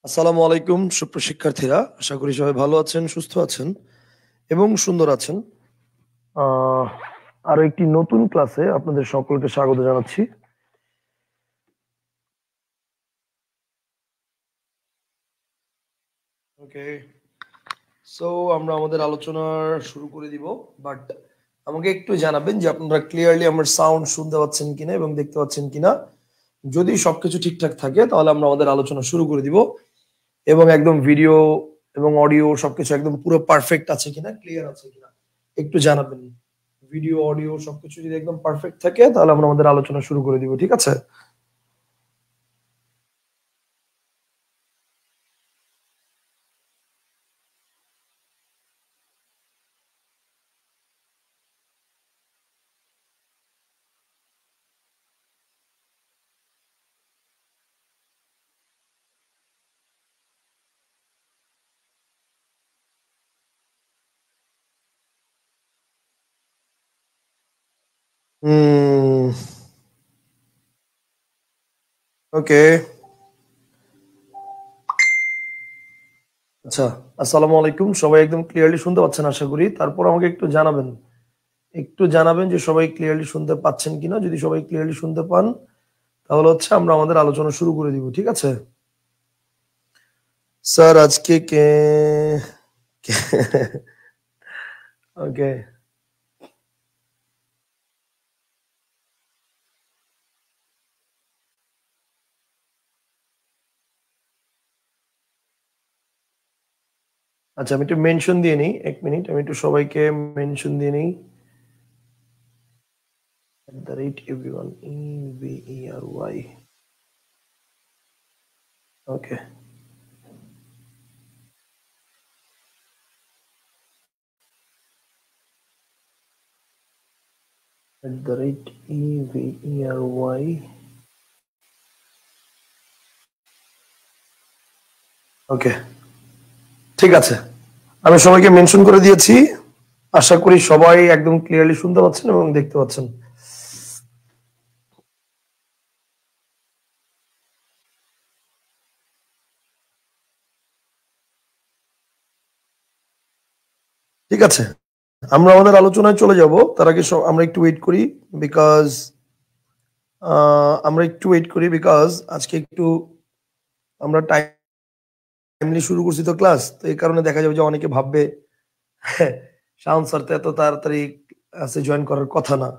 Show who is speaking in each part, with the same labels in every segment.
Speaker 1: আসসালামু আলাইকুম সুপ্রশিক্ষার্থীরা, আশা করি সবাই ভালো আছেন, সুস্থ আছেন এবং সুন্দর আছেন। আরো একটি নতুন ক্লাসে আপনাদের সকলকে স্বাগত জানাচ্ছি। ওকে, সো আমরা আমাদের আলোচনা শুরু করে দিব, বাট আমাকে একটু জানাবেন যে আপনারা ক্লিয়ারলি আমার সাউন্ড শুনতে পাচ্ছেন কিনা এবং দেখতে পাচ্ছেন কিনা। যদি সবকিছু ঠিকঠাক থাকে তাহলে আমরা আমাদের আলোচনা শুরু করে দিব, এবং একদম ভিডিও এবং অডিও সবকিছু একদম পুরো পারফেক্ট আছে কিনা, ক্লিয়ার আছে কিনা একটু জানাবেন। ভিডিও অডিও সবকিছু যদি একদম পারফেক্ট থাকে তাহলে আমরা আমাদের আলোচনা শুরু করে দিব, ঠিক আছে? ওকে, আচ্ছা। আসসালামু আলাইকুম, সবাই একদম ক্লিয়ারলি শুনতে পাচ্ছেন আশা করি। তারপর আমাকে একটু জানাবেন যে সবাই ক্লিয়ারলি শুনতে পাচ্ছেন কিনা। যদি সবাই ক্লিয়ারলি শুনতে পান তাহলে হচ্ছে আমরা আমাদের আলোচনা শুরু করে দিব, ঠিক আছে? স্যার আজকে ওকে, আচ্ছা, আমি একটু মেনশন দিয়ে নিই, 1 মিনিট, আমি একটু সবাইকে মেনশন দিয়ে নিই। @everyone, EVERY, ওকে। @EVERY, ওকে, ঠিক আছে। আমি সবাইকে মেনশন করে দিয়েছি। আশা করি সবাই একদম ক্লিয়ারলি শুনতে পাচ্ছেন এবং দেখতে পাচ্ছেন। ঠিক আছে, আমরা আমাদের আলোচনায় চলে যাব। তার আগে আমরা একটু ওয়েট করি, বিকজ আজকে একটু আমরা টাইমলি শুরু করছি তো ক্লাস, তো এই কারণে দেখা যাবে যে অনেকে ভাববে শাওন স্যার তো এত তাড়াতাড়ি ক্লাসে জয়েন করার কথা না।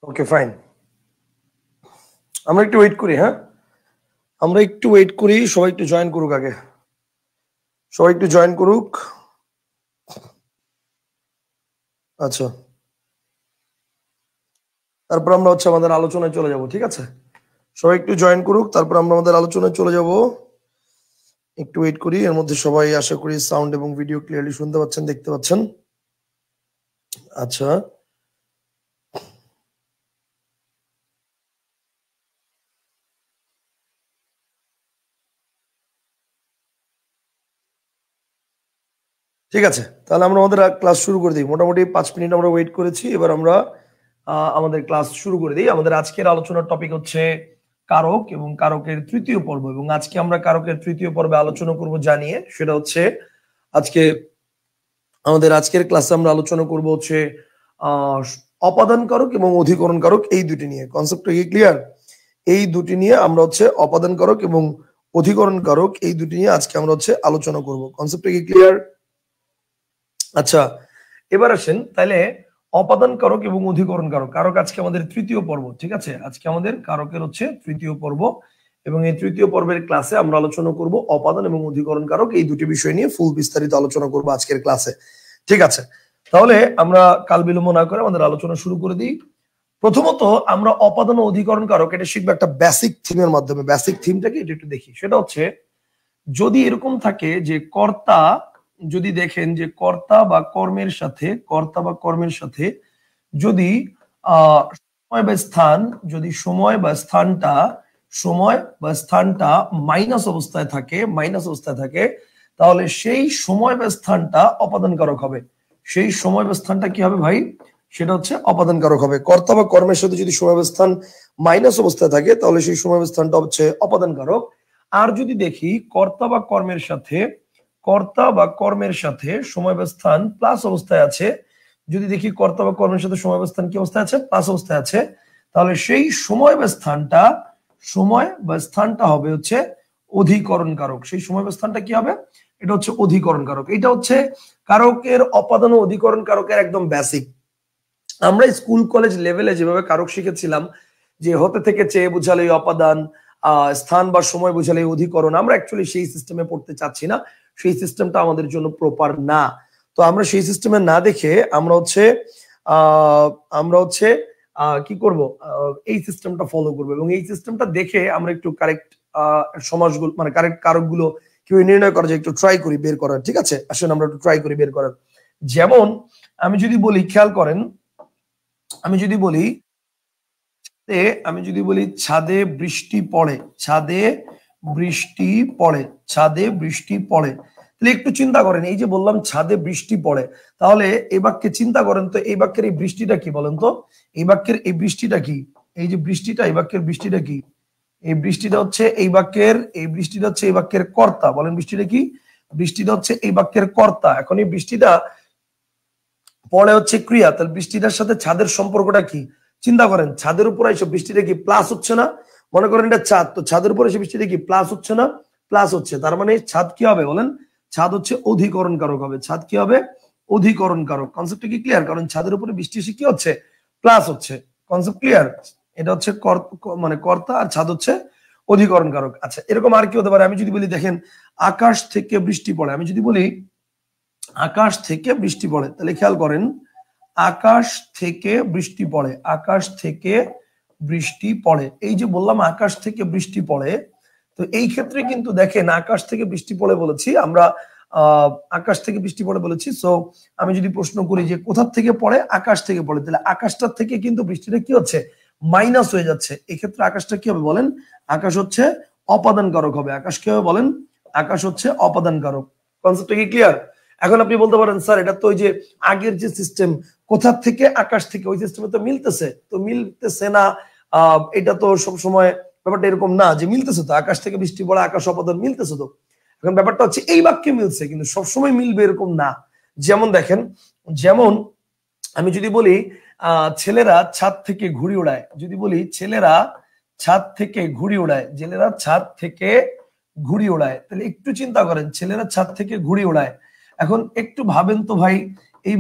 Speaker 1: ওকে, ফাইন, আমরা একটু ওয়েট করি। হ্যাঁ, আমরা একটু ওয়েট করি, সবাই একটু জয়েন করুক আগে, সবাই একটু জয়েন করুক। আচ্ছা, তারপর আমরা হচ্ছে আমাদের আলোচনায় চলে যাব, ঠিক আছে? সবাই একটু জয়েন করুক, তারপর আমরা আমাদের আলোচনায় চলে যাব। একটু ওয়েট করি, এর মধ্যে সবাই আশা করি সাউন্ড এবং ভিডিও ক্লিয়ারলি শুনতে পাচ্ছেন, দেখতে পাচ্ছেন। আচ্ছা, ঠিক আছে, তাহলে আমরা আমাদের ক্লাস শুরু করে দিই। মোটামুটি 5 মিনিট আমরা ওয়েট করেছি, এবার আমরা আমাদের ক্লাস শুরু করে দিই। আমাদের আজকের আলোচনার টপিক হচ্ছে কারক এবং কারকের তৃতীয় পর্ব, এবং আজকে আমরা কারকের তৃতীয় পর্বে আলোচনা করব জানিয়ে, সেটা হচ্ছে আজকে আমাদের আজকের ক্লাসে আমরা আলোচনা করব হচ্ছে অপাদান কারক এবং অধিকরণ কারক, এই দুটি নিয়ে। কনসেপ্টটা কি ক্লিয়ার? এই দুটি নিয়ে আমরা হচ্ছে অপাদান কারক এবং অধিকরণ কারক, এই দুটি নিয়ে আজকে আমরা হচ্ছে আলোচনা করব। কনসেপ্টটা কি ক্লিয়ার? আচ্ছা, এবার আসেন তাহলে অপাদান কারক এবং অধিকরণ কারক। কারক আজকে আমাদের তৃতীয় পর্ব, ঠিক আছে? আজকে আমাদের কারকের হচ্ছে তৃতীয় পর্ব, এবং এই তৃতীয় পর্বের ক্লাসে আমরা আলোচনা করব অপাদান এবং অধিকরণ কারক, এই দুটি বিষয় নিয়ে ফুল বিস্তারিত আলোচনা করব আজকের ক্লাসে, ঠিক আছে? তাহলে আমরা কাল বিলম্ব না করে আমাদের আলোচনা শুরু করে দিই। প্রথমত আমরা অপাদান ও অধিকরণ কারক এটা শিখবো একটা বেসিক থিমের মাধ্যমে। বেসিক থিমটাকে একটু দেখি। সেটা হচ্ছে, যদি এরকম থাকে যে কর্তা, যদি দেখেন যে কর্তা বা কর্মের সাথে যদি সময় বা স্থান, যদি সময় বা স্থানটা মাইনাস অবস্থায় থাকে, তাহলে সেই সময় বা স্থানটা অপাদান কারক হবে। সেই সময় বা স্থানটা কি হবে ভাই? সেটা হচ্ছে অপাদান কারক হবে। কর্তা বা কর্মের সাথে যদি সময় বা স্থান মাইনাস অবস্থায় থাকে, তাহলে সেই সময় বা স্থানটা হচ্ছে অপাদান কারক। আর যদি দেখি কর্তা বা কর্মের সাথে সময় বা স্থান প্লাস অবস্থায় আছে, যদি দেখি কর্তা বা কর্মের সাথে সময় বা স্থান কি অবস্থায় আছে? প্লাস অবস্থায় আছে, তাহলে সেই সময় বা স্থানটা হবে হচ্ছে অধিকরণ কারক। সেই সময় বা স্থানটা কি হবে? এটা হচ্ছে অধিকরণ কারক। এটা হচ্ছে কারকের অপাদান ও অধিকরণ কারকের একদম বেসিক। আমরা স্কুল কলেজ লেভেলে যেভাবে কারক শিখেছিলাম, যে হতে থেকে চেয়ে বুঝালে অপাদান, স্থান বা সময় বুঝালে অধিকরণ, আমরা অ্যাকচুয়ালি সেই সিস্টেমে পড়তে চাচ্ছি না। সেই সিস্টেমটা আমাদের জন্য প্রপার না। তো আমরা সেই সিস্টেমে না দেখে আমরা হচ্ছে কি করব? এই সিস্টেমটা ফলো করবো, এবং এই সিস্টেমটা দেখে আমরা একটু কারেক্ট সমাসগুলো, মানে কারেক্ট কারকগুলো কিভাবে নির্ণয় করা যায় একটু ট্রাই করি বের করার, ঠিক আছে? আসলে আমরা একটু ট্রাই করি বের করার। যেমন আমি যদি বলি, খেয়াল করেন, আমি যদি বলি ছাদে বৃষ্টি পড়ে, তাহলে একটু চিন্তা করেন, এই যে বললাম ছাদে বৃষ্টি পড়ে, তাহলে এই বাক্যে চিন্তা করেন তো, এই বাক্যের এই বৃষ্টিটা কি বলেন তো? এই বাক্যের এই বৃষ্টিটা কি? এই যে বৃষ্টিটা, এই বাক্যের বৃষ্টিটা কি? এই বৃষ্টিটা হচ্ছে এই বাক্যের কর্তা। বলেন বৃষ্টিটা কি? বৃষ্টিটা হচ্ছে এই বাক্যের কর্তা। এখন এই বৃষ্টিটা পড়ে হচ্ছে ক্রিয়া, তাহলে বৃষ্টিটার সাথে ছাদের সম্পর্কটা কি? চিন্তা করেন, ছাদের উপর এসে বৃষ্টিটা কি প্লাস হচ্ছে না? মনে করেন এটা ছাদ, তো ছাদের উপর এসে বৃষ্টিটা কি প্লাস হচ্ছে না? প্লাস হচ্ছে। তার মানে ছাদ কি হবে বলেন? ছাদ হচ্ছে অধিকরণ কারক হবে। ছাদ কি হবে? অধিকরণ কারক। কনসেপ্টটা কি ক্লিয়ার? কারণ ছাদের উপরে বৃষ্টি এসে কি হচ্ছে? প্লাস হচ্ছে। Concept clear? এটা হচ্ছে মানে কর্তা, আর ছাদ হচ্ছে অধিকরণ কারক। আচ্ছা, এরকম আর কি হতে পারে? আমি যদি বলি দেখেন আকাশ থেকে বৃষ্টি পড়ে, আমি যদি বলি আকাশ থেকে বৃষ্টি পড়ে, তাহলে খেয়াল করেন আকাশ থেকে বৃষ্টি পড়ে, এই যে বললাম আকাশ থেকে বৃষ্টি পড়ে, তো এই ক্ষেত্রে কিন্তু দেখেন আকাশ থেকে বৃষ্টি পড়ে বলেছি আমরা, আকাশ থেকে বৃষ্টি পড়ে বলেছি। সো আমি যদি প্রশ্ন করি যে কোথা থেকে পড়ে? আকাশ থেকে পড়ে, তাহলে আকাশটা থেকে কিন্তু বৃষ্টিটা কি হচ্ছে? মাইনাস হয়ে যাচ্ছে। এই ক্ষেত্রে আকাশটা কি হবে বলেন? আকাশ হচ্ছে অপাদান কারক হবে। আকাশ কি হবে বলেন? আকাশ হচ্ছে অপাদান কারক। কনসেপ্টটা কি ক্লিয়ার? এখন আপনি বলতে পারেন স্যার এটা তো ওই যে আগের যে সিস্টেম, কোথা থেকে আকাশ থেকে, ওই সিস্টেমে তো মিলতেছে না। এটা তো সব সময় ব্যাপারটা এরকম না যে মিলতেছে, তো আকাশ থেকে বৃষ্টি পড়ে আকাশ অপাদান মিলতেছে তো। এখন ব্যাপারটা হচ্ছে এই বাক্যে মিলছে, কিন্তু সবসময় মিলবে এরকম না। যেমন দেখেন, যেমন আমি যদি বলি ছেলেরা ছাদ থেকে ঘুড়ি ওড়ায়, যদি বলি ছেলেরা ছাদ থেকে ঘুড়ি ওড়ায়, তাহলে একটু চিন্তা করেন, ছেলেরা ছাদ থেকে ঘুড়ি ওড়ায়। এখন একটু ভাবেন তো ভাই, এই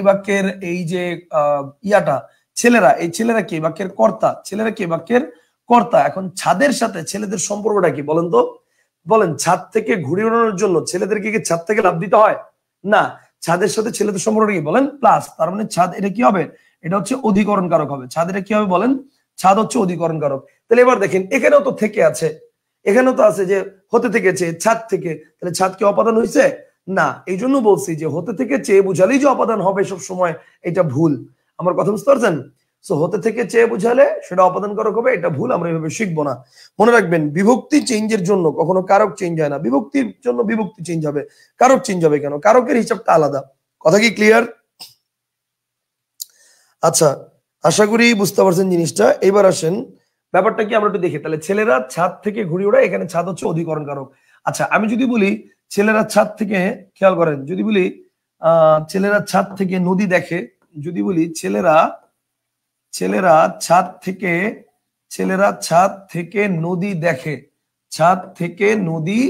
Speaker 1: বাক্যের এই যে ইয়াটা, ছেলেরা কি বাক্যের কর্তা, এখন ছাদের সাথে ছেলেদের সম্পর্কটা কি বলেন তো? বলেন, ছাদ থেকে ঘুড়ি ওড়ানোর জন্য ছেলেদেরকে কি ছাদ থেকে লাফ দিতে হয়? না। ছাদের সাথে ছেলেদের সম্পর্কটা কি বলেন? প্লাস। তার মানে ছাদ এটা কি হবে? এটা হচ্ছে অধিকরণ কারক হবে। ছাদ এটা কি হবে বলেন? ছাদ হচ্ছে অধিকরণ কারক। তাহলে এবার দেখেন এখানেও তো থেকে আছে, এখানেও তো আছে যে হতে থেকেছে ছাদ থেকে, তাহলে ছাদ কি অপাদান হয়েছে? না। এই জন্য বলছি যে হতে থেকে চেয়ে বুঝালেই যে অপাদান হবে সব সময়, এটা ভুল। আমার কথা বুঝতে পারছেন? সো হতে থেকে চেয়ে বুঝালে সেটা অপাদান কারক হবে, এটা ভুল, আমরা এভাবে শিখবো না। মনে রাখবেন, বিভক্তি চেঞ্জের জন্য কখনো কারক চেঞ্জ হয় না। বিভক্তির জন্য বিভক্তি চেঞ্জ হবে, কারক চেঞ্জ হবে কেন? কারকের হিসাবটা আলাদা। কথা কি ক্লিয়ার? আচ্ছা, আশা করি বুঝতে পারছেন জিনিসটা। এবার আসেন ব্যাপারটা কি আমরা একটু দেখি। তাহলে ছেলেরা ছাদ থেকে ঘুড়ি ওড়ায়, এখানে ছাদ হচ্ছে অধিকরণ কারক। আচ্ছা আমি যদি বলি ছেলেরা ছাদ থেকে, খেয়াল করেন, যদি বলি ছেলেরা ছাদ থেকে নদী দেখে, যদি বলি ছেলেরা ছেলেরা ছাদ থেকে ছেলেরা ছাদ থেকে নদী দেখে, ছাদ থেকে নদী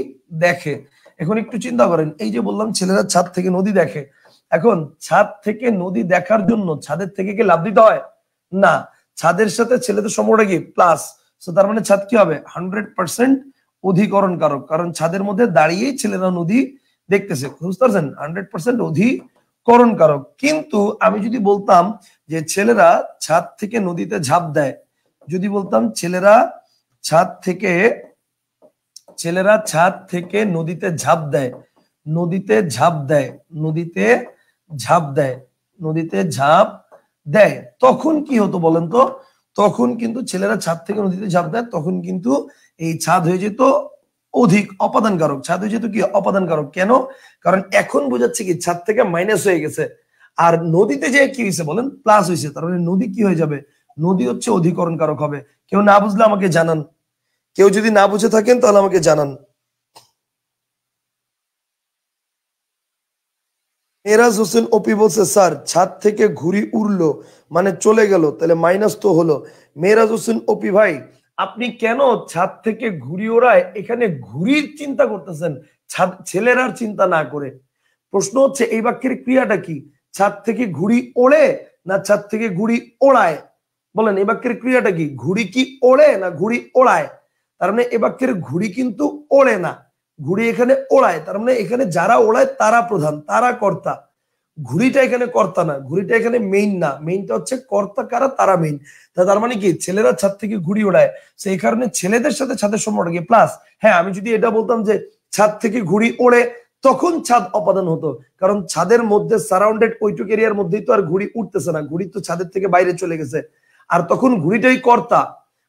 Speaker 1: দেখে। এখন একটু চিন্তা করেন, এই যে বললাম ছেলেরা ছাদ থেকে নদী দেখে, এখন ছাদ থেকে নদী দেখার জন্য ছাদের থেকে কি লাভ দিতে হয়? না, ছাদের সাথে ছেলেদের সম্পর্কটা কি প্লাস। তার মানে ছাদ কি হবে? 100% অধিকরণ কারক, কারণ ছাদের মধ্যে দাঁড়িয়েই ছেলেরা নদী দেখতেছে। বুঝতে পারছেন? 100% অধিকরণ কারক। কিন্তু আমি যদি বলতাম যে ছেলেরা ছাদ থেকে নদীতে ঝাঁপ দেয়, যদি বলতাম ছেলেরা ছাদ থেকে নদীতে ঝাঁপ দেয়, নদীতে ঝাঁপ দেয়, নদীতে ঝাঁপ দেয়, নদীতে ঝাঁপ দেয়, তখন কি হতো বলেন তো? তখন কিন্তু ছেলেরা ছাদ থেকে নদীতে ঝাঁপ দেয়, তখন কিন্তু এই ছাদ হয়ে যেত অধিক অপাদান কারক। ছাদ হয়ে যেত কি অপাদান কারক। কেন? কারণ এখন বোঝাচ্ছে কি ছাদ থেকে মাইনাস হয়ে গেছে, আর নদীতে যে কি হয়েছে বলেন? প্লাস হয়েছে। তার মানে নদী কি হয়ে যাবে? নদী হচ্ছে অধিকরণ কারক হবে। কেউ না বুঝলে আমাকে জানান, কেউ যদি না বুঝে থাকেন তাহলে আমাকে জানান। মেরাজ হোসেন ওপি বলছে স্যার ছাদ থেকে ঘুড়ি উড়লো মানে চলে গেল, তাহলে মাইনাস তো হলো। মেরাজ হোসেন ওপি ভাই, আপনি কেন ছাদ থেকে ঘুড়ি ওড়ায় এখানে ঘুড়ির চিন্তা করতেছেন, ছেলেরার চিন্তা না করে? প্রশ্ন হচ্ছে এই বাক্যের ক্রিয়াটা কি? ছাদ থেকে ঘুড়ি ওড়ে না ছাদ থেকে ঘুড়ি ওড়ায়? বলেন এই বাক্যের ক্রিয়াটা কি? ঘুড়ি কি ওড়ে না ঘুড়ি ওড়ায়? তার মানে এ বাক্যের ঘুড়ি কিন্তু ওড়ে না, ঘুড়ি এখানে ওড়ায়। তার মানে এখানে যারা ওড়ায় তারা প্রধান, তারা কর্তা। ঘুড়িটা এখানে কর্তা না, ঘুড়িটা এখানে মেইন না, মেইনটা হচ্ছে কর্তা কারা, তারা মেইন। তার মানে কি ছেলেরা ছাদ থেকে ঘুড়ি ওড়ায়, সেই কারণে ছেলেদের সাথে ছাদের সম্পর্ক কি প্লাস। হ্যাঁ, আমি যদি এটা বলতাম যে ছাদ থেকে ঘুড়ি ওড়ে, তখন ছাদ অপাদান হতো, কারণ ছাদের মধ্যে সারাউন্ডেড ওইটুক এরিয়ার মধ্যেই তো আর ঘুড়ি উঠতেছে না, ঘুড়ি তো ছাদের থেকে বাইরে চলে গেছে। আর তখন ঘুড়িটাই কর্তা,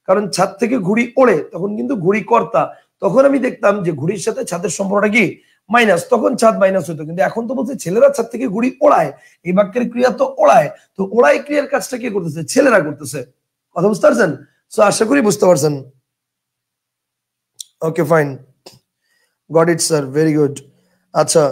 Speaker 1: কারণ ছাদ থেকে ঘুড়ি ওড়ে তখন কিন্তু ঘুড়ি কর্তা। তখন আমি দেখতাম যে ঘুড়ির সাথে ছাদের সম্পর্কটা কি মাইনাস, তখন ছাদ মাইনাস হতো। কিন্তু এখন তো বলছে ছেলেরা ছাদ থেকে ঘুড়ি ওড়ায়, এই বাক্যের ক্রিয়া তো ওড়ায়, তো ওড়াই ক্রিয়ার কাজটা কে করতেছে? ছেলেরা করতেছে। কথা বুঝতে পারছেন? সো আশা করি বুঝতে পারছেন। Okay fine, got it sir, very good. আচ্ছা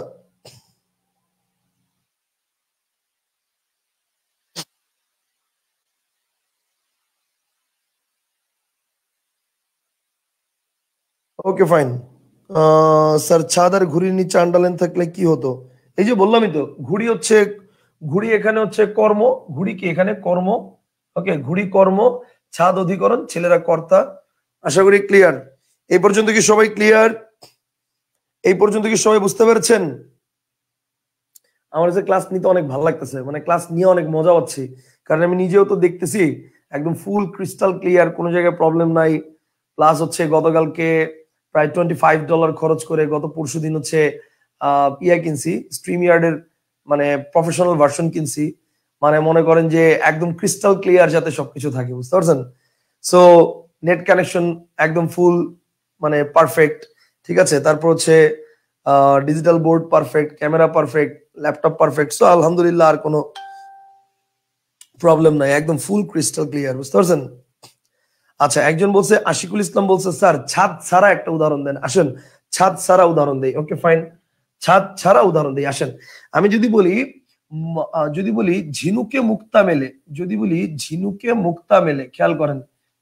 Speaker 1: ওকে ফাইন। স্যার ছাদ আর ঘুড়ির নিচে আন্ডারলাইন থাকলে কি হতো? এই যে বললামই তো, ঘুড়ি হচ্ছে, ঘুড়ি এখানে হচ্ছে কর্ম, ঘুড়ি কি এখানে কর্ম। ওকে, ঘুড়ি কর্ম, ছাদ অধিকরণ, ছেলেরা কর্তা। আশা করি ক্লিয়ার। এই পর্যন্ত কি সবাই ক্লিয়ার? এই পর্যন্ত কি সবাই বুঝতে পেরেছেন? আমার কাছে ক্লাস নিতে অনেক ভালো লাগতেছে, মানে ক্লাস নিয়ে অনেক মজা হচ্ছে, কারণ আমি নিজেও তো দেখতেছি একদম ফুল ক্রিস্টাল ক্লিয়ার, কোনো জায়গায় প্রবলেম নাই। প্লাস হচ্ছে গতকালকে প্রায় $25 খরচ করে গত পরশু দিন হচ্ছে ইয়া কিনছি, স্ট্রিম ইয়ার্ডের মানে প্রফেশনাল ভার্সন কিনছি। মানে মনে করেন যে একদম ক্রিস্টাল ক্লিয়ার যাতে সবকিছু থাকে, বুঝতে পারছেন? সো নেট কানেকশন একদম ফুল মানে পারফেক্ট, ঠিক আছে। তারপর হচ্ছে digital board perfect, camera perfect, laptop perfect. So আলহামদুলিল্লাহ আর কোনো প্রবলেম নাই, একদম ফুল ক্রিস্টাল ক্লিয়ার, বুঝতে পারছেন? আচ্ছা, একজন বলছে, আশিকুল ইসলাম বলছে স্যার ছাদ ছাড়া একটা উদাহরণ দেন। আসেন ছাদ ছাড়া উদাহরণ দেই। ওকে ফাইন, ছাদ ছাড়া উদাহরণ দেই। আসেন আমি যদি বলি যদি বলি ঝিনুকে মুক্তা মেলে, যদি বলি ঝিনুকে মুক্তা মেলে, খেয়াল করেন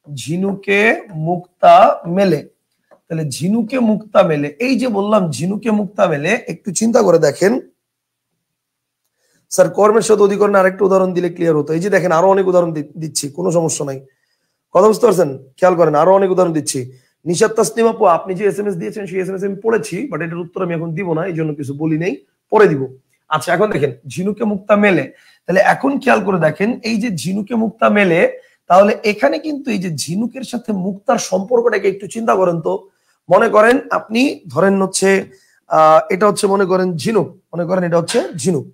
Speaker 1: ঝিনুকে মুক্তা মেলে, তাহলে ঝিনুকে মুক্তা মেলে, এই যে বললাম ঝিনুকে মুক্তা মেলে, একটু চিন্তা করে দেখেন। স্যার কর্মের সাথে অধিকরণে আরেকটা উদাহরণ দিলে ক্লিয়ার হতো। এই যে দেখেন আরো অনেক উদাহরণ দিচ্ছি, কোনো সমস্যা নাই। কথা বুঝতে পারছেন? খেয়াল করেন আরো অনেক উদাহরণ দিচ্ছি। নিশাত তাসনিম আপু, আপনি যে এসএমএস দিয়েছেন সেই এসএমএস আমি পড়েছি, বাট এটার উত্তর আমি এখন দিব না, এই জন্য কিছু বলি নেই, পরে দিব। আচ্ছা এখন দেখেন ঝিনুকে মুক্তা মেলে, তাহলে এখন খেয়াল করে দেখেন এই যে ঝিনুকে মুক্তা মেলে, তাহলে এখানে কিন্তু এই যে ঝিনুকের সাথে মুক্তার সম্পর্কটাকে একটু চিন্তা করেন তো। মনে করেন আপনি ধরেন হচ্ছে এটা হচ্ছে মনে করেন ঝিনুক, মনে করেন এটা হচ্ছে ঝিনুক।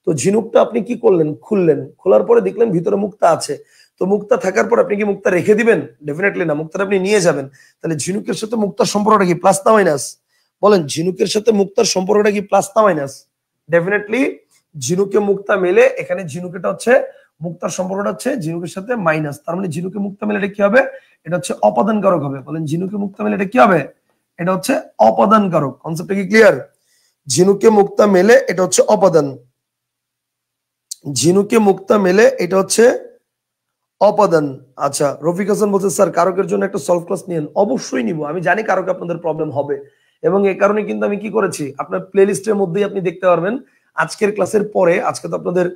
Speaker 1: তো ঝিনুকটা আপনি কি করলেন? খুললেন, খোলার পরে দেখলেন ভিতরে মুক্তা আছে। তো মুক্তা থাকার পর আপনি কি মুক্তা রেখে দিবেন? ডেফিনেটলি না, মুক্তাটা আপনি নিয়ে যাবেন। তাহলে ঝিনুকের সাথে মুক্তার সম্পর্কটা কি প্লাস না মাইনাস? বলেন ঝিনুকের সাথে মুক্তার সম্পর্কটা কি প্লাস না মাইনাস? ডেফিনেটলি ঝিনুকে মুক্তা মেলে, এখানে ঝিনুকেটা হচ্ছে মুক্তার সম্পর্কটা হচ্ছে ঝিনুকের সাথে মাইনাস, তার মানে ঝিনুকে মুক্তা মিলে এটা কি হবে, এটা হচ্ছে অপাদান কারক হবে। বলেন ঝিনুকে মুক্তা মিলে এটা কি হবে, এটা হচ্ছে অপাদান কারক। কনসেপ্টটা কি ক্লিয়ার? ঝিনুকে মুক্তা মেলে এটা হচ্ছে অপাদান, ঝিনুকে মুক্তা মেলে এটা হচ্ছে অপাদান। আচ্ছা, রফিক হাসান বলছে স্যার কারকের জন্য একটা সলভ ক্লাস নিয়েন। অবশ্যই নিব, আমি জানি কারকে আপনাদের প্রবলেম হবে এবং এই কারণে কিন্তু আমি কি করেছি, আপনার প্লে লিস্টের মধ্যেই আপনি দেখতে পারবেন আজকের ক্লাসের পরে, আজকে তো আপনাদের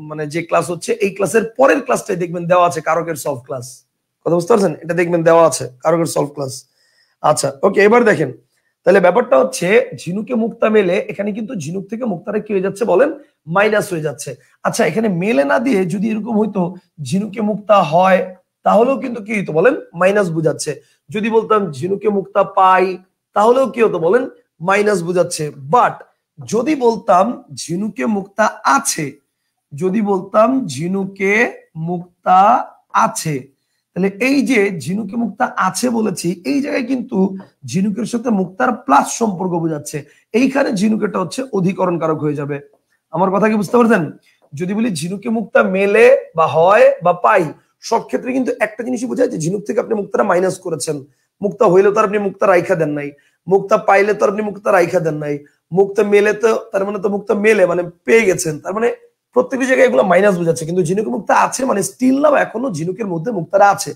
Speaker 1: মানে যে ক্লাস হচ্ছে এই ক্লাসের পরের ক্লাসটাই দেখবেন দেওয়া আছে কারকের সলভ ক্লাস। কথা বুঝতে পারছেন? এটা দেখবেন দেওয়া আছে কারকের সলভ ক্লাস। আচ্ছা ওকে, এবার দেখেন তাহলে ব্যাপারটা হচ্ছে ঝিনুকে মুক্তা মেলে, এখানে কিন্তু ঝিনুক থেকে মুক্তাটা কি হয়ে যাচ্ছে বলেন, মাইনাস হয়ে যাচ্ছে। আচ্ছা এখানে মেলে না দিয়ে যদি এরকম হইতো ঝিনুকে মুক্তা হয় তাহলেও কিন্তু কি হতো বলেন, মাইনাস বুঝাচ্ছে। যদি বলতাম ঝিনুকে মুক্তা পাই তাহলেও কি হতো বলেন, মাইনাস বুঝাচ্ছে। বাট যদি বলতাম ঝিনুকে মুক্তা আছে, যদি বলতাম ঝিনুকে মুক্তা আছে, তাহলে এই যে ঝিনুকে মুক্তা আছে বলেছি, এই জায়গায় কিন্তু ঝিনুকের সাথে মুক্তার প্লাস সম্পর্ক বোঝাচ্ছে, এইখানে ঝিনুকেরটা হচ্ছে অধিকরণ কারক হয়ে যাবে। আমার কথা কি বুঝতে পারছেন? যদি বলি ঝিনুকে মুক্তা মেলে বা হয় বা পাই, সব ক্ষেত্রে কিন্তু একটা জিনিসই বোঝায় যে ঝিনুক থেকে আপনি মুক্তাটা মাইনাস করেছেন। মুক্তা হইলে তো আপনি মুক্তা রাইখা দেন নাই, মুক্তা পাইলে তো আপনি মুক্তা রাইখা দেন নাই, মুক্তা মেলে তো তার মানে তো মুক্তা মেলে মানে পেয়ে গেছেন, তার মানে প্রত্যেকটি জায়গায় এগুলো মাইনাস বোঝাচ্ছে। কিন্তু ঝিনুকে মুক্তা আছে মানে স্টিল নাও এখনো ঝিনুকের মধ্যে মুক্তারা আছে,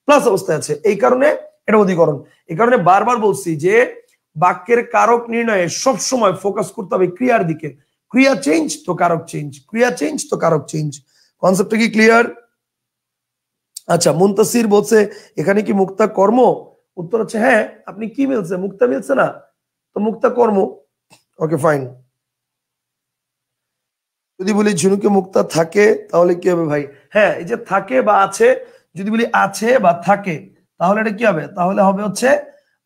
Speaker 1: প্লাস অবস্থায় আছে, এই কারণে এটা অধিকরণ। এই কারণে বারবার বলছি যে বাক্যের কারক নির্ণয়ে সব সময় ফোকাস করতে হবে ক্রিয়ার দিকে। ক্রিয়া চেঞ্জ তো কারক চেঞ্জ, ক্রিয়া চেঞ্জ তো কারক চেঞ্জ। কনসেপ্টটা কি ক্লিয়ার? আচ্ছা, মুনতাসির বলছে এখানে কি মুক্তা কর্ম? উত্তর হচ্ছে হ্যাঁ। আপনি কি মিলছে, মুক্তা মিলছে না, তো মুক্তা কর্ম। Okay fine. যদি বলি ঝিনুকে মুক্তা থাকে তাহলে কি হবে ভাই? হ্যাঁ, এই যে থাকে বা আছে, যদি বলি আছে বা থাকে তাহলে এটা কি হবে, তাহলে হবে হচ্ছে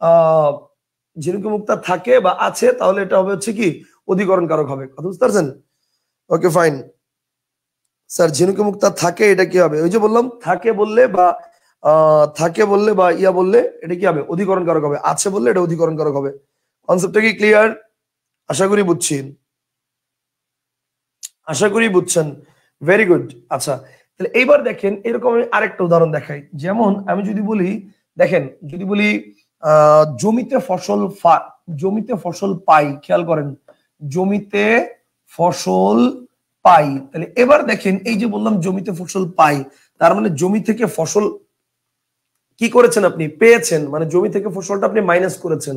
Speaker 1: আহ ঝিনুকে মুক্তা থাকে বা আছে, তাহলে এটা হবে হচ্ছে কি অধিকরণ কারক হবে। কথা বুঝতে পারছেন? Okay fine. স্যার ঝিনুকে মুক্তা থাকে এটা কি হবে? ওই যে বললাম থাকে বললে বা থাকে বললে বা ইয়া বললে এটা কি হবে, অধিকরণ কারক হবে। আছে বললে এটা অধিকরণ কারক হবে। কনসেপ্টটা কি ক্লিয়ার? আশা করি বুঝছেন, আশা করি বুঝছেন। Very good. আচ্ছা তাহলে এইবার দেখেন এরকম আমি আরেকটা উদাহরণ দেখাই। যেমন আমি যদি বলি, দেখেন যদি বলি জমিতে ফসল জমিতে ফসল পাই, খেয়াল করেন জমিতে ফসল পাই। তাহলে এবার দেখেন এই যে বললাম জমিতে ফসল পাই, তার মানে জমি থেকে ফসল কি করেছেন আপনি, পেয়েছেন, মানে জমি থেকে ফসলটা আপনি মাইনাস করেছেন।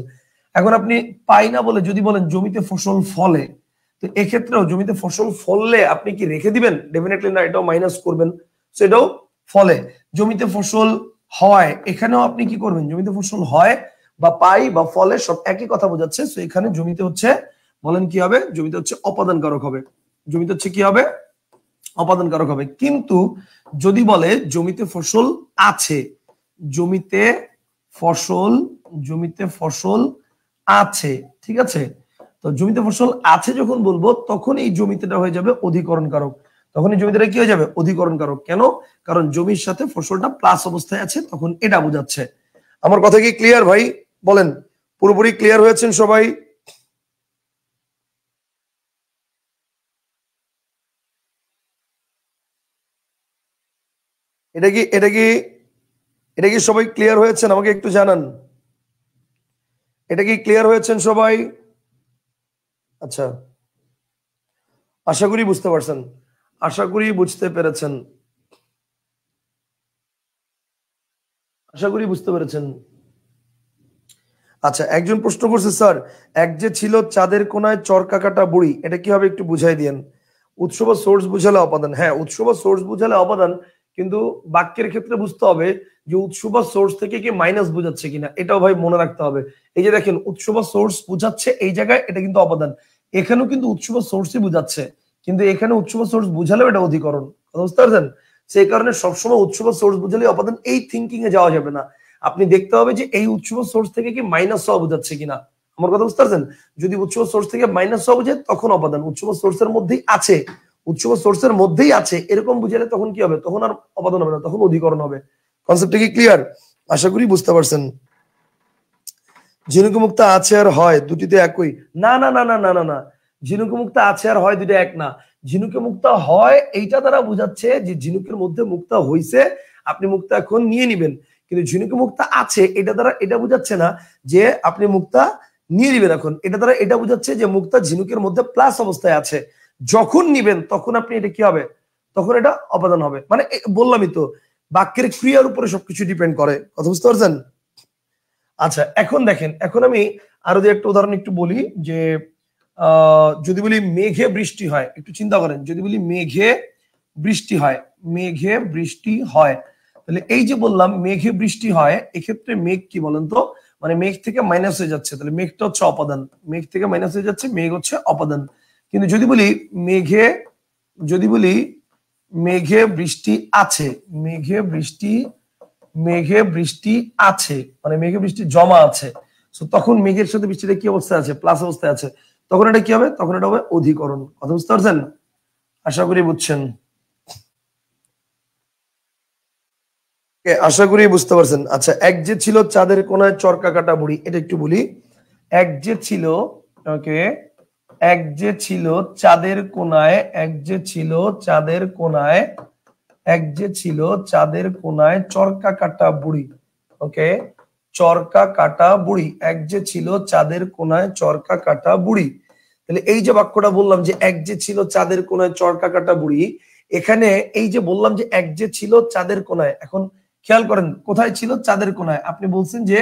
Speaker 1: এখন আপনি পাই না বলে যদি বলেন জমিতে ফসল ফলে, তো এক্ষেত্রেও জমিতে ফসল ফললে আপনি কি রেখে দিবেন? ডেফিনেটলি না, এটাও মাইনাস করবেন, সেটাও ফলে। জমিতে ফসল হয়, এখানেও আপনি কি করবেন, জমিতে ফসল হয় বা পাই বা ফলে সব একই কথা বোঝাচ্ছে। তো এখানে জমিতে হচ্ছে বলেন কি হবে, জমিতে হচ্ছে অপাদান কারক হবে, জমিতে হচ্ছে কি হবে, অপাদান কারক হবে। কিন্তু যদি বলে জমিতে ফসল আছে, জমিতে ফসল, জমিতে ফসল আছে, ঠিক আছে, তো জমিতে ফসল আছে যখন বলবো তখন এই জমিতেটা হয়ে যাবে অধিকরণ কারক, তখন এই জমিটা কি হয়ে যাবে, অধিকরণ কারক। কেন? কারণ জমির সাথে ফসলটা প্লাস অবস্থায় আছে, তখন এটা বোঝাচ্ছে। আমার কথা কি ক্লিয়ার ভাই? বলেন পুরোপুরি ক্লিয়ার হয়েছেন সবাই? এটা কি এটা কি এটা কি সবাই ক্লিয়ার হয়েছেন? আমাকে একটু জানান, এটা কি ক্লিয়ার হয়েছেন সবাই? আচ্ছা, আশা করি বুঝতে পারছেন, আশা করি বুঝতে পেরেছেন, আশা করি বুঝতে পেরেছেন। আচ্ছা, একজন প্রশ্ন করছে স্যার এক যে ছিল চাঁদের কোনায় চরকা কাটা বুড়ি, এটা কি হবে একটু বুঝাই দিয়েন। উৎস বা সোর্স বুঝালে অপাদান, হ্যাঁ উৎস বা সোর্স বুঝালে অপাদান, কিন্তু বাক্যের ক্ষেত্রে বুঝতে হবে যে উৎস বা সোর্স থেকে কি মাইনাস বুঝাচ্ছে কিনা, এটাও ভাই মনে রাখতে হবে। এই যে দেখেন উৎস বা সোর্স বুঝাচ্ছে এই জায়গায়, এটা কিন্তু অপাদান। এখানেও কিন্তু উৎস বা সোর্সই বুঝাচ্ছে, কিন্তু এখানে উৎস বা সোর্স বুঝালেও এটা অধিকরণ। কথা বুঝতে পারছেন? সেই কারণে সবসময় উৎস বা সোর্স বুঝালে অপাদান, এই থিঙ্কিং এ যাওয়া যাবে না। আপনি দেখতে হবে যে এই উৎস বা সোর্স থেকে কি মাইনাস হওয়া বোঝাচ্ছে কিনা। আমার কথা বুঝতে পারছেন? যদি উৎস বা সোর্স থেকে মাইনাস হওয়া বোঝায় তখন অপাদান, উৎস বা সোর্সের মধ্যেই আছে, উৎস বা সোর্সের মধ্যেই আছে এরকম বুঝালে তখন কি হবে, তখন আর অপাদান হবে না, তখন অধিকরণ হবে। কনসেপ্টটা কি ক্লিয়ার? আশা করি বুঝতে পারছেন। ঝিনুকে মুক্তা আছে আর হয় দুটিতে একই? না না না না না না না, ঝিনুকে মুক্তা আছে আর হয় দুটো এক না। ঝিনুকে মুক্তা হয় এইটা দ্বারা বোঝাচ্ছে যে ঝিনুকের মধ্যে মুক্তা হইছে, আপনি মুক্তা এখন নিয়ে নিবেন। কিন্তু ঝিনুকে মুক্তা আছে এটা দ্বারা এটা বোঝাচ্ছে না যে আপনি মুক্তা নিয়ে নিবেন এখন। এটা দ্বারা এটা বোঝাচ্ছে যে মুক্তা ঝিনুকের মধ্যে প্লাস অবস্থায় আছে, যখন নিবেন তখন আপনি এটা কি হবে, তখন এটা অপাদান হবে। মানে বললামই তো, বাক্যের ক্রিয়ার উপরে সবকিছু ডিপেন্ড করে। কথা বুঝতে পারছেন? আচ্ছা, এখন দেখেন, এখন আমি আরো যে একটা উদাহরণ একটু বলি যে যদি বলি মেঘে বৃষ্টি হয়, একটু চিন্তা করেন, যদি বলি মেঘে বৃষ্টি হয়, মেঘে বৃষ্টি হয়, তাহলে এই যে বললাম মেঘে বৃষ্টি হয়, এক্ষেত্রে মেঘ কি বলেন তো, মানে মেঘ থেকে মাইনাস হয়ে যাচ্ছে, তাহলে মেঘটা হচ্ছে অপাদান, মেঘ থেকে মাইনাস হয়ে যাচ্ছে, মেঘ হচ্ছে অপাদান। কিন্তু যদি বলি মেঘে, যদি বলি মেঘে বৃষ্টি আছে, মেঘে বৃষ্টি, মেঘে বৃষ্টি আছে মানে মেঘে বৃষ্টি জমা আছে, তখন মেঘের সাথে বৃষ্টিটা কি অবস্থায় আছে, প্লাস অবস্থায় আছে, তখন এটা কি হবে, তখন এটা হবে অধিকরণ। কথা বুঝতে পারছেন? আশা করি বুঝছেন, আশা করি বুঝতে পারছেন। আচ্ছা, এক যে ছিল চাঁদের কোনায় চরকা কাটা বুড়ি, এটা একটু বলি। এক যে ছিল, ওকে, এক যে ছিল চাঁদের কোনায়, এক যে ছিল চাঁদের কোনায়, এক যে ছিল চাঁদের কোনায় চরকা কাটা বুড়ি, ওকে, চরকা কাটা বুড়ি, এক যে ছিল চাঁদের কোনায় চরকা কাটা বুড়ি। তাহলে এই যে বাক্যটা বললাম যে এক যে ছিল চাঁদের কোনায় চরকা কাটা বুড়ি, এখানে এই যে বললাম যে এক যে ছিল চাঁদের কোনায়, এখন খেয়াল করেন কোথায় ছিল, চাঁদের কোনায়। আপনি বলছেন যে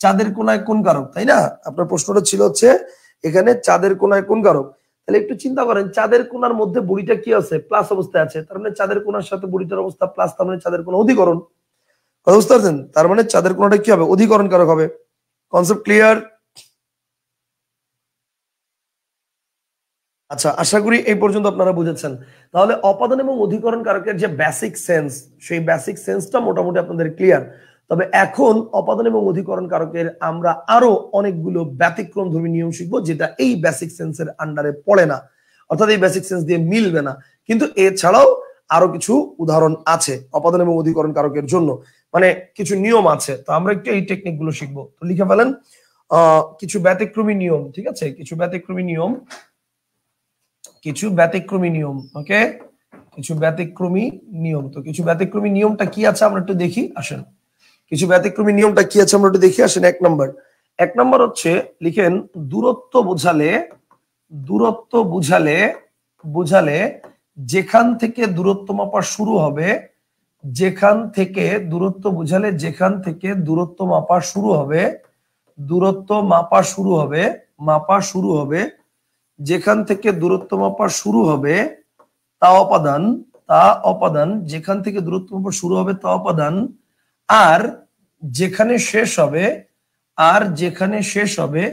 Speaker 1: চাঁদের কোনায় কোন কারক, তাই না? আপনার প্রশ্নটা ছিল হচ্ছে এখানে চাঁদের কোনায় কোন কারক। তাহলে একটু চিন্তা করেন, চাঁদের কোনার মধ্যে বুড়িটা কি আছে, প্লাস অবস্থায় আছে, তার মানে চাঁদের কোনার সাথে বুড়িটার অবস্থা প্লাস, তার মানে চাঁদের কোনা অধিকরণ। কথা বুঝতে পারছেন? তার মানে চাঁদের কোনাটা কি হবে, অধিকরণ কারক হবে। Concept clear? আচ্ছা, আশা করি এই পর্যন্ত আপনারা বুঝেছেন। তাহলে অপাদান এবং অধিকরণ কারকের যে বেসিক সেন্স, সেই বেসিক সেন্সটা মোটামুটি আপনাদের ক্লিয়ার। তবে এখন অপাদান এবং অধিকরণ কারকের আমরা আরো অনেকগুলো ব্যতিক্রমধর্মী নিয়ম শিখবো, যেটা এই বেসিক সেন্সের আন্ডারে পড়ে না, অর্থাৎ এই বেসিক সেন্স দিয়ে মিলবে না। কিন্তু এছাড়াও আরো কিছু উদাহরণ আছে অপাদান এবং অধিকরণ কারকের জন্য, মানে কিছু নিয়ম আছে। তো আমরা একটু এই টেকনিক গুলো শিখবো। তো লিখে ফেলেন কিছু ব্যতিক্রমী নিয়ম, ঠিক আছে, কিছু ব্যতিক্রমী নিয়ম, কিছু ব্যতিক্রমী নিয়ম, ওকে, কিছু ব্যতিক্রমী নিয়ম। তো কিছু ব্যতিক্রমী নিয়মটা কি আছে আমরা একটু দেখি, আসেন। কিছু ব্যতিক্রমী নিয়মটা কি আছে আমরা একটু দেখি, আসেন। এক নম্বর হচ্ছে লিখেন, দূরত্ব বোঝালে, দূরত্ব বুঝালে, বুঝালে যেখান থেকে দূরত্ব মাপা শুরু হবে, যেখান থেকে দূরত্ব বুঝালে যেখান থেকে দূরত্ব মাপা শুরু হবে, দূরত্ব মাপা শুরু হবে, মাপা শুরু হবে, যেখান থেকে দূরত্ব মাপা শুরু হবে তা অপাদান, তা অপাদান, যেখান থেকে দূরত্ব মাপা শুরু হবে তা অপাদান, আর যেখানে শেষ হবে, আর যেখানে শেষ হবে,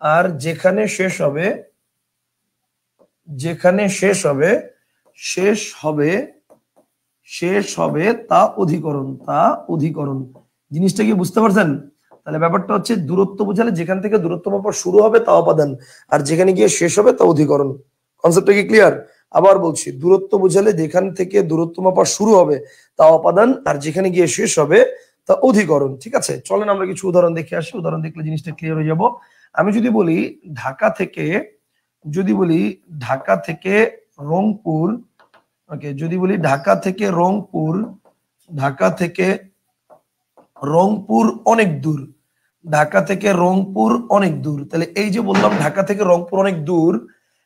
Speaker 1: আর যেখানে শেষ হবে, যেখানে শেষ হবে, শেষ হবে, শেষ হবে তা অধিকরণ, তা অধিকরণ। জিনিসটা কি বুঝতে পারছেন? তাহলে ব্যাপারটা হচ্ছে দূরত্ব বোঝালে যেখান থেকে দূরত্ব মাপা শুরু হবে তা অপাদান, আর যেখানে গিয়ে শেষ হবে তা অধিকরণ। কনসেপ্টটা কি ক্লিয়ার? আবার বলছি, দূরত্ব বোঝালে যেখান থেকে দূরত্ব মাপা শুরু হবে তা অপাদান, আর যেখানে গিয়ে শেষ হবে তা অধিকরণ। ঠিক আছে, চলেন আমরা কিছু উদাহরণ দেখে আসি, উদাহরণ দেখলে জিনিসটা ক্লিয়ার হয়ে যাব। আমি যদি বলি ঢাকা থেকে, যদি বলি ঢাকা থেকে রংপুর, ওকে, যদি বলি ঢাকা থেকে রংপুর, ঢাকা থেকে রংপুর অনেক দূর, ঢাকা থেকে রংপুর অনেক দূর, তাহলে এই যে বললাম ঢাকা থেকে রংপুর অনেক দূর,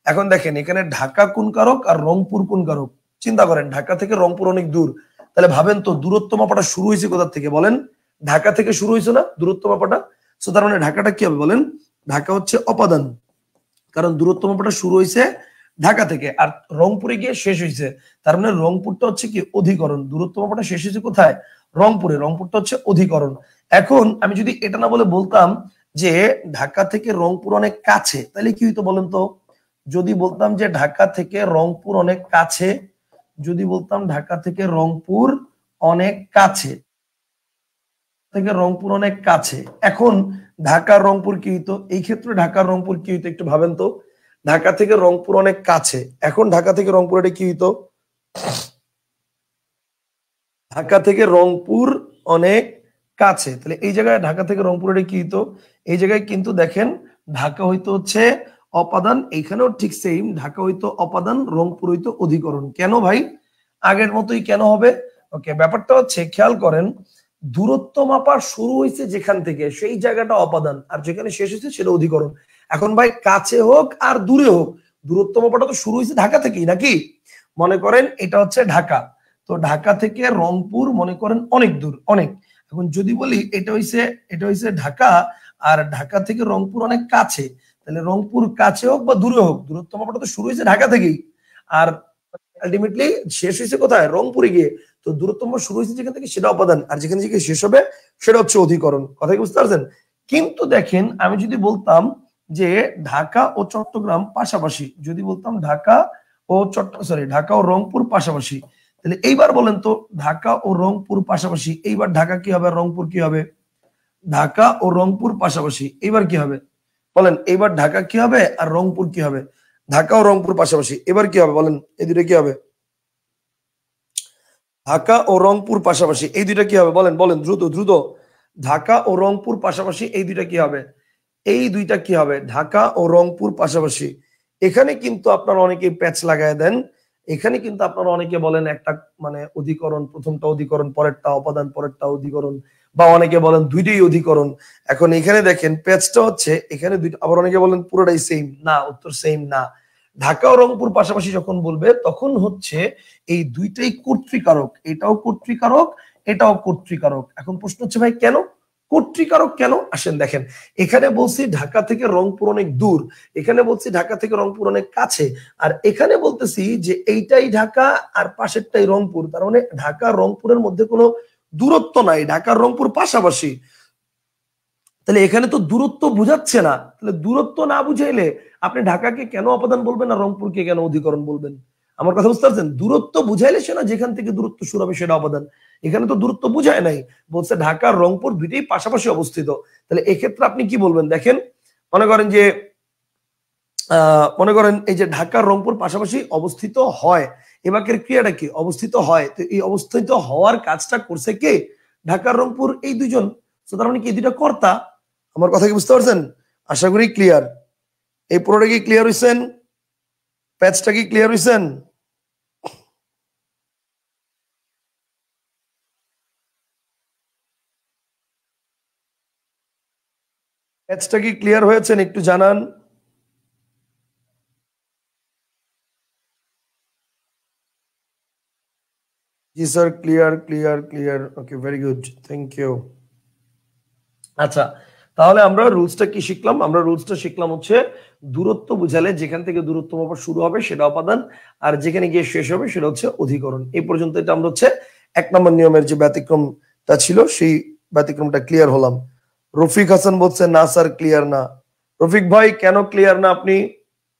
Speaker 1: এখন দেখেন এখানে ঢাকা কোন কারক আর রংপুর কোন কারক। চিন্তা করেন, ঢাকা থেকে রংপুর অনেক দূর, তাহলে ভাবেন তো দূরত্ব মাপাটা শুরু হয়েছে কোথা থেকে বলেন? ঢাকা থেকে শুরু হয়েছে না দূরত্ব মাপাটা? সো তার মানে ঢাকাটা কি হবে বলেন? ঢাকা হচ্ছে অপাদান, কারণ দূরত্ব মাপাটা শুরু হয়েছে ঢাকা থেকে আর রংপুরে গিয়ে শেষ হয়েছে, তার মানে রংপুরটা হচ্ছে কি অধিকরণ। দূরত্ব মাপাটা শেষ হয়েছে কোথায়? রংপুরে, রংপুরটা হচ্ছে অধিকরণ। এখন আমি যদি এটা না বলে বলতাম যে ঢাকা থেকে রংপুর অনেক কাছে, তাহলে কি হইতো বলেন তো? যদি বলতাম যে ঢাকা থেকে রংপুর অনেক কাছে, যদি বলতাম ঢাকা থেকে রংপুর অনেক কাছে, থেকে রংপুর অনেক কাছে, এখন ঢাকার রংপুর কি হইতো? এই ক্ষেত্রে ঢাকার রংপুর কি হইতো একটু ভাবেন তো। ঢাকা থেকে রংপুর অনেক কাছে, এখন ঢাকা থেকে রংপুর এটা কি হইতো? ঢাকা থেকে রংপুর অনেক কাছে, তাহলে এই জায়গায় ঢাকা থেকে রংপুর এটা কি হইতো? এই জায়গায় কিন্তু দেখেন ঢাকা হইতো হচ্ছে অপাদান, এইখানেও ঠিক সেম, ঢাকা হইতো অপাদান, রংপুর হইতো অধিকরণ। কেন ভাই? আগের মতোই কেন হবে? ওকে, ব্যাপারটা হচ্ছে খেয়াল করেন, দূরত্ব মাপা শুরু হয়েছে যেখান থেকে সেই জায়গাটা অপাদান, আর যেখানে শেষ হয়েছে সেটা অধিকরণ। এখন ভাই কাছে হোক আর দূরে হোক, দূরত্ব মাপাটা তো শুরু হয়েছে ঢাকা থেকেই নাকি? মনে করেন এটা হচ্ছে ঢাকা, তো ঢাকা থেকে রংপুর মনে করেন অনেক দূর, অনেক। এখন যদি বলি এটা হইছে ঢাকা, আর ঢাকা থেকে রংপুর অনেক কাছে, তাহলে রংপুর কাছে হোক বা দূরে হোক, দূরত্ব মাপাটা তো শুরু হয়েছে ঢাকা থেকেই, আর আলটিমেটলি শেষ হয়েছে কোথায়? রংপুরে গিয়ে। তো দূরত্ব মাপা শুরু হয়েছে যেখান থেকে সেটা অপাদান, আর যেখানে থেকে শেষ হবে সেটা হচ্ছে অধিকরণ। কথা কি বুঝতে পারছেন? কিন্তু দেখেন আমি যদি বলতাম যে ঢাকা ও চট্টগ্রাম পাশাপাশি, যদি বলতাম ঢাকা ও ঢাকা ও রংপুর পাশাপাশি, তাহলে এইবার বলেন তো, ঢাকা ও রংপুর পাশাপাশি, এইবার ঢাকা কি হবে, রংপুর কি হবে? ঢাকা ও রংপুর পাশাপাশি, এইবার কি হবে বলেন? এইবার ঢাকা কি হবে আর রংপুর কি হবে? ঢাকা ও রংপুর পাশাপাশি, এবার কি হবে বলেন? এই দুটো কি হবে? ঢাকা ও রংপুর পাশাপাশি, এই দুইটা কি হবে বলেন? বলেন দ্রুত দ্রুত। ঢাকা ও রংপুর পাশাপাশি, এই দুইটা কি হবে? এই দুইটা কি হবে? ঢাকা ও রংপুর পাশাপাশি। এখানে কিন্তু আপনারা অনেকে প্যাচ লাগায় দেন, এখানে কিন্তু আপনারা অনেকে বলেন একটা মানে অধিকরণ, প্রথমটা অধিকরণ, পরেরটা অপাদান, পরেরটা অধিকরণ, বা অনেকে বলেন দুইটাই অধিকরণ। এখন এখানে দেখেন প্যাচটা হচ্ছে এখানে দুইটা, আবার অনেকে বলেন পুরোটাই সেম। না, উত্তর সেম না। ঢাকা ও রংপুর পাশাপাশি যখন বলবে তখন হচ্ছে এই দুইটাই কর্তৃকারক, এটাও কর্তৃকারক, এটাও কর্তৃকারক। এখন প্রশ্ন হচ্ছে ভাই কেন কর্তৃকারক? কেন আসেন দেখেন, এখানে বলছি ঢাকা থেকে রংপুর অনেক দূর, এখানে বলছি ঢাকা থেকে রংপুর অনেক কাছে, আর এখানে বলতেছি যে এইটাই ঢাকা আর পাশেরটাই রংপুর, তার মানে ঢাকা রংপুরের মধ্যে কোনো দূরত্ব নাই, ঢাকা রংপুর পাশাপাশি। তাহলে এখানে তো দূরত্ব বুঝাচ্ছে না, তাহলে দূরত্ব না বুঝাইলে আপনি ঢাকাকে কেন অপাদান বলবেন আর রংপুরকে কেন অধিকরণ বলবেন? আমার কথা বুঝতে পারছেন? দূরত্ব বুঝাইলে সে না যেখান থেকে দূরত্ব শুরু হবে সেটা অপাদান, এখানে তো দূরত্ব বুঝায় নাই, বলছে ঢাকা রংপুর দুইটাই পাশাপাশি অবস্থিত। তাহলে এক্ষেত্রে আপনি কি বলবেন দেখেন, মনে করেন যে মনে করেন এই যে ঢাকা রংপুর পাশাপাশি অবস্থিত হয়, এ বাক্যের ক্রিয়াটা কি? অবস্থিত হয়। তো এই অবস্থিত হওয়ার কাজটা করছে কে? ঢাকা রংপুর এই দুইজন। তো তার মানে কি দুইটা কর্তা। আমার কথা কি বুঝতে পারছেন? আশা করি ক্লিয়ার। এই পুরোটা কি ক্লিয়ার হইছেন? প্যাচটা কি ক্লিয়ার হইছেন? প্যাচটা কি ক্লিয়ার হয়েছেন একটু জানান। জি sir, clear clear clear. Okay, very good, thank you. আচ্ছা, তাহলে আমরা রুলসটা কি শিখলাম? আমরা রুলসটা শিখলাম হচ্ছে দূরত্ব বুঝালে যেখান থেকে দূরত্ব মাপা শুরু হবে সেটা অপাদান, আর যেখানে গিয়ে শেষ হবে সেটা হচ্ছে অধিকরণ। এই পর্যন্ত এটা আমরা হচ্ছে 1 নম্বর নিয়মের যে ব্যতিক্রমটা ছিল সেই ব্যতিক্রমটা ক্লিয়ার হলাম। রফিক হাসান বলছে না স্যার ক্লিয়ার না। রফিক ভাই কেন ক্লিয়ার না আপনি?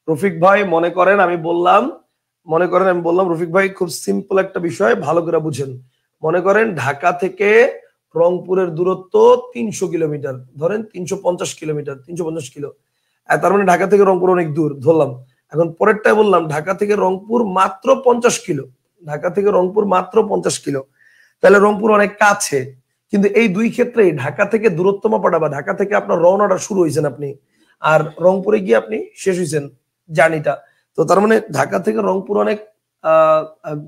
Speaker 1: রফিক ভাই মনে করেন আমি বললাম রফিক ভাই খুব সিম্পল একটা বিষয় ভালো করে বুঝেন। মনে করেন ঢাকা থেকে রংপুরের দূরত্ব 300 কিলোমিটার, ধরেন 350 কিলোমিটার, 350 কিলো। তার মানে ঢাকা থেকে রংপুর অনেক দূর ধরলাম। এখন পরেরটাই বললাম ঢাকা থেকে রংপুর মাত্র 50 কিলো, ঢাকা থেকে রংপুর মাত্র 50 কিলো, তাহলে রংপুর অনেক কাছে। কিন্তু এই দুই ক্ষেত্রেই ঢাকা থেকে দূরত্ব মাপাটা বা ঢাকা থেকে আপনার রওনাটা শুরু হয়েছেন আপনি, আর রংপুরে গিয়ে আপনি শেষ হয়েছেন জার্নিটা। তো তার মানে ঢাকা থেকে রংপুর অনেক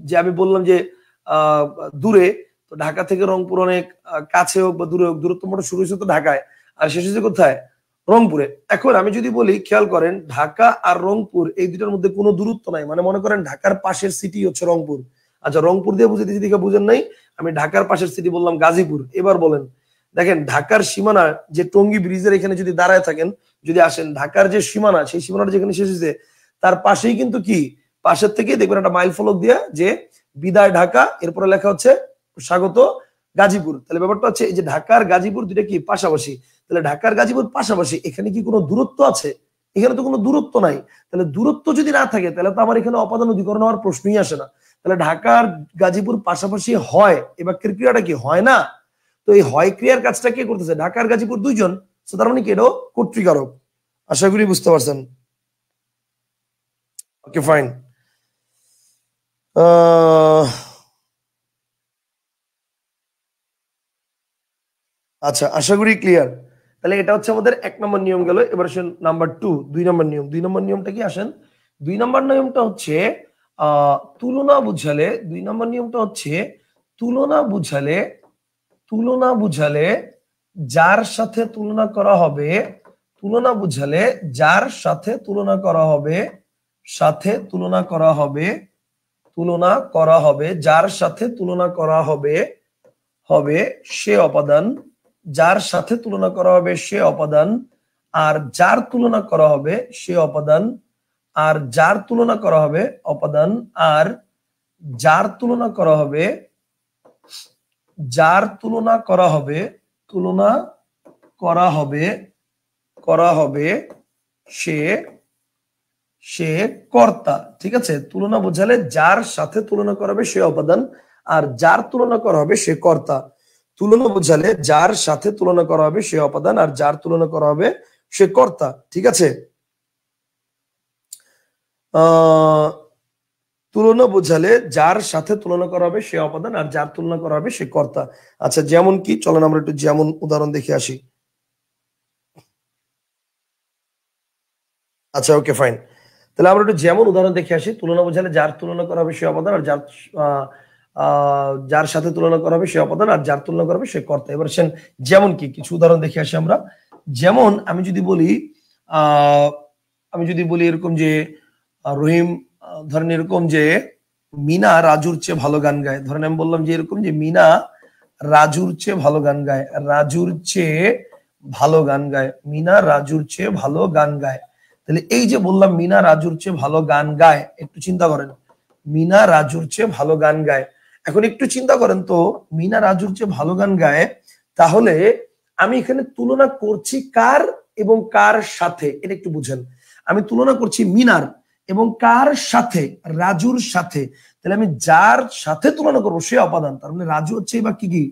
Speaker 1: যে আমি বললাম যে আহ দূরে, তো ঢাকা থেকে রংপুর অনেক কাছে হোক বা দূরে হোক, দূরত্ব মাপা শুরু হয়েছে তো ঢাকায়, আর শেষ হয়েছে কোথায়? রংপুরে। এখন আমি যদি বলি খেয়াল করেন ঢাকা আর রংপুর এই দুটার মধ্যে কোনো দূরত্ব নাই, মানে মনে করেন ঢাকার পাশের সিটি হচ্ছে রংপুর। আচ্ছা, রংপুর দিয়ে বুঝে দিয়েছি দিকে বুঝেন নাই, আমি ঢাকার পাশের সিটি বললাম গাজীপুর। এবার বলেন, দেখেন ঢাকার সীমানা যে টঙ্গী ব্রিজের এখানে যদি দাঁড়ায় থাকেন, যদি আসেন ঢাকার যে সীমানা, সেই সীমানাটা যেখানে শেষ হয়েছে তার পাশেই কিন্তু কি, পাশের থেকে দেখবেন একটা মাইল ফলক দিয়া যে বিদায় ঢাকা, এরপরে লেখা হচ্ছে স্বাগত গাজীপুর। তাহলে ব্যাপারটা হচ্ছে এই যে ঢাকার গাজীপুর দুইটা কি পাশাপাশি, তাহলে ঢাকার গাজীপুর পাশাপাশি, এখানে কি কোনো দূরত্ব আছে? এখানে তো কোনো দূরত্ব নাই। তাহলে দূরত্ব যদি না থাকে তাহলে তো আমার এখানে অপাদান অধিকরণ হওয়ার প্রশ্নই আসে না। তাহলে ঢাকার গাজীপুর পাশাপাশি হয়, এ বাক্যের ক্রিয়াটা কি হয় না? তো এই হয় ক্রিয়ার কাজটা কে করতেছে? ঢাকার গাজীপুর দুইজন। তার মানে কি এটাও কর্তৃকারক। আশা করি বুঝতে পারছেন। ওকে, ফাইন। আচ্ছা, আশা করি ক্লিয়ার। তাহলে এটা হচ্ছে আমাদের 1 নম্বর নিয়ম গেল। এবার আসেন নাম্বার 2, 2 নম্বর নিয়ম। 2 নম্বর নিয়মটা কি আসেন? 2 নম্বর নিয়মটা হচ্ছে তুলনা বুঝালে, 2 নম্বর নিয়মটা হচ্ছে তুলনা বুঝালে যার সাথে তুলনা করা হবে, তুলনা বুঝালে যার সাথে তুলনা করা হবে, সাথে তুলনা করা হবে, তুলনা করা হবে, যার সাথে তুলনা করা হবে হবে সে অপাদান, যার সাথে তুলনা করা হবে সে অপাদান, আর যার তুলনা করা হবে সে অপাদান, আর যার তুলনা করা হবে অপাদান, আর যার তুলনা করা হবে, যার তুলনা করা হবে, তুলনা করা হবে, করা হবে সে সে কর্তা। ঠিক আছে, তুলনা বোঝালে যার সাথে তুলনা করা হবে সে অপাদান, আর যার তুলনা করা হবে সে কর্তা। তুলনা বোঝালে যার সাথে তুলনা করা হবে সে অপাদান, আর যার তুলনা করা হবে সে কর্তা। ঠিক আছে, তুলনা বোঝালে যার সাথে তুলনা করা হবে সে অপাদান, আর যার তুলনা করা হবে সে কর্তা। আচ্ছা, যেমন কি, চলেন আমরা একটু যেমন উদাহরণ দেখে আসি। আচ্ছা, ওকে, ফাইন। তাহলে আমরা একটু যেমন উদাহরণ দেখে আসি। তুলনা বোঝালে যার তুলনা করা হবে সে অপাদান, আর যার সাথে তুলনা করা হবে সে অপাদান, আর যার তুলনা করা হবে সে কর্তা। এবার সেন যেমন কি, কিছু উদাহরণ দেখে আসি আমরা। যেমন আমি যদি বলি এরকম যে রহিম, ধরেন এরকম যে মিনা রাজুর চেয়ে ভালো গান গায়। ধরেন আমি বললাম যে এরকম যে মিনা রাজুর চেয়ে ভালো গান গায়, রাজুর চেয়ে ভালো গান গায়, মিনা রাজুর চেয়ে ভালো গান গায়। তাহলে এই যে বললাম মিনা রাজুর চেয়ে ভালো গান গায়, একটু চিন্তা করেন, মিনা রাজুর চেয়ে ভালো গান গায়। এখন একটু চিন্তা করেন তো, মিনা রাজুর চেয়ে ভালো গান গায়, তাহলে আমি এখানে তুলনা করছি কার এবং কার সাথে, এটা একটু বুঝেন। আমি তুলনা করছি মিনার এবং কার সাথে, রাজুর সাথে। তাহলে আমি যার সাথে তুলনা করবো সে অপাদান, তার মানে রাজু হচ্ছে বা কি কি,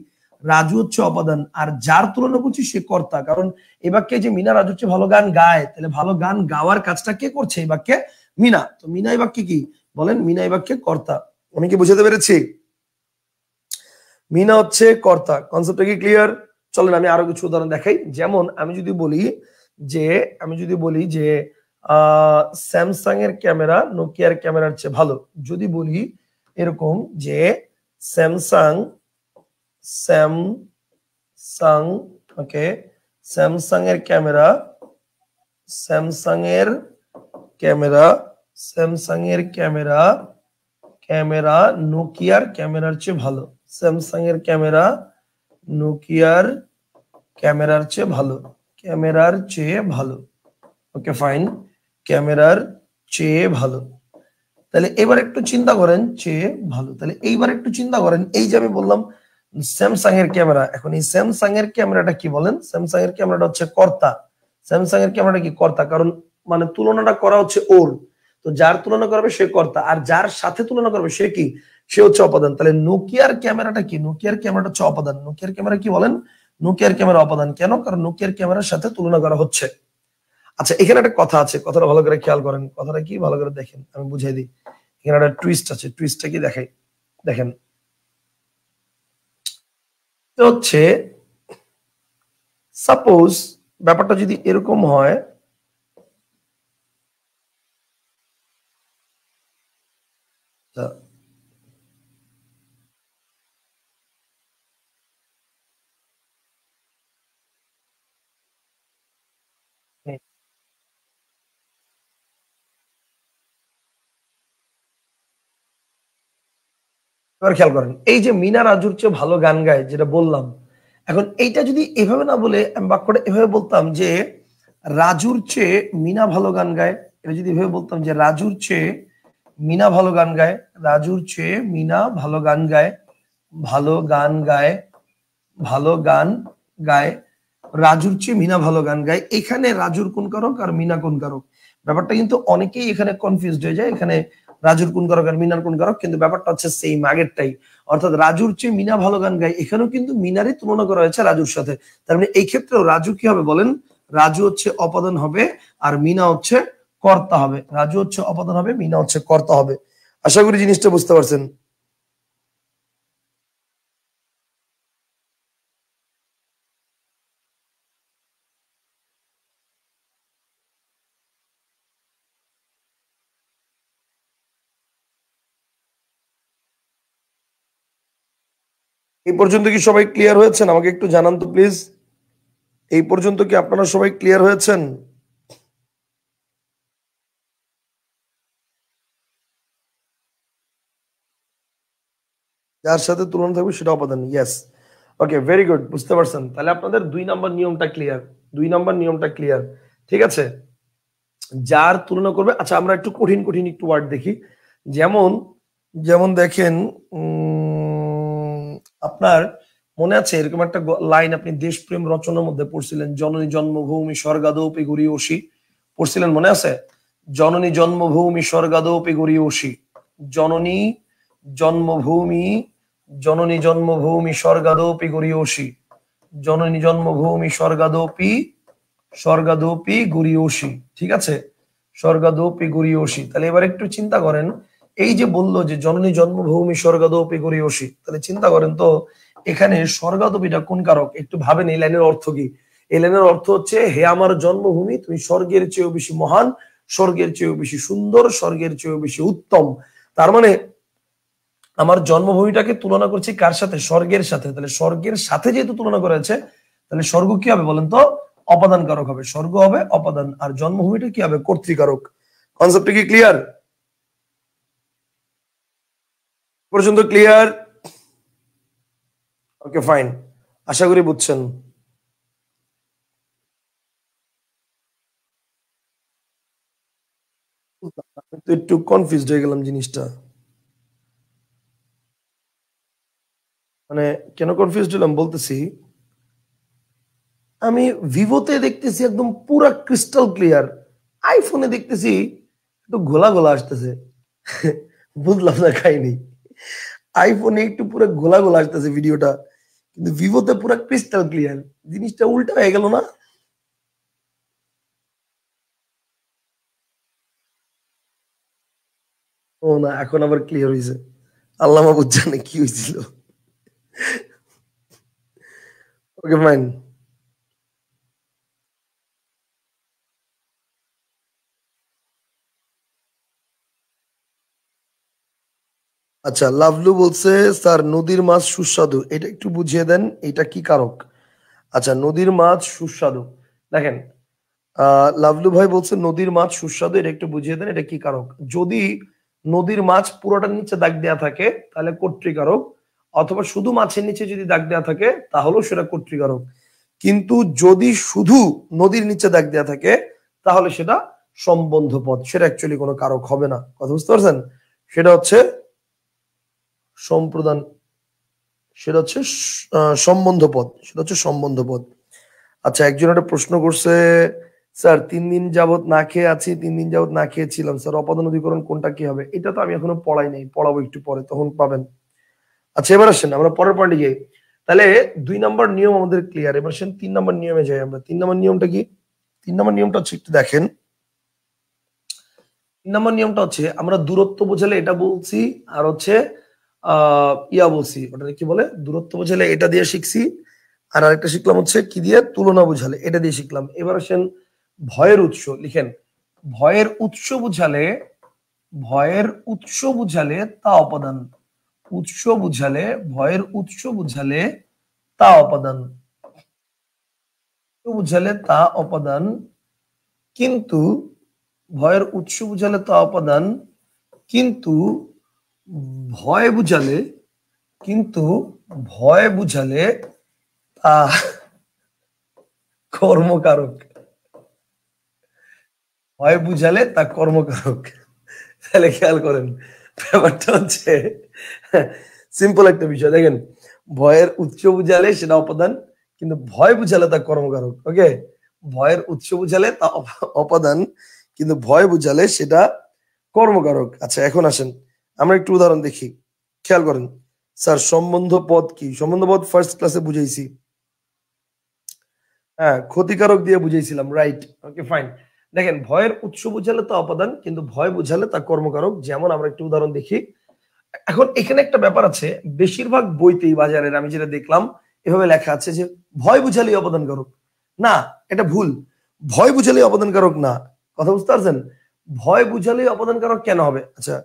Speaker 1: রাজু হচ্ছে অপাদান, আর যার তুলনা করছি সে কর্তা। কারণ এই বাক্যে যে মিনা রাজুর চেয়ে ভালো গান গায়, তাহলে ভালো গান গাওয়ার কাজটা কে করছে এই বাক্যে? মিনা। তো মিনা এই বাক্যে কি বলেন? মিনা এই বাক্যে কর্তা। আমি কি বুঝাতে পেরেছি? মিনা হচ্ছে কর্তা। কনসেপ্টটা কি ক্লিয়ার? চলেন আমি আরো কিছু উদাহরণ দেখাই। যেমন আমি যদি বলি যে স্যামসাং এর ক্যামেরা নোকিয়ার ক্যামেরার চেয়ে ভালো, যদি বলি এরকম যে স্যামসাং ওকে, স্যামসাং এর ক্যামেরা নোকিয়ার ক্যামেরার চেয়ে ভালো, স্যামসাং এর ক্যামেরা নোকিয়ার ক্যামেরার চেয়ে ভালো, ক্যামেরার চেয়ে ভালো। ওকে, ফাইন, ক্যামেরার চেয়ে ভালো। তাহলে এবার একটু চিন্তা করেন, চেয়ে ভালো। তাহলে এইবার একটু চিন্তা করেন, এই যে আমি বললাম স্যামসাং এর ক্যামেরা, এখন এই স্যামসাং এর ক্যামেরাটা কি বলেন? স্যামসাং এর ক্যামেরাটা হচ্ছে কর্তা। স্যামসাং এর ক্যামেরাটা কি কর্তা, কারণ মানে তুলনাটা করা হচ্ছে ওর, তো যার তুলনা করবে সে কর্তা, আর যার সাথে তুলনা করবে সে কি, সে হচ্ছে অপাদান। তাহলে নোকিয়ার ক্যামেরাটা কি? নোকিয়ার ক্যামেরাটা হচ্ছে অপাদান। নোকিয়ার ক্যামেরা কি বলেন? নোকিয়ার ক্যামেরা অপাদান। কেন? কারণ নোকিয়ার ক্যামেরার সাথে তুলনা করা হচ্ছে। আচ্ছা, এখানে একটা কথা আছে, কথাটা ভালো করে খেয়াল করেন। কথাটা কি, ভালো করে দেখেন, আমি বুঝাই দিই। এখানে একটা টুইস্ট আছে, টুইস্টটা কি দেখাই, দেখেন। হচ্ছে সাপোজ ব্যাপারটা যদি এরকম হয়, এবার খেয়াল করেন, এই যে মিনা রাজুর চেয়ে ভালো গান গায় যেটা বললাম, এখন এইটা যদি এভাবে না বলে আমি বাক্যটা এভাবে বলতাম যে রাজুর চেয়ে মিনা ভালো গান গায়, এটা যদি এভাবে বলতাম যে রাজুর চেয়ে মিনা ভালো গান গায়, রাজুর চেয়ে মিনা ভালো গান গায়, ভালো গান গায়, ভালো গান গায়, রাজুর চেয়ে মিনা ভালো গান গায়। এখানে রাজুর কোন কারক আর মিনা কোন কারক? ব্যাপারটা কিন্তু অনেকেই এখানে কনফিউজড হয়ে যায়। এখানে রাজুর কোন কারক আর মিনার কোন কারক, কিন্তু ব্যাপারটা হচ্ছে সেম আগেরটাই। অর্থাৎ রাজুর চেয়ে মিনা ভালো গান গায়, এখানেও কিন্তু মিনারই তুলনা করা হয়েছে রাজুর সাথে। তার মানে এই ক্ষেত্রেও রাজু কি হবে বলেন? রাজু হচ্ছে অপাদান হবে, আর মিনা হচ্ছে কর্তা হবে। রাজু হচ্ছে অপাদান হবে, মিনা হচ্ছে কর্তা হবে। আশা করি জিনিসটা বুঝতে পারছেন। এই পর্যন্ত কি সবাই ক্লিয়ার হয়েছেন? আমাকে একটু জানান তো প্লিজ। এই পর্যন্ত কি আপনারা সবাই ক্লিয়ার হয়েছেন? যার সাথে তুলনা থাকবে সেটা অপাদান। ইয়েস, ওকে, ভেরি গুড, বুঝতে পারছেন। তাহলে আপনাদের 2 নম্বর নিয়মটা ক্লিয়ার। 2 নম্বর নিয়মটা ক্লিয়ার, ঠিক আছে। যার তুলনা করবে, আচ্ছা আমরা একটু কঠিন কঠিন একটু ওয়ার্ড দেখি। যেমন যেমন দেখেন, আপনার মনে আছে এরকম একটা লাইন আপনি দেশপ্রেম রচনার মধ্যে পড়ছিলেন, জননী জন্মভূমি স্বর্গাদৌপি গরীয়সী, পড়ছিলেন, মনে আছে? জননী জন্মভূমি স্বর্গাদৌপি গরীয়সী, জননী জন্মভূমি, জননী জন্মভূমি স্বর্গাদৌপি গরীয়সী, জননী জন্মভূমি স্বর্গাদৌপি, স্বর্গাদৌপি গরীয়সী, ঠিক আছে, স্বর্গাদৌপি গরীয়সী। তাহলে এবার একটু চিন্তা করেন, এই যে বললো যে জননী জন্মভূমি স্বর্গাদৌপি গরীয়সী, তাহলে চিন্তা করেন তো এখানে স্বর্গাদৌপিটা কোন কারক? একটু ভাবেন এই লাইনের অর্থ কি। এই লাইনের অর্থ হচ্ছে, হে আমার জন্মভূমি, তুমি স্বর্গের চেয়েও বেশি মহান, স্বর্গের চেয়েও বেশি সুন্দর, স্বর্গের চেয়েও বেশি উত্তম। তার মানে আমার জন্মভূমিটাকে তুলনা করছি কার সাথে? স্বর্গের সাথে। তাহলে স্বর্গের সাথে যেহেতু তুলনা করেছে, তাহলে স্বর্গ কি হবে বলেন তো? অপাদান কারক হবে। স্বর্গ হবে অপাদান, আর জন্মভূমিটা কি হবে? কর্তৃকারক। কনসেপ্টটা কি ক্লিয়ার? পর্যন্ত ক্লিয়ার? ওকে, ফাইন, আশা করি বুঝছেন। তো একটু কনফিউজড হয়ে গেলাম জিনিসটা, মানে কেন কনফিউজড হলাম বলতেছি। আমি ভিভোতে দেখতেছি একদম পুরা ক্রিস্টাল ক্লিয়ার, আইফোনে দেখতেছি একটু ঘোলা ঘোলা আসতেছে। বুঝলাম না কাহিনী। আইফোনে একটু পুরো ঘোলা ঘোলা আসতেছে ভিডিওটা, কিন্তু ভিভোতে পুরো ক্রিস্টাল ক্লিয়ার। জিনিসটা উল্টা হয়ে গেল না? ও না, এখন আবার ক্লিয়ার হয়েছে। আল্লাহ মাহবুব জানে কি হয়েছিল। ওকে, ফাইন। আচ্ছা, লাভলু বলছে স্যার নদীর মাছ সুস্বাদু, এটা একটু বুঝিয়ে দেন, এটা কি কারক? আচ্ছা, নদীর মাছ সুস্বাদু, দেখেন, লাভলু ভাই বলছে নদীর মাছ সুস্বাদু, এটা একটু বুঝিয়ে দেন এটা কি কারক। যদি নদীর মাছ পুরোটার নিচে দাগ দেওয়া থাকে তাহলে কর্তৃকারক, অথবা শুধু মাছের নিচে যদি দাগ দেওয়া থাকে তাহলেও সেটা কর্তৃকারক। কিন্তু যদি শুধু নদীর নিচে দাগ দেওয়া থাকে তাহলে সেটা সম্বন্ধ পদ, সেটা অ্যাকচুয়ালি কোনো কারক হবে না। কথা বুঝতে পারছেন? সেটা হচ্ছে সম্প্রদান, সেটা হচ্ছে সম্বন্ধ পদ, সেটা হচ্ছে সম্বন্ধ পদ। আচ্ছা, একজন একটা প্রশ্ন করছে, স্যার 3 দিন যাবত না খেয়ে আছি, 3 দিন যাবত না খেয়েছিলাম স্যার, অপাদান অধিকরণ কোনটা কি হবে? এটা তো আমি এখনো পড়াই নাই, পড়াবো একটু পরে, তখন পাবেন। আচ্ছা, এবার আসেন আমরা পরের পয়েন্টে যাই। তাহলে 2 নম্বর নিয়ম আমাদের ক্লিয়ার। এবার আসেন 3 নম্বর নিয়মে যাই আমরা। 3 নম্বর নিয়মটা কি? 3 নম্বর নিয়মটা হচ্ছে, একটু দেখেন। 3 নম্বর নিয়মটা হচ্ছে, আমরা দূরত্ব বোঝালে এটা বলছি, আর হচ্ছে ইয়া বলছি, ওটা কি বলে, দূরত্ব বোঝালে এটা দিয়ে শিখছি, আর আরেকটা শিখলাম হচ্ছে কি দিয়ে, তুলনা বোঝালে এটা দিয়ে শিখলাম। এবার আসেন ভয়ের উৎস, লিখেন, ভয়ের উৎস বুঝালে, ভয়ের উৎস বুঝালে তা অপাদান, উৎস বুঝালে, ভয়ের উৎস বুঝালে তা অপাদান, বুঝালে তা অপাদান, কিন্তু ভয়ের উৎস বুঝালে তা অপাদান, কিন্তু ভয় বুঝালে, কিন্তু ভয় বুঝালে তা কর্মকারক, ভয় বুঝালে তা কর্মকারক। তাহলে খেয়াল করেন, ব্যাপারটা হচ্ছে সিম্পল একটা বিষয়। দেখেন, ভয়ের উৎস বুঝালে সেটা অপাদান, কিন্তু ভয় বুঝালে তা কর্মকারক। ওকে, ভয়ের উৎস বুঝালে তা অপাদান, কিন্তু ভয় বুঝালে সেটা কর্মকারক। আচ্ছা, এখন আসেন আমরা একটু উদাহরণ দেখি, খেয়াল করেন। স্যার সম্বন্ধ পদ কি? সম্বন্ধ পদ ফার্স্ট ক্লাসে বুঝাইছি। হ্যাঁ, ক্ষতিকারক দিয়ে বুঝাইছিলাম, রাইট। ওকে, ফাইন। দেখেন, ভয়ের উৎস বুঝালে তা অপাদান, কিন্তু ভয় বুঝালে তা কর্মকারক। যেমন আমরা একটু উদাহরণ দেখি। এখন এখানে একটা ব্যাপার আছে, বেশিরভাগ বইতেই বাজারের আমি যেটা দেখলাম এভাবে লেখা আছে যে ভয় বুঝালেই অবদান কারক। না, এটা ভুল। ভয় বুঝালেই অবদান কারক না। কথা বুঝতে পারছেন? ভয় বুঝালেই অবদান কারক কেন হবে? আচ্ছা,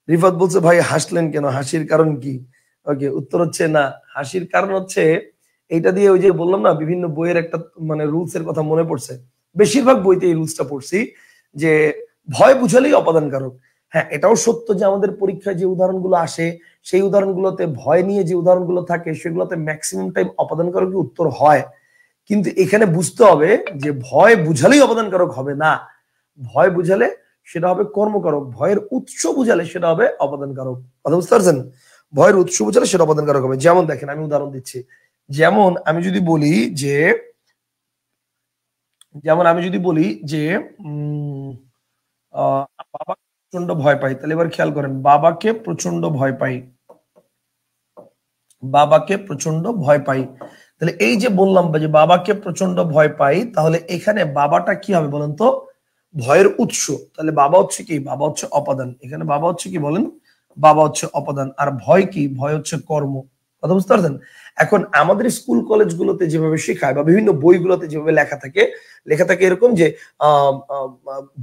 Speaker 1: রিফাত বলছে ভাই হাসলেন কেন, হাসির কারণ কি? ওকে, উত্তর হচ্ছে না। হাসির কারণ হচ্ছে এইটা দিয়ে ওই যে বললাম না, বিভিন্ন বইয়ের একটা মানে রুলস এর কথা মনে পড়ছে। বেশিরভাগ বইতে এই রুলসটা পড়ছি যে ভয় বুঝালেই অপাদান কারক। হ্যাঁ, এটাও সত্য যে আমাদের পরীক্ষায় যে উদাহরণগুলো আসে সেই উদাহরণগুলোতে ভয় নিয়ে যে উদাহরণগুলো থাকে সেগুলোতে ম্যাক্সিমাম টাইম অপাদান কারকই উত্তর হয়। কিন্তু এখানে বুঝতে হবে যে ভয় বুঝালেই অপাদান কারক হবে না। ভয় বুঝালে সেটা হবে কর্মকারক, ভয়ের উৎস বুঝালে সেটা হবে অপাদান কারক। কথা বুঝতে পারছেন? ভয়ের উৎস বুঝালে সেটা অপাদান কারক হবে। যেমন দেখেন, আমি উদাহরণ দিচ্ছি। যেমন আমি যদি বলি যে যেমন আমি যদি বলি যে বাবা প্রচন্ড ভয় পাই, তাহলে এবার খেয়াল করেন, বাবাকে প্রচন্ড ভয় পাই, বাবাকে প্রচন্ড ভয় পাই। তাহলে এই যে বললাম যে বাবাকে প্রচন্ড ভয় পাই, তাহলে এখানে বাবাটা কি হবে বলেন তো? ভয়ের উৎস। তাহলে বাবা হচ্ছে কি? বাবা হচ্ছে অপাদান। এখানে বাবা হচ্ছে কি বলেন? বাবা হচ্ছে অপাদান। আর ভয় কি? ভয় হচ্ছে কর্ম। কথা বুঝতে পারছেন? এখন আমাদের স্কুল কলেজগুলোতে যেভাবে শেখায় বা বিভিন্ন বইগুলোতে যেভাবে লেখা থাকে এরকম যে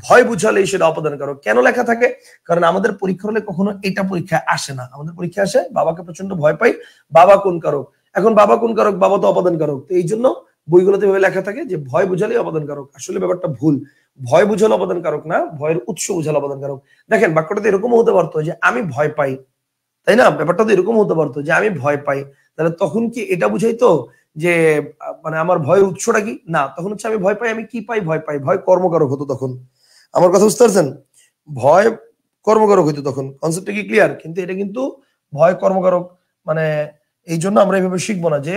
Speaker 1: ভয় বুঝালে সেটা অপাদান কারক। কেন লেখা থাকে? কারণ আমাদের পরীক্ষা হলে কখনো এটা পরীক্ষায় আসে না। আমাদের পরীক্ষা আসে বাবাকে প্রচন্ড ভয় পাই, বাবা কোন কারক। এখন বাবা কোন কারক? বাবা তো অপাদান কারক। তো এই জন্য বইগুলোতে এভাবে লেখা থাকে যে ভয় বুঝালে অপাদান কারক। আসলে ব্যাপারটা ভুল। ভয় বুঝালে অপাদান কারক না, ভয়ের উৎস বুঝালে অপাদান কারক। দেখেন, বাক্যটা তো এরকমও হতে পারতো যে আমি ভয় পাই, তাই না? ব্যাপারটা তো এরকম হতে পারতো যে আমি ভয় পাই। তাহলে তখন কি এটা বুঝাইতো যে মানে আমার ভয়ের উৎসটা কি? না, তখন হচ্ছে আমি ভয় পাই, আমি কি পাই? ভয় পাই। ভয় কর্মকারক হতো তখন। আমার কথা বুঝতে পারছেন? ভয় কর্মকারক হইতো তখন। কনসেপ্টটা কি ক্লিয়ার? কিন্তু এটা কিন্তু ভয় কর্মকারক মানে এই জন্য আমরা এইভাবে শিখবো না যে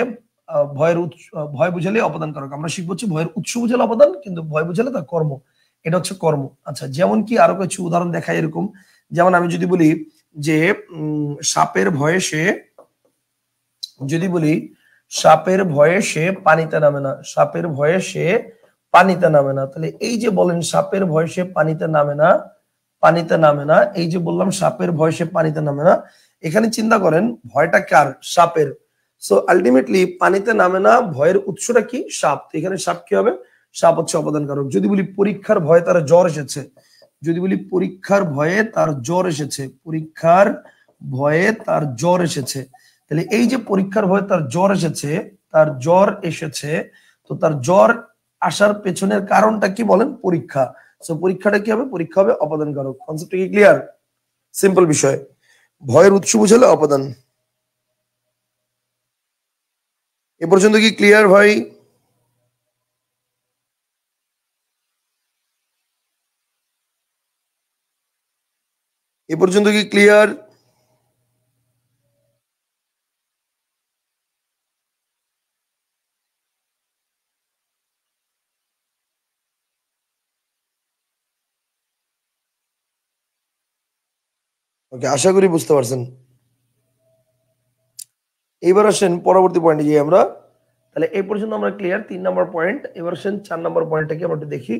Speaker 1: ভয়ের উৎস, ভয় বুঝালে অপাদান কারক। আমরা শিখবো হচ্ছে ভয়ের উৎস বুঝালে অপাদান, কিন্তু ভয় বুঝালে তার কর্ম। এটা হচ্ছে কর্ম। আচ্ছা, যেমন কি আরো কিছু উদাহরণ দেখায় এরকম। যেমন আমি যদি বলি যে সাপের ভয়ে সে, যদি বলি সাপের ভয়ে সে পানিতে নামে না, সাপের ভয়ে সে পানিতে নামে না। তাহলে এই যে বলেন সাপের ভয়ে সে পানিতে নামে না, পানিতে নামে না, এই যে বললাম সাপের ভয়ে সে পানিতে নামে না, এখানে চিন্তা করেন ভয়টা কার? সাপের। সো আলটিমেটলি পানিতে নামে না, ভয়ের উৎসটা কি? সাপ। তো এখানে সাপ কি হবে? সাপ হচ্ছে অপাদান কারক। যদি বলি পরীক্ষার ভয়ে তার জ্বর এসেছে, যদি বলি পরীক্ষার ভয়ে তার জ্বর এসেছে, পরীক্ষার ভয়ে তার জ্বর এসেছে, তাহলে এই যে পরীক্ষার ভয়ে তার জ্বর এসেছে, তার জ্বর এসেছে, তো তার জ্বর আসার পেছনের কারণটা কি বলেন? পরীক্ষা। সো পরীক্ষাটা কি হবে? পরীক্ষা হবে অপাদান কারক। কনসেপ্টটা কি ক্লিয়ার? সিম্পল বিষয়। ভয়ের উৎস বুঝালে অপাদান। এ পর্যন্ত কি ক্লিয়ার ভাই? এ পর্যন্ত কি ক্লিয়ার? ওকে, আশা করি বুঝতে পারছেন। এইবার আসেন পরবর্তী পয়েন্টে যাই আমরা। তাহলে এই পর্যন্ত আমরা ক্লিয়ার 3 নম্বর পয়েন্ট। এবার আসেন 4 নম্বর পয়েন্টটা কি আমরা একটু দেখি।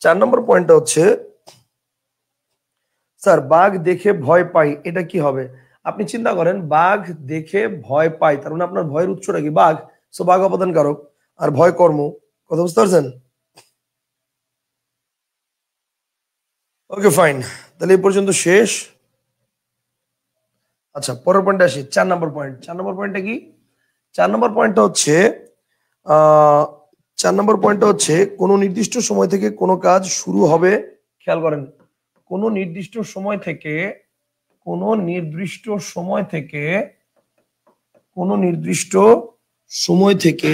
Speaker 1: 4 নম্বর পয়েন্টটা হচ্ছে, স্যার বাঘ দেখে ভয় পাই, এটা কি হবে? আপনি চিন্তা করেন, বাঘ দেখে ভয় পাই, তার মানে আপনার ভয়ের উৎসটা কি? বাঘ। সো বাঘ অপাদান কারক, আর ভয় কর্ম। কথা বুঝতে পারছেন? ওকে ফাইন, তাহলে এই পর্যন্ত শেষ। আচ্ছা, পরের পয়েন্টে আসি। 4 নম্বর পয়েন্ট। 4 নম্বর পয়েন্টটা কি? 4 নম্বর পয়েন্টটা হচ্ছে আহ 4 নম্বর পয়েন্টটা হচ্ছে কোনো নির্দিষ্ট সময় থেকে কোনো কাজ শুরু হবে। খেয়াল করেন, কোনো নির্দিষ্ট সময় থেকে, কোনো নির্দিষ্ট সময় থেকে, কোনো নির্দিষ্ট সময় থেকে,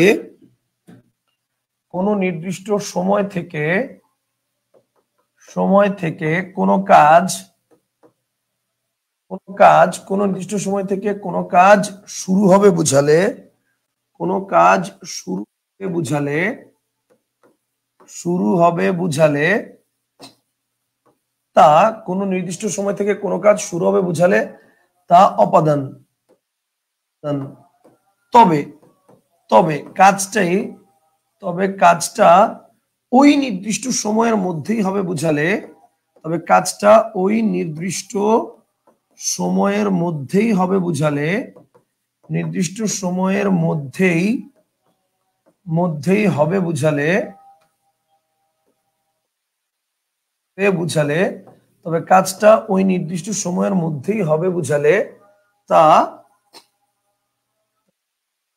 Speaker 1: কোনো নির্দিষ্ট সময় থেকে, সময় থেকে কোনো কাজ, কোনো কাজ, কোনো নির্দিষ্ট সময় থেকে কোনো কাজ শুরু হবে বুঝালে, কোনো কাজ শুরু হবে বুঝালে, শুরু হবে বুঝালে তা, কোনো নির্দিষ্ট সময় থেকে কোনো কাজ শুরু হবে বুঝালে তা অপাদান। তবে তবে কাজটাই, তবে কাজটা ওই নির্দিষ্ট সময়ের মধ্যেই হবে বুঝালে, তবে কাজটা ওই নির্দিষ্ট সময়ের মধ্যেই হবে বুঝালে, নির্দিষ্ট সময়ের মধ্যেই, মধ্যেই হবে বুঝালে, বুঝালে, তবে কাজটা ওই নির্দিষ্ট সময়ের মধ্যেই হবে বুঝালে তা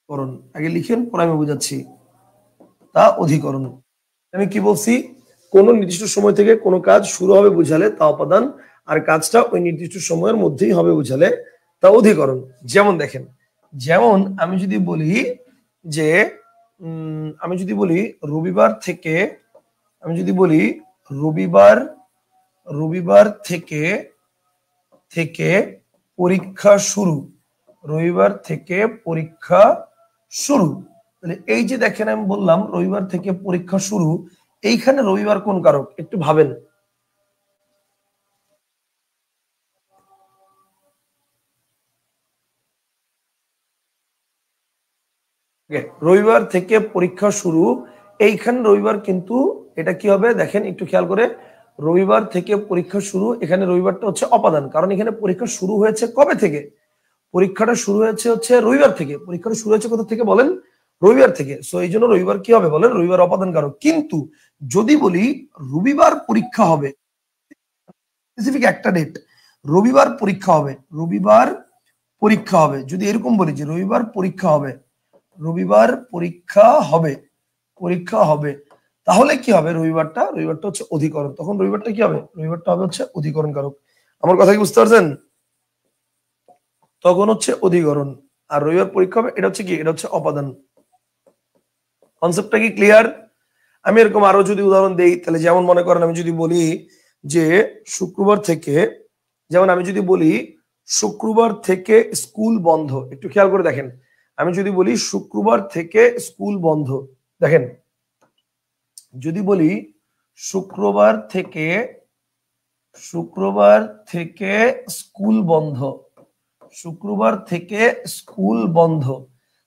Speaker 1: করণ আগে লিখেন, পরে আমি বুঝাচ্ছি। তা অধিকরণ। আমি কি বলছি? কোন নির্দিষ্ট সময় থেকে কোনো কাজ শুরু হবে বুঝালে তা অপাদান, আর কাজটা ওই নির্দিষ্ট সময়ের মধ্যেই হবে বুঝালে তা অধিকরণ। যেমন দেখেন, যেমন আমি যদি বলি যে আমি যদি বলি রবিবার থেকে, আমি যদি বলি রবিবার, রবিবার থেকে থেকে পরীক্ষা শুরু, রবিবার থেকে পরীক্ষা শুরু, তাহলে এই যে দেখেন আমি বললাম রবিবার থেকে পরীক্ষা শুরু, এইখানে রবিবার কোন কারক একটু ভাবেন। রবিবার থেকে পরীক্ষা শুরু, এইখানে রবিবার কিন্তু এটা কি হবে দেখেন একটু খেয়াল করে, রবিবার থেকে পরীক্ষা শুরু, এখানে রবিবারটা হচ্ছে অপাদান, কারণ এখানে পরীক্ষা শুরু হয়েছে কবে থেকে? পরীক্ষাটা শুরু হয়েছে হচ্ছে রবিবার থেকে। পরীক্ষাটা শুরু হয়েছে কোথা থেকে বলেন? রবিবার থেকে। সো এই জন্য রবিবার কি হবে বলেন? রবিবার অপাদান কারক। কিন্তু যদি বলি রবিবার পরীক্ষা হবে, স্পেসিফিক একটা ডেট, রবিবার পরীক্ষা হবে, রবিবার পরীক্ষা হবে, যদি এরকম বলি যে রবিবার পরীক্ষা হবে, রবিবার পরীক্ষা হবে, পরীক্ষা হবে, তাহলে কি হবে? রবিবারটা, রবিবারটা হচ্ছে অধিকরণ। তখন রবিবারটা কি হবে? রবিবারটা হবে হচ্ছে অধিকরণ কারক। আমার কথা কি বুঝতে পারছেন? তখন হচ্ছে অধিকরণ। আর রবিবার পরীক্ষা হবে, এটা হচ্ছে কি? এটা হচ্ছে অপাদান। কনসেপ্টটা কি ক্লিয়ার? আমি এরকম আরো যদি উদাহরণ দেই, তাহলে যেমন মনে করেন আমি যদি বলি যে শুক্রবার থেকে, যেমন আমি যদি বলি শুক্রবার থেকে স্কুল বন্ধ, একটু খেয়াল করে দেখেন, আমি যদি বলি শুক্রবার থেকে স্কুল বন্ধ, দেখেন যদি বলি শুক্রবার থেকে, শুক্রবার থেকে স্কুল বন্ধ, শুক্রবার থেকে স্কুল বন্ধ,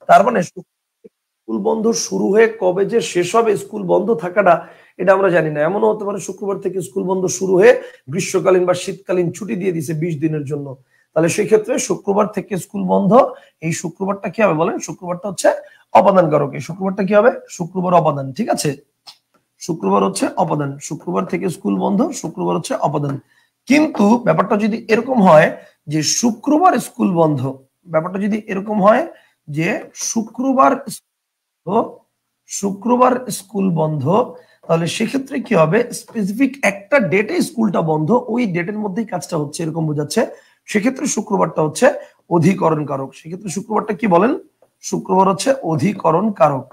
Speaker 1: তার মানে স্কুল বন্ধ শুরু হয়ে কবে যে শেষ হবে স্কুল বন্ধ থাকাটা, এটা আমরা জানি না। এমনও হতে পারে শুক্রবার থেকে স্কুল বন্ধ শুরু হয়ে গ্রীষ্মকালীন বা শীতকালীন ছুটি দিয়ে দিছে 20 দিনের জন্য, তাহলে সেই ক্ষেত্রে শুক্রবার থেকে স্কুল বন্ধ, এই শুক্রবারটা কি হবে বলেন? শুক্রবারটা হচ্ছে অপাদান কারক। এই শুক্রবারটা কি হবে? শুক্রবার অপাদান। ঠিক আছে, শুক্রবার হচ্ছে অপাদান, শুক্রবার থেকে স্কুল বন্ধ, শুক্রবার হচ্ছে অপাদান। কিন্তু ব্যাপারটা যদি এরকম হয় যে শুক্রবার স্কুল বন্ধ, ব্যাপারটা যদি এরকম হয় যে শুক্রবার, শুক্রবার স্কুল বন্ধ, তাহলে সেক্ষেত্রে কি হবে? স্পেসিফিক একটা ডেটে স্কুলটা বন্ধ, ওই ডেটের মধ্যেই কাজটা হচ্ছে, এরকম বোঝাচ্ছে। সেক্ষেত্রে শুক্রবারটা হচ্ছে অধিকরণ কারক। সেক্ষেত্রে শুক্রবারটা কি বলেন? শুক্রবার হচ্ছে অধিকরণ কারক।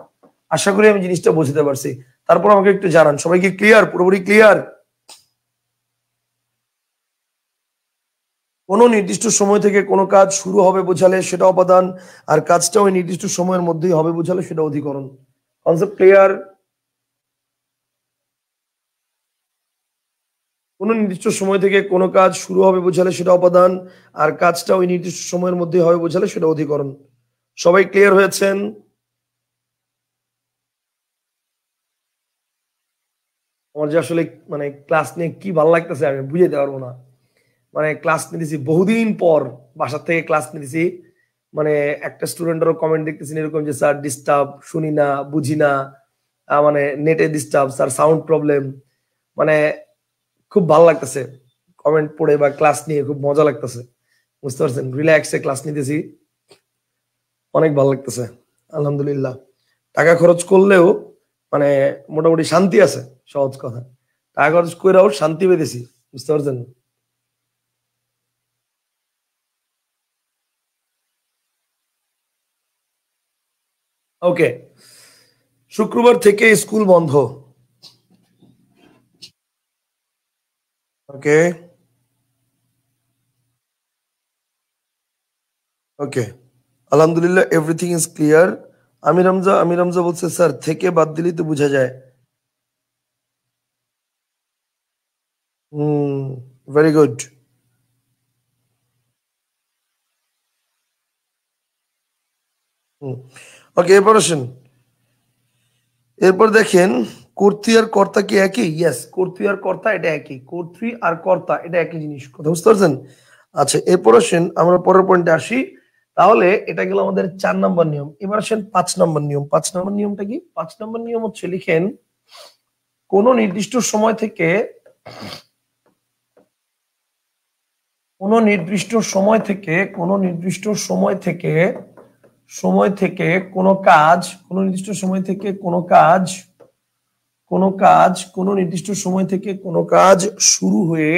Speaker 1: আশা করি আমি জিনিসটা বুঝতে পারছি। তারপর আমাকে একটু জানান, সবাই কি ক্লিয়ার? পুরোপুরি ক্লিয়ার? কোন নির্দিষ্ট সময় থেকে কোনো কাজ শুরু হবে বোঝালে সেটা অপাদান, আর কাজটা ওই নির্দিষ্ট সময়ের মধ্যেই হবে বোঝালে সেটা অধিকরণ। Concept clear? কোন নির্দিষ্ট সময় থেকে কোনো কাজ শুরু হবে বোঝালে সেটা অপাদান, আর কাজটা ওই নির্দিষ্ট সময়ের মধ্যেই হবে বোঝালে সেটা অধিকরণ। সবাই ক্লিয়ার হয়েছেন? আমার যে আসলে মানে ক্লাস নিয়ে কি ভালো লাগতেছে আমি বুঝাইতে পারবো না। মানে ক্লাস নিতেছি বহুদিন পর, বাসার থেকে ক্লাস নিতেছি, মানে একটা স্টুডেন্টেরও কমেন্ট দেখতেছি এরকম যে স্যার ডিস্টার্ব, শুনি না, বুঝি না, মানে নেটে ডিস্টার্ব স্যার, সাউন্ড প্রবলেম, মানে খুব ভালো লাগতেছে কমেন্ট পড়ে বা ক্লাস নিয়ে খুব মজা লাগতেছে। বুঝতে পারছেন? রিল্যাক্সে ক্লাস নিতেছি, অনেক ভালো লাগতেছে। আলহামদুলিল্লাহ। টাকা খরচ করলেও মানে মোটামুটি শান্তি আছে, সহজ কথা। টাকা খরচ করেও শান্তি পেতেছি। বুঝতে পারছেন? ওকে, শুক্রবার থেকে স্কুল বন্ধ। ওকে, ওকে, আলহামদুলিল্লাহ, এভরিথিং ইজ ক্লিয়ার। আমি রামজা বলছে স্যার থেকে বাদ দিলেই তো বোঝা যায়। হুম, ভেরি গুড। হুম, ওকে, এরপর আসেন। এরপর দেখেন, কর্ত্রী আর কর্তা কি একই? ইয়েস, কর্ত্রী আর কর্তা এটা একই, কর্ত্রী আর কর্তা এটা একই জিনিস। কথা বুঝতে পারছেন? আচ্ছা, এরপর আসেন আমরা পরের পয়েন্টে আসি। তাহলে এটা গেল আমাদের 4 নম্বর নিয়ম। এবার আসেন 5 নম্বর নিয়ম। 5 নম্বর নিয়মটা কি? 5 নম্বর নিয়ম হচ্ছে লিখেন, কোন নির্দিষ্ট সময় থেকে, কোন নির্দিষ্ট সময় থেকে, কোন নির্দিষ্ট সময় থেকে সময় থেকে কোনো কাজ, কোনো নির্দিষ্ট সময় থেকে কোনো কাজ, কোনো নির্দিষ্ট সময় থেকে কোনো কাজ শুরু হয়ে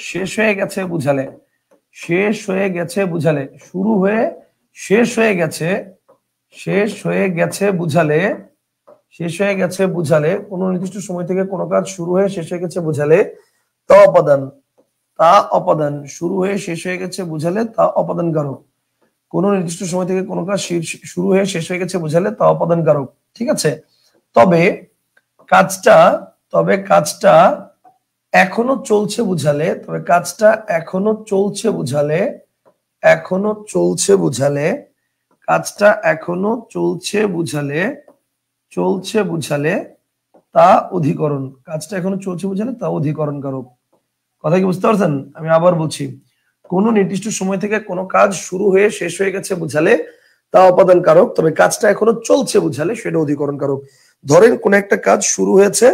Speaker 1: শেষ হয়ে গেছে বুঝালে, শেষ হয়ে গেছে বুঝালে, শুরু হয়ে শেষ হয়ে গেছে, শেষ হয়ে গেছে বুঝালে, শেষ হয়ে গেছে বুঝালে, কোনো নির্দিষ্ট সময় থেকে কোনো কাজ শুরু হয়ে শেষ হয়ে গেছে বুঝালে তা অপাদান, তা অপাদান, শুরু হয়ে শেষ হয়ে গেছে বুঝালে তা অপাদান কারক। কোনো নির্দিষ্ট সময় থেকে কোনো কাজ শুরু হয়ে শেষ হয়ে গেছে বুঝালে তা অপাদান কারক। ঠিক আছে, তবে কাজটা এখনো চলছে বুঝালে, তবে কাজটা এখনো চলছে বুঝালে, এখনো চলছে বুঝালে, কাজটা এখনো চলছে বুঝালে, চলছে বুঝালে তা অধিকরণ, কাজটা এখনো চলছে বুঝালে তা অধিকরণ কারক। কথা কি বুঝতে পারছেন? আমি আবার বলছি, কোন নির্দিষ্ট সময় থেকে কোনো কাজ শুরু হয়ে শেষ হয়ে গেছে বুঝালে তা অপাদান কারক, তবে কাজটা এখনো চলছে বুঝালে সেটা অধিকরণ কারক। ধরেন কোন একটা কাজ শুরু হয়েছে,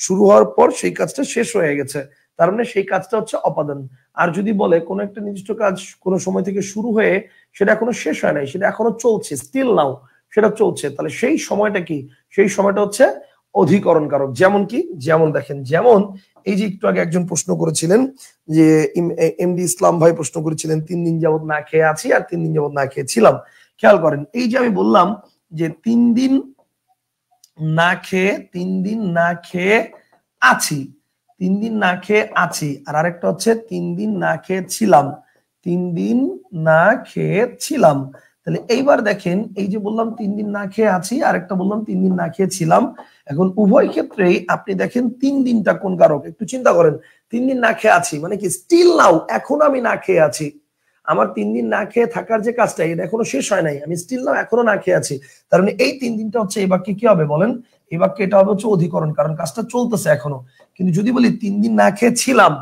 Speaker 1: শুরু হওয়ার পর সেই কাজটা শেষ হয়ে গেছে, তার মানে সেই কাজটা হচ্ছে অপাদান। আর যদি বলে কোন একটা নির্দিষ্ট কাজ কোনো সময় থেকে শুরু হয়ে সেটা এখনো শেষ হয় নাই, সেটা এখনো চলছে, স্টিল নাও সেটা চলছে, তাহলে সেই সময়টা কি? সেই সময়টা হচ্ছে অধিকরণ কারক। যেমন কি? যেমন দেখেন, যেমন এই যে একটু আগে একজন প্রশ্ন করেছিলেন যে এমডি ইসলাম ভাই প্রশ্ন করেছিলেন 3 দিন যাবত না খেয়ে আছি আর 3 দিন যাবত না খেয়ে ছিলাম। খেয়াল করেন, এই যে আমি বললাম যে 3 দিন না খেয়ে, 3 দিন না খেয়ে আছি, 3 দিন না খেয়ে আছি, আর আরেকটা হচ্ছে 3 দিন না খেয়ে ছিলাম, 3 দিন না খেয়ে ছিলাম। তাহলে এইবার দেখেন, এই যে বললাম 3 দিন না খেয়ে আছি, আরেকটা বললাম 3 দিন না খেয়ে ছিলাম। এখন উভয় ক্ষেত্রেই আপনি দেখেন 3 দিনটা কোন কারক, একটু চিন্তা করেন। 3 দিন না খেয়ে আছি মানে কি? স্টিল নাও, এখন আমি না খেয়ে আছি। আমার 3 দিন না খেয়ে থাকার যে কাজটা, এটা এখনো শেষ হয় নাই, আমি স্টিল নাও এখনো না খেয়ে আছি। তার মানে এই 3 দিনটা হচ্ছে এই বাক্যে কি হবে বলেন? এই বাক্যে এটা হবে হচ্ছে অধিকরণ, কারণ কাজটা চলতেছে এখনো। কিন্তু যদি বলি 3 দিন না খেয়ে ছিলাম,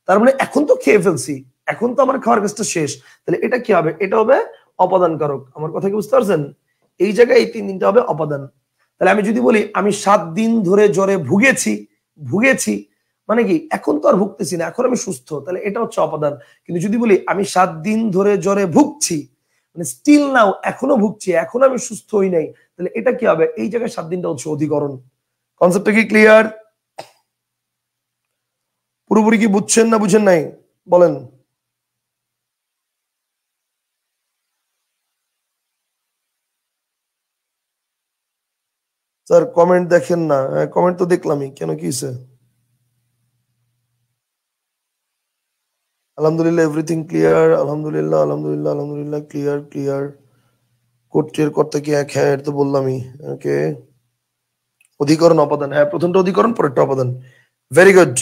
Speaker 1: তার মানে এখন তো খেয়ে ফেলছি, এখন তো আমার খাওয়ার কাজটা শেষ, তাহলে এটা কি হবে? এটা হবে অপাদান কারক। আমার কথা কি বুঝতে পারছেন? এই জায়গায় এই 3 দিনটা হবে অপাদান। তাহলে আমি যদি বলি আমি 7 দিন ধরে জ্বরে ভুগেছি, ভুগেছি মানে কি? এখন তো আর ভুগতেছি না, এখন আমি সুস্থ, তাহলে এটা হচ্ছে অপাদান। কিন্তু যদি বলি আমি 7 দিন ধরে জ্বরে ভুগছি, মানে স্টিল নাও এখনো ভুগছি, এখন আমি সুস্থ হই নাই, তাহলে এটা কি হবে? এই জায়গায় 7 দিনটা হচ্ছে অধিকরণ। কনসেপ্টটা কি ক্লিয়ার? পুরোপুরি কি বুঝছেন না বুঝেন নাই বলেন? স্যার কমেন্ট দেখেন না? কমেন্ট তো দেখলামই, কেন কি হয়েছে? আলহামদুলিল্লাহ, এভরিথিং ক্লিয়ার, আলহামদুলিল্লাহ, আলহামদুলিল্লাহ, আলহামদুলিল্লাহ, ক্লিয়ার ক্লিয়ার। কোটের কর্তা কি এক? হ্যাঁ, এটা তো বললামই। ওকে, অধিকরণ অপাদান, হ্যাঁ প্রথমটা অধিকরণ পরেরটা অপাদান। Very good.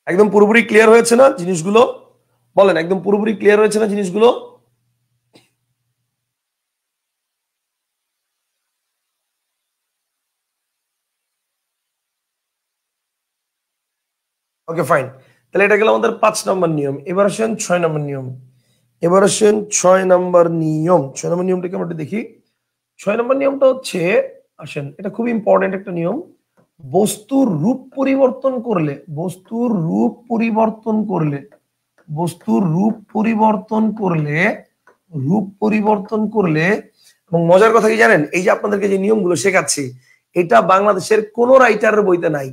Speaker 1: একদম পুরোপুরি ক্লিয়ার হয়েছে না জিনিসগুলো? বলেন, একদম পুরোপুরি ক্লিয়ার হয়েছে না জিনিসগুলো? ওকে ফাইন, তাহলে এটা গেল আমাদের 5 নম্বর নিয়ম। এবার আসেন 6 নম্বর নিয়ম। এবার আসেন 6 নম্বর নিয়ম। 6 নম্বর নিয়মটাকে আমরা একটু দেখি। 6 নম্বর নিয়মটা হচ্ছে, আসেন, এটা খুব ইম্পর্টেন্ট একটা নিয়ম। বস্তুর রূপ পরিবর্তন করলে, বস্তুর রূপ পরিবর্তন করলে, বস্তুর রূপ পরিবর্তন করলে, রূপ পরিবর্তন করলে, এবং মজার কথা কি জানেন? এই যে আপনাদেরকে যে নিয়মগুলো শেখাচ্ছি, এটা বাংলাদেশের কোন রাইটারের বইতে নাই,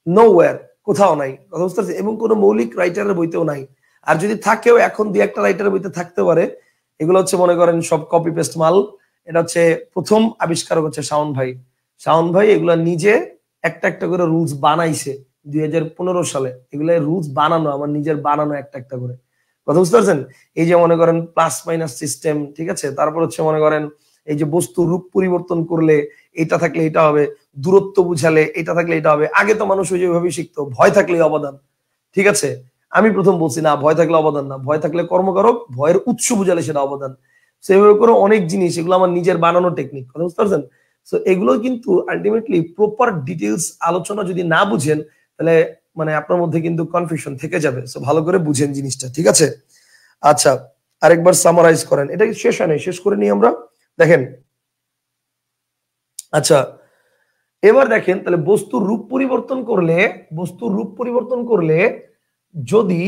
Speaker 1: নোওয়্যার, কোথাও নাই। কথা বুঝতে পারছি? এবং কোনো মৌলিক রাইটারের বইতেও নাই। আর যদি থাকেও এখন 2-1টা রাইটারের বইতে থাকতে পারে। এগুলো হচ্ছে মনে করেন সব কপি পেস্ট মাল। এটা হচ্ছে প্রথম আবিষ্কারক হচ্ছে শাওন ভাই। শাওন ভাই এগুলা নিজে একটা একটা করে রুলস বানাইছে 2015 সালে। এগুলা রুলস বানানো, আমার নিজের বানানো একটা একটা করে। কথা বুঝতে পারছেন? এই যে মনে করেন প্লাস মাইনাস সিস্টেম, ঠিক আছে? তারপর হচ্ছে মনে করেন এই যে বস্তু রূপ পরিবর্তন করলে এটা থাকলে এটা হবে, দূরত্ব বুঝালে এটা থাকলে এটা হবে। আগে তো মানুষ ওই যেভাবে শিখতো, ভয় থাকলে অবদান, ঠিক আছে? আমি প্রথম বলছি না, ভয় থাকলে অবদান না, ভয় থাকলে কর্মকারক, ভয়ের উৎস বুঝালে সেটা অবদান। সেভাবে করে অনেক জিনিস, এগুলো আমার নিজের বানানো টেকনিক। কথা বুঝতে পারছেন? তো এগুলো কিন্তু আলটিমেটলি প্রপার ডিটেলস আলোচনা যদি না বুঝেন, তাহলে মানে আপনার মধ্যে কিন্তু কনফিউশন থেকে যাবে। সো ভালো করে বুঝেন জিনিসটা, ঠিক আছে? আচ্ছা, আরেকবার সামারাইজ করেন। এটা শেষ হয় নাই, শেষ করে নিই আমরা। দেখেন, আচ্ছা, এবার দেখেন তাহলে বস্তুর রূপ পরিবর্তন করলে, যদি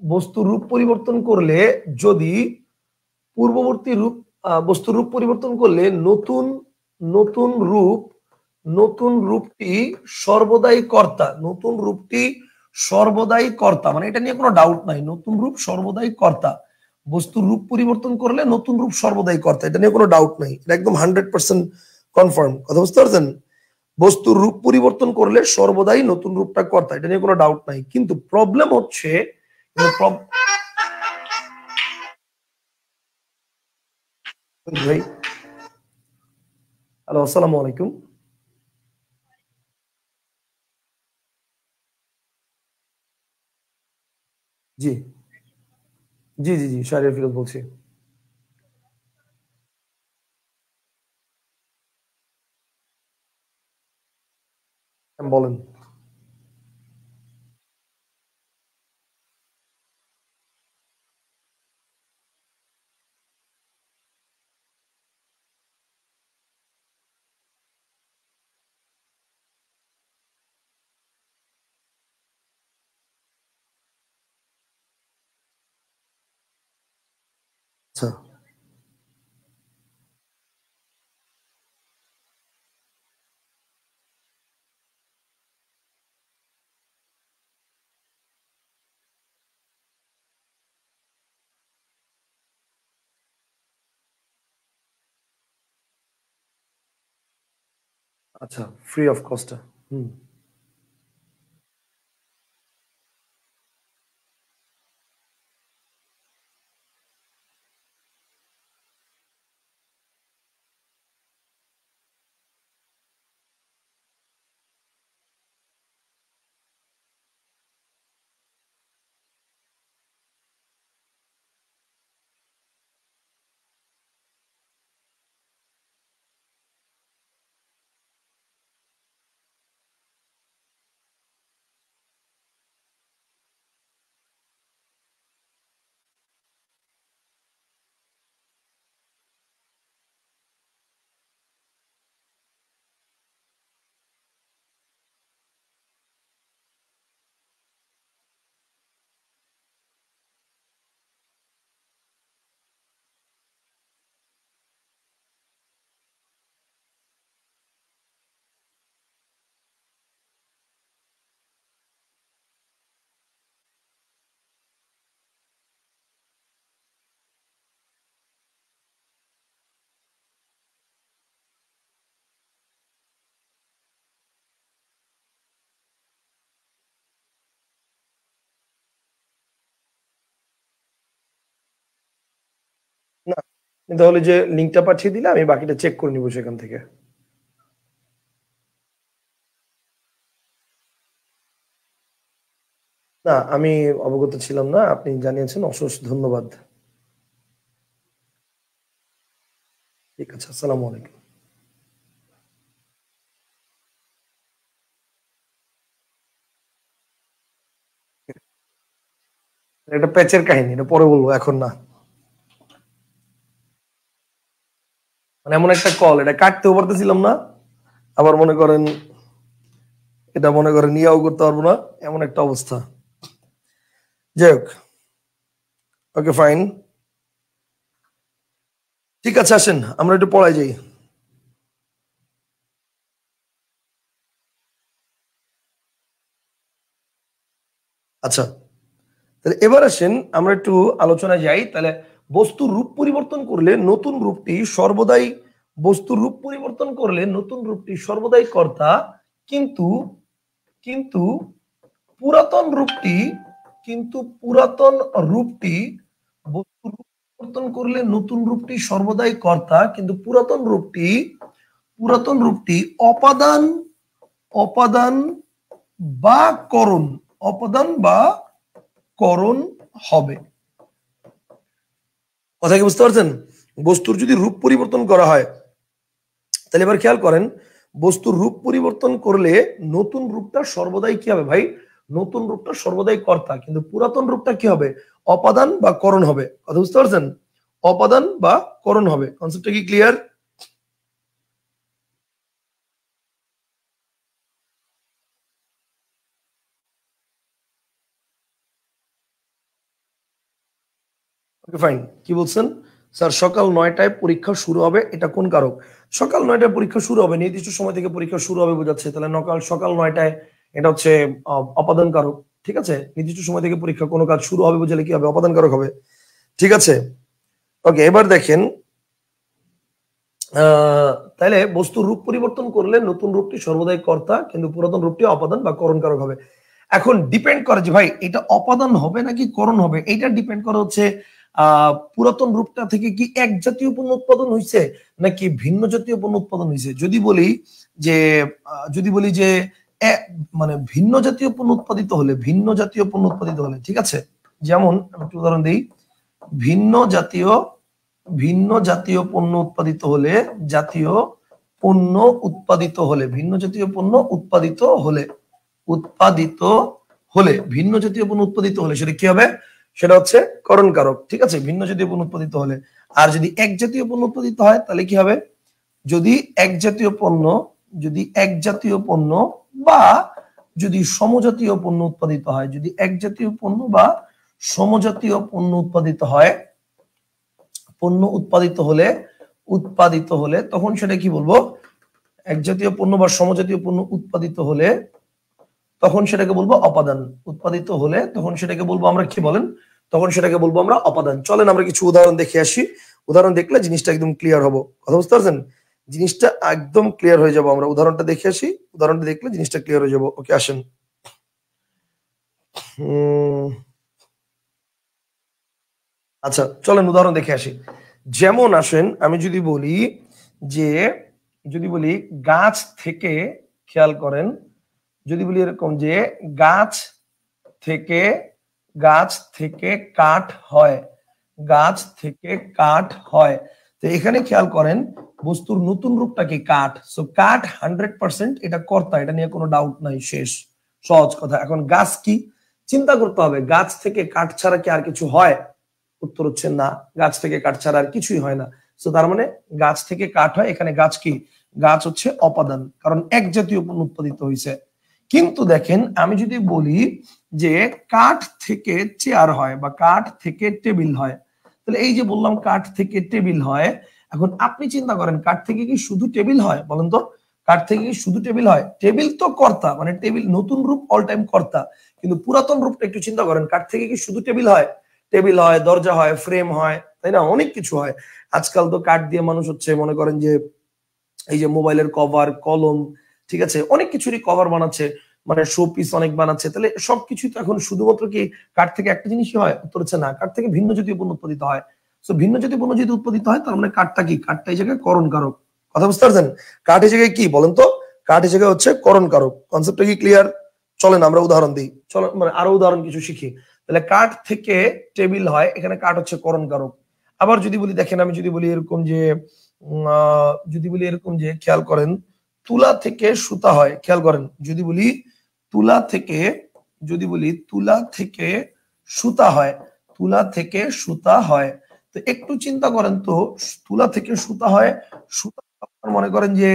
Speaker 1: বস্তুর রূপ পরিবর্তন করলে যদি পূর্ববর্তী রূপ, বস্তুর রূপ পরিবর্তন করলে নতুন নতুন রূপ নতুন রূপটি সর্বদাই কর্তা, নতুন রূপটি সর্বদাই কর্তা, মানে এটা নিয়ে কোনো ডাউট নাই, নতুন রূপ সর্বদাই কর্তা। বস্তুর রূপ পরিবর্তন করলে নতুন রূপ সর্বদাই কর্তা, এটা নিয়ে কোনো ডাউট নাই, এটা একদম 100% কনফার্ম। কথা বুঝতে পারছেন? বস্তুর রূপ পরিবর্তন করলে সর্বদাই নতুন রূপটা কর্তা, এটা নিয়ে কোনো ডাউট নাই। কিন্তু প্রবলেম হচ্ছে, ভাই হ্যালো, আসসালামু আলাইকুম। জি জি জি জি, শাহরিয়ার ফিরোজ বলছি। বলেন। আচ্ছা আচ্ছা, ফ্রি অফ কস্ট। হুম। না, তাহলে যে লিঙ্কটা পাঠিয়ে দিলে আমি বাকিটা চেক করে নিবো সেখান থেকে। না, আমি অবগত ছিলাম না, আপনি জানিয়েছেন, অশেষ ধন্যবাদ। ঠিক আছে, আসসালামু আলাইকুম। এটা প্যাচের কাহিনী, এটা পরে বলবো, এখন না। মানে এমন একটা কল, এটা কাটতেও পারতেছিলাম না, আবার মনে করেন এটা মনে করেন ইয়াও করতে পারবো না, এমন একটা অবস্থা। যাই হোক, ওকে ফাইন। ঠিক আছে, আসেন আমরা একটু পড়ায় যাই। আচ্ছা, তাহলে এবার আসেন আমরা একটু আলোচনায় যাই। তাহলে বস্তুর রূপ পরিবর্তন করলে নতুন রূপটি সর্বদাই, বস্তুর রূপ পরিবর্তন করলে নতুন রূপটি সর্বদাই কর্তা, কিন্তু কিন্তু পুরাতন রূপটি, পুরাতন রূপটি, বস্তুর রূপ পরিবর্তন করলে নতুন রূপটি সর্বদাই কর্তা, কিন্তু পুরাতন রূপটি অপাদান, অপাদান বা করণ, অপাদান বা করণ হবে। কথা কি বুঝতে পারছেন? বস্তুর যদি রূপ পরিবর্তন করা হয়, তাহলে এবার খেয়াল করেন, বস্তুর রূপ পরিবর্তন করলে নতুন রূপটা সর্বদাই কি হবে ভাই? নতুন রূপটা সর্বদাই কর্তা, কিন্তু পুরাতন রূপটা কি হবে? অপাদান বা করণ হবে। কথা বুঝতে পারছেন? অপাদান বা করণ হবে। কনসেপ্টটা কি ক্লিয়ার? ফাইন, কি বলছেন স্যার? সকাল 9টায় পরীক্ষা শুরু হবে, এটা কোন কারক? সকাল 9টায় পরীক্ষা শুরু হবে, নির্দিষ্ট সময় থেকে পরীক্ষা শুরু হবে বোঝাচ্ছে, তাহলে সকাল 9টায় এটা হচ্ছে অপাদান কারক। ঠিক আছে, নির্দিষ্ট সময় থেকে পরীক্ষা কোনো কাজ শুরু হবে বুঝলে কি হবে? অপাদান কারক হবে। ঠিক আছে, ওকে। এবার দেখেন, তাহলে বস্তুর রূপ পরিবর্তন করলে নতুন রূপটি সর্বদাই কর্তা, কিন্তু পুরাতন রূপটি অপাদান বা করণ কারক হবে। এখন ডিপেন্ড করে যে ভাই এটা অপাদান হবে নাকি করণ হবে, এটা ডিপেন্ড করে হচ্ছে পুরাতন রূপটা থেকে কি এক জাতীয় পণ্য উৎপাদন হয়েছে নাকি ভিন্ন জাতীয় পণ্য উৎপাদন হয়েছে। যদি বলি যে মানে ভিন্ন জাতীয় পণ্য উৎপাদিত হলে, ঠিক আছে, যেমন আমি একটু উদাহরণ দিই। ভিন্ন জাতীয় পণ্য উৎপাদিত হলে, ভিন্ন জাতীয় পণ্য উৎপাদিত হলে সেটা কি হবে? সেটা হচ্ছে করণ কারক। ঠিক আছে, ভিন্ন জাতীয় পণ্য উৎপাদিত হলে। আর যদি এক জাতীয় পণ্য উৎপাদিত হয় তাহলে কি হবে? যদি এক জাতীয় পণ্য বা যদি সমজাতীয় পণ্য উৎপাদিত হয়, যদি এক জাতীয় পণ্য বা সমজাতীয় পণ্য উৎপাদিত হয়, উৎপাদিত হলে তখন সেটা কি বলবো? এক জাতীয় পণ্য বা সমজাতীয় পণ্য উৎপাদিত হলে তখন সেটাকে বলবো অপাদান। উৎপাদিত হলে তখন সেটাকে বলবো আমরা কি বলেন? তখন সেটাকে বলবো আমরা অপাদান। চলেন আমরা কিছু উদাহরণ দেখে আসি। উদাহরণ দেখলে জিনিসটা একদম ক্লিয়ার হবো। কথা বুঝতে পারছেন? জিনিসটা একদম ক্লিয়ার হয়ে যাবো। আমরা উদাহরণটা দেখে আসি, উদাহরণটা দেখলে জিনিসটা ক্লিয়ার হয়ে যাবো। ওকে, আসেন। আচ্ছা, চলেন উদাহরণ দেখে আসি। যেমন আসেন, আমি যদি বলি গাছ থেকে, খেয়াল করেন, যদি বলি এরকম যে গাছ থেকে কাঠ হয়, তো এখানে খেয়াল করেন বস্তুর নতুন রূপটা কি? কাঠ। সো কাঠ 100% এটা কর্তা, এটা নিয়ে কোনো ডাউট নাই, শেষ, সহজ কথা। এখন গাছ কি? চিন্তা করতে হবে, গাছ থেকে কাঠ ছাড়া কি আর কিছু হয়? উত্তর হচ্ছে না, গাছ থেকে কাঠ ছাড়া আর কিছুই হয় না। তো তার মানে গাছ থেকে কাঠ হয়, এখানে গাছ কি? গাছ হচ্ছে অপাদান, কারণ এক জাতীয় পণ্য উৎপাদিত হয়েছে। কিন্তু দেখেন, আমি যদি বলি যে কাঠ থেকে চেয়ার হয় বা কাঠ থেকে টেবিল হয়, তাহলে এই যে বললাম কাঠ থেকে টেবিল হয়, এখন আপনি চিন্তা করেন কাঠ থেকে কি শুধু টেবিল হয়? বলেন তো, কাঠ থেকে কি শুধু টেবিল হয়? টেবিল তো কর্তা, মানে টেবিল নতুন রূপ অল টাইম কর্তা, কিন্তু পুরাতন রূপটা একটু চিন্তা করেন, কাঠ থেকে কি শুধু টেবিল হয়? টেবিল হয়, দরজা হয়, ফ্রেম হয়, তাই না? অনেক কিছু হয়। আজকাল তো কাঠ দিয়ে মানুষ হচ্ছে মনে করেন যে এই যে মোবাইলের কভার, কলম, ঠিক আছে, অনেক কিছুরই কভার বানাচ্ছে, মানে শো পিস অনেক বানাচ্ছে। তাহলে সবকিছু তো এখন শুধুমাত্র কি কাঠ থেকে একটা জিনিসই হয়? উত্তর হচ্ছে না, কাঠ থেকে ভিন্ন জাতীয় পণ্য উৎপাদিত হয়। তো ভিন্ন জাতীয় পণ্য যদি উৎপাদিত হয় তার মানে কাঠটা কি? কাঠটা এই জায়গায় করণ কারক। কথা বুঝতে পারছেন? কাঠ এই জায়গায় কি বলেন তো? কাঠ এই জায়গায় হচ্ছে করণ কারক। কনসেপ্টটা কি ক্লিয়ার? চলেন আমরা উদাহরণ দিই, চলেন মানে আরো উদাহরণ কিছু শিখি। তাহলে কাঠ থেকে টেবিল হয়, এখানে কাঠ হচ্ছে করণ কারক। আবার যদি বলি, দেখেন আমি যদি বলি এরকম যে খেয়াল করেন তুলা থেকে সুতা হয়, খেয়াল করেন, যদি বলি তুলা থেকে সুতা হয়, তো একটু চিন্তা করেন তো, তুলা থেকে সুতা হয়, সুতা মনে করেন যে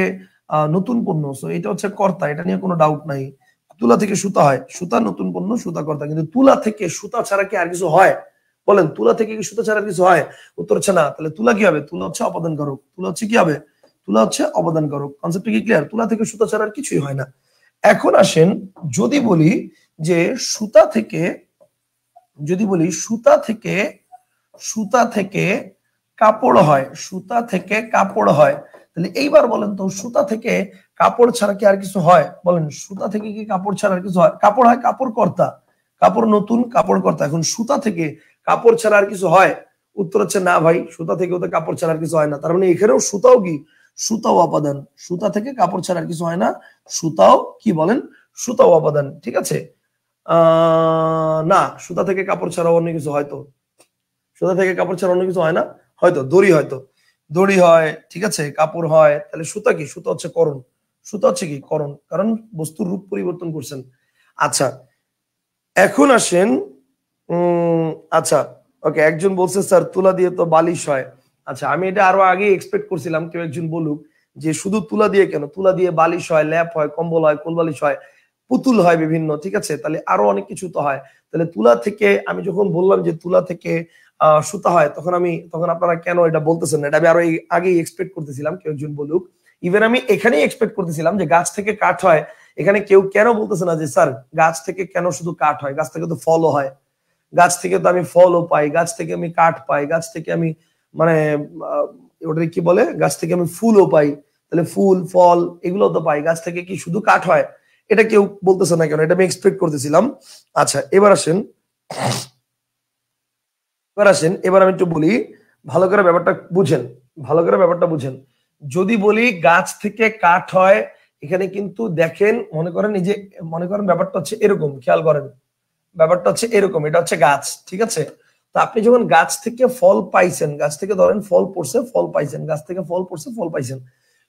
Speaker 1: নতুন পণ্য, সো এটা হচ্ছে কর্তা, এটা নিয়ে কোনো ডাউট নাই। তুলা থেকে সুতা হয়, সুতা নতুন পণ্য, সুতা কর্তা। কিন্তু তুলা থেকে সুতা ছাড়া কি আর কিছু হয়? বলেন, তুলা থেকে কি সুতা ছাড়া কিছু হয়? উত্তর হচ্ছে না। তাহলে তুলা কি হবে? তুলা হচ্ছে অপাদান কারক। তুলা হচ্ছে কি হবে? তুলা হচ্ছে অবদান কারক। কনসেপ্ট কি ক্লিয়ার? তুলা থেকে সুতা ছাড়া আর কিছুই হয় না। এখন আসেন, যদি বলি যে সুতা থেকে কাপড় হয়, তাহলে এইবার বলেন তো সুতা থেকে কাপড় ছাড়া কি আর কিছু হয়? বলেন, সুতা থেকে কি কাপড় ছাড়া আর কিছু হয়? কাপড় হয়, কাপড় কর্তা, কাপড় নতুন, কাপড় কর্তা। এখন সুতা থেকে কাপড় ছাড়া আর কিছু হয়? উত্তর হচ্ছে না ভাই, সুতা থেকেও তো কাপড় ছাড়া আর কিছু হয় না। তার মানে এখানেও সুতাও কি? সুতাও অপাদান। সুতা থেকে কাপড় ছাড়া আর কিছু হয় না, সুতাও কি বলেন? সুতাও অপাদান। ঠিক আছে, না, সুতা থেকে কাপড় ছাড়া অন্য কিছু হয়তো, সুতা থেকে কাপড় ছাড়া অন্য কিছু হয় না, হয়তো দড়ি হয়, ঠিক আছে, কাপড় হয়। তাহলে সুতা কি? সুতা হচ্ছে করণ। সুতা হচ্ছে কি? করণ, কারণ বস্তুর রূপ পরিবর্তন করছেন। আচ্ছা, এখন আসেন, আচ্ছা ওকে, একজন বলছে স্যার তুলা দিয়ে তো বালিশ হয়। আচ্ছা, আমি এটা আরো আগে এক্সপেক্ট করছিলাম কেউ একজন বলুক যে শুধু তুলা দিয়ে কেন, তুলা দিয়ে বালিশ হয়, ল্যাপ হয়, কম্বল হয়, কোলবালিশ হয়, পুতুল হয় বিভিন্ন, ঠিক আছে, তাহলে আরো অনেক কিছু তো হয়। তাহলে তুলা থেকে, আমি যখন বললাম যে তুলা থেকে সুতা হয়, তখন আপনারা কেন এটা বলতেছেন না? এটা আমি আরো আগেই এক্সপেক্ট করতেছিলাম কেউ একজন বলুক। ইভেন আমি এখানেই এক্সপেক্ট করতেছিলাম যে গাছ থেকে কাঠ হয়, এখানে কেউ কেন বলতেছে না যে স্যার গাছ থেকে কেন শুধু কাঠ হয়, গাছ থেকে তো ফলও হয়, গাছ থেকে তো আমি ফলও পাই, গাছ থেকে আমি কাঠ পাই, গাছ থেকে আমি মানে ওটা কি বলে, গাছ থেকে আমি ফুলও পাই, তাহলে ফুল ফল এগুলো তো পাই, গাছ থেকে কি শুধু কাঠ হয়? এটা কেউ বলতেছে না কেন? এটা আমি এক্সপেক্ট করতেছিলাম। আচ্ছা এবার আমি একটু বলি, ভালো করে ব্যাপারটা বুঝেন, ভালো করে ব্যাপারটা বুঝেন। যদি বলি গাছ থেকে কাঠ হয়, এখানে কিন্তু দেখেন, মনে করেন এই যে, মনে করেন ব্যাপারটা হচ্ছে এরকম, খেয়াল করেন, ব্যাপারটা হচ্ছে এরকম, এটা হচ্ছে গাছ, ঠিক আছে? তো আপনি যখন গাছ থেকে ফল পাইছেন, গাছ থেকে ধরেন ফল পড়ছে, ফল পাইছেন, গাছ থেকে ফল পড়ছে, ফল পাইছেন।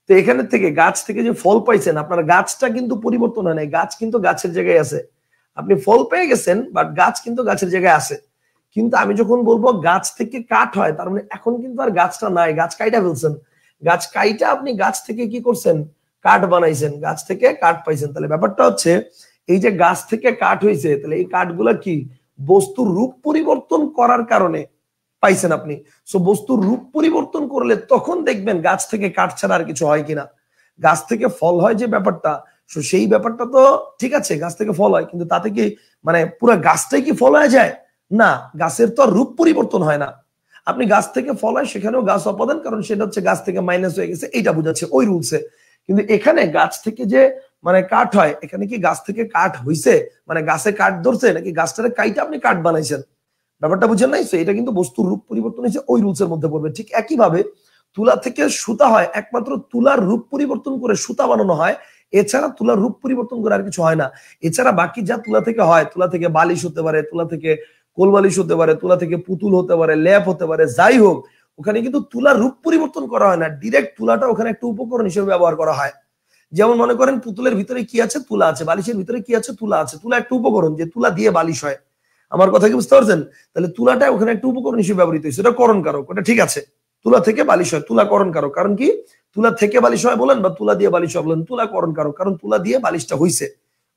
Speaker 1: তো এখানে থেকে গাছ থেকে যে ফল পাইছেন, আপনার গাছটা কিন্তু পরিবর্তন হয় নাই, গাছ কিন্তু গাছের জায়গায় আছে। আপনি ফল পেয়ে গেছেন, বাট গাছ কিন্তু গাছের জায়গায় আছে। কিন্তু আমি যখন বলবো গাছ থেকে কাঠ হয়, তার মানে এখন কিন্তু আর গাছটা নাই, গাছ কাইটা ফেলছেন। গাছ কাইটা আপনি গাছ থেকে কি করছেন? কাঠ বানাইছেন, গাছ থেকে কাঠ পাইছেন। তাহলে ব্যাপারটা হচ্ছে এই যে গাছ থেকে কাঠ হয়েছে, তাহলে এই কাঠগুলা কি বস্তুর রূপ পরিবর্তন করার কারণে পাইছেন আপনি। সো বস্তুর রূপ পরিবর্তন করলে তখন দেখবেন গাছ থেকে কাঠ ছাড়া আর কিছু হয় কিনা। গাছ থেকে ফল হয় যে ব্যাপারটা, সেই ব্যাপারটা তো ঠিক আছে, গাছ থেকে ফল হয়, কিন্তু তাতে কি মানে পুরো গাছটাই কি ফল হয়ে যায়? না, গাছের তো রূপ পরিবর্তন হয় না। আপনি গাছ থেকে ফল হয়, সেখানেও গাছ অপাদান, কারণ সেটা হচ্ছে গাছ থেকে মাইনাস হয়ে গেছে, এইটা বোঝাচ্ছে ওই রুলসে। কিন্তু এখানে গাছ থেকে যে মানে কাঠ হয়, এখানে কি গাছ থেকে কাঠ হইছে, মানে গাছে কাঠ ধরছে নাকি গাছটারে কাইটা আপনি কাঠ বানাইছেন? ব্যাপারটা বুঝেন নাই? এটা কিন্তু বস্তুর রূপ পরিবর্তন হয়েছে, ওই রুলসের মধ্যে পড়বে। ঠিক একইভাবে তুলা থেকে সুতা হয়, একমাত্র তুলার রূপ পরিবর্তন করে সুতা বানানো হয়, এছাড়া তুলার রূপ পরিবর্তন করে আর কিছু হয় না। এছাড়া বাকি যা তুলা থেকে হয়, তুলা থেকে বালিশ হতে পারে, তুলা থেকে কোল বালিশ হতে পারে, তুলা থেকে পুতুল হতে পারে, ল্যাপ হতে পারে, যাই হোক, ওখানে কিন্তু তুলার রূপ পরিবর্তন করা হয় না, ডিরেক্ট তুলাটা ওখানে একটা উপকরণ হিসেবে ব্যবহার করা হয়। যেমন মনে করেন পুতুলের ভিতরে কি আছে? তুলা আছে। বালিশের ভিতরে কি আছে? তুলা আছে। তুলা একটা উপকরণ, যে তুলা দিয়ে বালিশ হয়। আমার কথা কি বুঝতে পারছেন? তাহলে তুলাটা ওখানে একটা উপকরণ হিসেবে ব্যবহৃত হয়েছে, এটা করণ কারক, ওটা ঠিক আছে। তুলা থেকে বালিশ হয়, তুলা করণ কারক। কারণ কি? তুলা থেকে বালিশ হয় বলেন বা তুলা দিয়ে বালিশ হয় বলেন, তুলা করণ কারক, কারণ তুলা দিয়ে বালিশটা হইছে।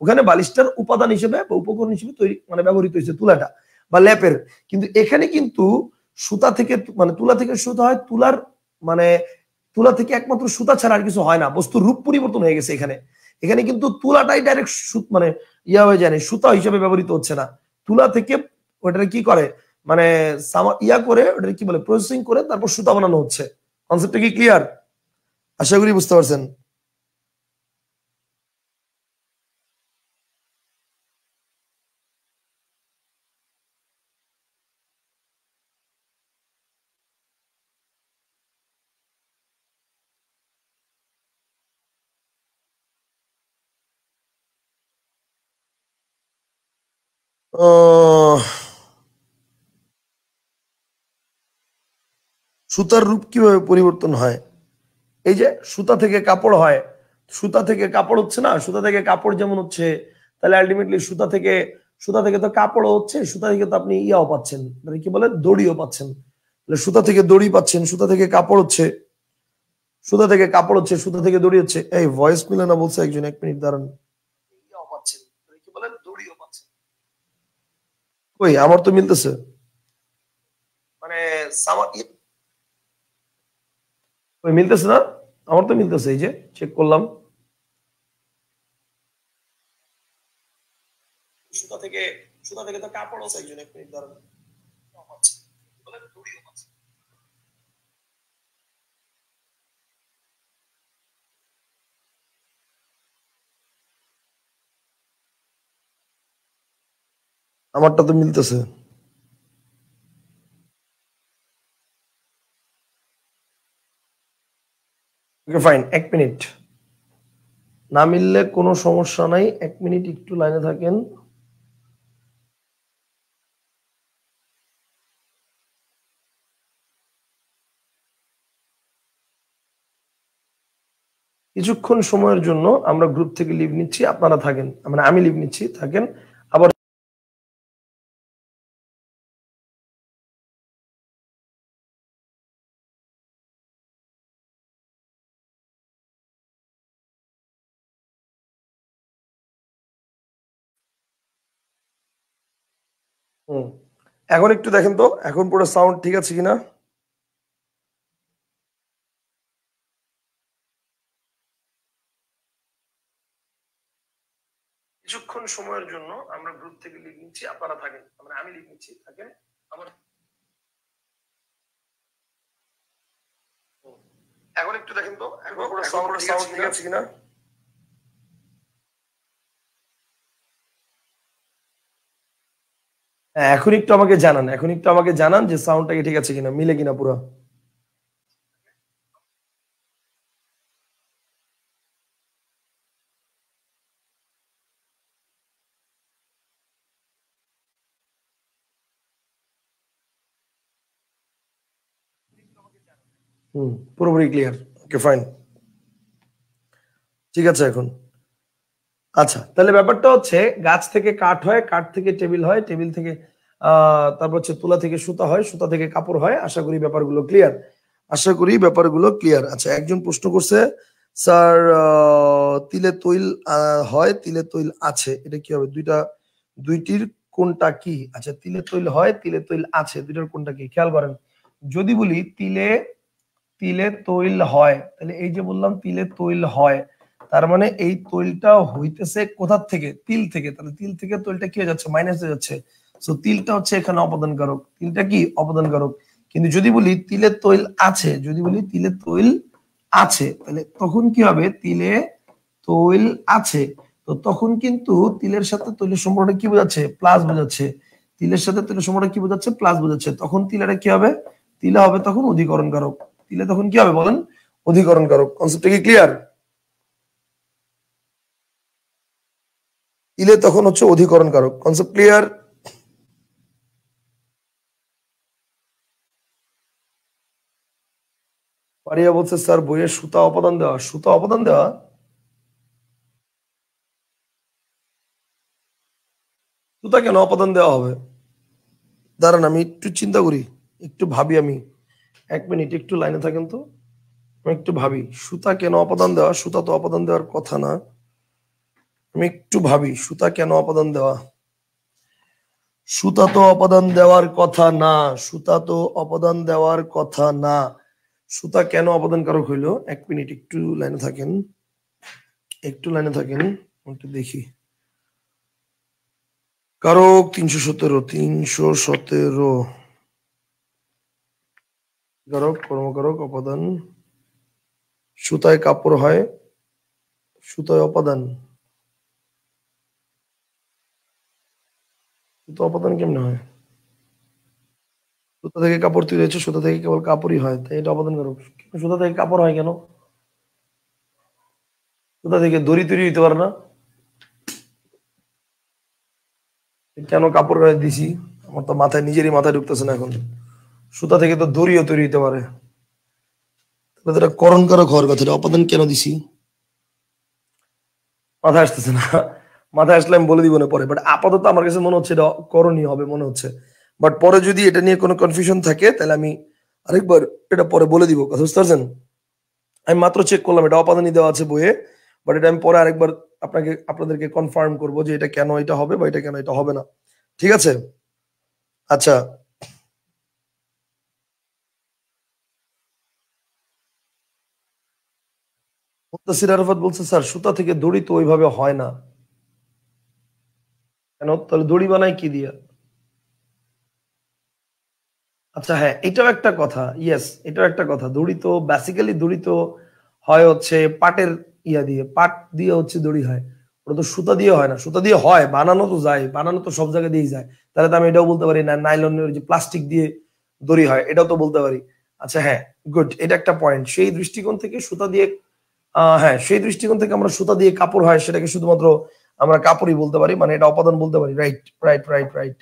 Speaker 1: ওখানে বালিশটার উপাদান হিসেবে বা উপকরণ হিসেবে তৈরি মানে ব্যবহৃত হয়েছে তুলাটা বা ল্যাপের। কিন্তু এখানে কিন্তু সুতা থেকে মানে তুলা থেকে সুতা হয়, তুলার মানে তুলা থেকে একমাত্র সুতা ছাড়া আর কিছু হয় না, বস্তুর রূপ পরিবর্তন হয়ে গেছে এখানে। এখানে কিন্তু তুলাটাই ডাইরেক্ট মানে ইয়া হয়ে যায়, সুতা হিসেবে ব্যবহৃত হচ্ছে না। তুলা থেকে ওটা কি করে মানে ইয়া করে ওটা কি বলে, প্রসেসিং করে তারপর সুতা বানানো হচ্ছে। কনসেপ্টটা কি ক্লিয়ার? আশা করি বুঝতে পারছেন। আহ, সুতার রূপ কিভাবে পরিবর্তন হয়? এই যে সুতা থেকে কাপড় হয়, সুতা থেকে কাপড় হচ্ছে না, সুতা থেকে কাপড় যেমন হচ্ছে, তাহলে আলটিমেটলি সুতা থেকে তো কাপড়ও হচ্ছে, সুতা থেকে তো আপনি ইয়াও পাচ্ছেন, মানে কি বলে, দড়িও পাচ্ছেন। তাহলে সুতা থেকে দড়ি পাচ্ছেন, সুতা থেকে কাপড় হচ্ছে, সুতা থেকে কাপড় হচ্ছে, সুতা থেকে দড়ি হচ্ছে। এই ভয়েস মিলে না বলছে একজন, 1 মিনিট দাঁড়ান। ইয়াও পাচ্ছেন, মানে কি বলে, দড়িও পাচ্ছেন। ওই আমার তো মিলতেছে, মানে ওই মিলতেছে না, আমার তো মিলতেছে, এই যে চেক করলাম। সুতা থেকে সুতা থেকে তো কাপড় আছে একজন, 1 মিনিট দাঁড়ান। আমারটা তো মিলতেছে। Okay fine, 1 minute. না মিললে কোনো সমস্যা নাই, 1 মিনিট একটু লাইনে থাকেন। কিছুক্ষণ সময়ের জন্য আমরা গ্রুপ থেকে লিভ নিচ্ছি, আপনারা থাকেন, মানে আমি লিভ নিচ্ছি, থাকেন। আবার হুম, এখন একটু দেখেন তো এখন পুরো সাউন্ড ঠিক আছে কিনা। কিছুক্ষণ সময়ের জন্য আমরা গ্রুপ থেকে লিখ নিচ্ছি, আপনারা থাকেন, মানে আমি লিখ নিচ্ছি, থাকেন। আবার এখন একটু দেখেন তো এখন পুরো সাউন্ড ঠিক আছে কিনা। হ্যাঁ, এখন একটু আমাকে জানান, এখন একটু আমাকে জানান যে সাউন্ডটা কি ঠিক আছে কিনা, মিলে কিনা পুরো। পুরোপুরি ক্লিয়ার। ওকে ফাইন, ঠিক আছে এখন। আচ্ছা, তাহলে ব্যাপারটা হচ্ছে গাছ থেকে কাঠ হয়, কাঠ থেকে টেবিল হয়, টেবিল থেকে তারপর হচ্ছে তুলা থেকে সুতা হয়, সুতা থেকে কাপড় হয়। আশা করি ব্যাপারগুলো ক্লিয়ার, আশা করি ব্যাপারগুলো ক্লিয়ার। আচ্ছা, একজন প্রশ্ন করছে স্যার তিলে তৈল হয়, তিলে তৈল আছে, এটা কি হবে? দুইটির কোনটা কি? আচ্ছা, তিলে তৈল হয়, তিলে তৈল আছে, দুইটার কোনটা কি? খেয়াল করেন, যদি বলি তিলে তিলে তৈল হয়, তাহলে এই যে বললাম তিলে তৈল হয়, তার মানে এই তৈলটা হইতেছে কোথার থেকে? তিল থেকে। তাহলে তিল থেকে তৈলটা কি হয়ে যাচ্ছে? মাইনাস হয়ে যাচ্ছে। সো তিলটা হচ্ছে এখানে অপদান কারক, তিলটা কি অপদান কারক। কিন্তু যদি বলি তিলে তৈল আছে, যদি বলি তিলে তৈল আছে, তাহলে তখন কি হবে? তিলে তৈল আছে, তো তখন কিন্তু তিলের সাথে তৈলের সম্পর্কটা কি বোঝাচ্ছে? প্লাস বোঝাচ্ছে। তিলের সাথে তৈলের সম্পর্কটা কি বোঝাচ্ছে? প্লাস বোঝাচ্ছে। তখন তিলেটা কি হবে? তিলে হবে তখন অধিকরণ কারক। তিলে তখন কি হবে বলেন? অধিকরণ কারক। কনসেপ্টটা কি ক্লিয়ার? তিলে তখন হচ্ছে অধিকরণ কারক। Concept clear? পারিয়া বলছে স্যার বইয়ের সুতা অপদান দেওয়া, সুতা অপদান দেওয়া। সুতা কেন অপদান দেওয়া হবে? দাঁড়ান আমি একটু চিন্তা করি, একটু ভাবি। আমি 1 মিনিট একটু লাইনে থাকেন তো, আমি একটু ভাবি। সুতা কেন অপদান দেওয়া? সুতা তো অপদান দেওয়ার কথা না। আমি একটু ভাবি সুতা কেন অপদান দেওয়া। সুতা তো অপদান দেওয়ার কথা না, সুতা তো অপদান দেওয়ার কথা না। সুতা কেন অপদান কারক হইলো? 1 মিনিট একটু লাইনে থাকেন, একটু লাইনে থাকেন, একটু দেখি। কারক 317, 317 কারক, কর্মকারক, অপদান। সুতায় কাপড় হয়, সুতায় অপদান। সুতা অপদান কেমনে হয়? সুতা থেকে কাপড় তৈরি হয়েছে, সুতা থেকে কেবল কাপড়ই হয়, তাই এটা অপদান কারক। সুতা থেকে কাপড় হয় কেন? সুতা থেকে দড়ি তৈরি হইতে পারে না? কেন কাপড় গায়ে দিছি? আমার তো মাথায়, নিজেরই মাথায় ঢুকতেছে না এখন। সুতা থেকে তো দড়িও তৈরি হতে পারে, তাহলে তো এটা করণ কারক হওয়ার কথা, এটা অপদান কেন দিছি? মাথায় আসতেছে না। মাথায় আসলে আমি বলে দিব না পরে, বাট আপাতত আমার কাছে মনে হচ্ছে এটা করণীয় হবে মনে হচ্ছে। বাট পরে যদি এটা নিয়ে কোনো কনফিউশন থাকে তাহলে আমি আরেকবার এটা পরে বলে দিব, কথা বুঝতে পারছেন? আমি মাত্র চেক করলাম এটা অপাদানি দেওয়া আছে বইয়ে, বাট এটা আমি পরে আরেকবার আপনাদেরকে কনফার্ম করব যে এটা কেন এটা হবে বা এটা কেন এটা হবে না। ঠিক আছে? আচ্ছা, মুত্তাসির আরাফাত বলছে স্যার সুতা থেকে দড়ি তো ওইভাবে হয় না। কেন? তাহলে দড়ি বানায় কি দিয়া? আচ্ছা হ্যাঁ, এটাও একটা কথা। ইয়েস, এটাও একটা কথা। দড়ি তো বেসিক্যালি দড়ি তো হয় হচ্ছে পাটের ইয়া দিয়ে, পাট দিয়ে হচ্ছে দড়ি হয়। ওটা তো সুতা দিয়ে হয় না। সুতা দিয়ে হয়, বানানো তো যায়, বানানো তো সব জায়গায় দিয়েই যায়। তাহলে তো আমি এটাও বলতে পারি না নাইলনের যে প্লাস্টিক দিয়ে দড়ি হয়, এটাও তো বলতে পারি। আচ্ছা হ্যাঁ, গুড, এটা একটা পয়েন্ট। সেই দৃষ্টিকোণ থেকে সুতা দিয়ে হ্যাঁ, সেই দৃষ্টিকোণ থেকে আমরা সুতা দিয়ে কাপড় হয় সেটাকে শুধুমাত্র আমরা কাপড়ই বলতে পারি, মানে এটা অপাদান বলতে পারি। Right right right right.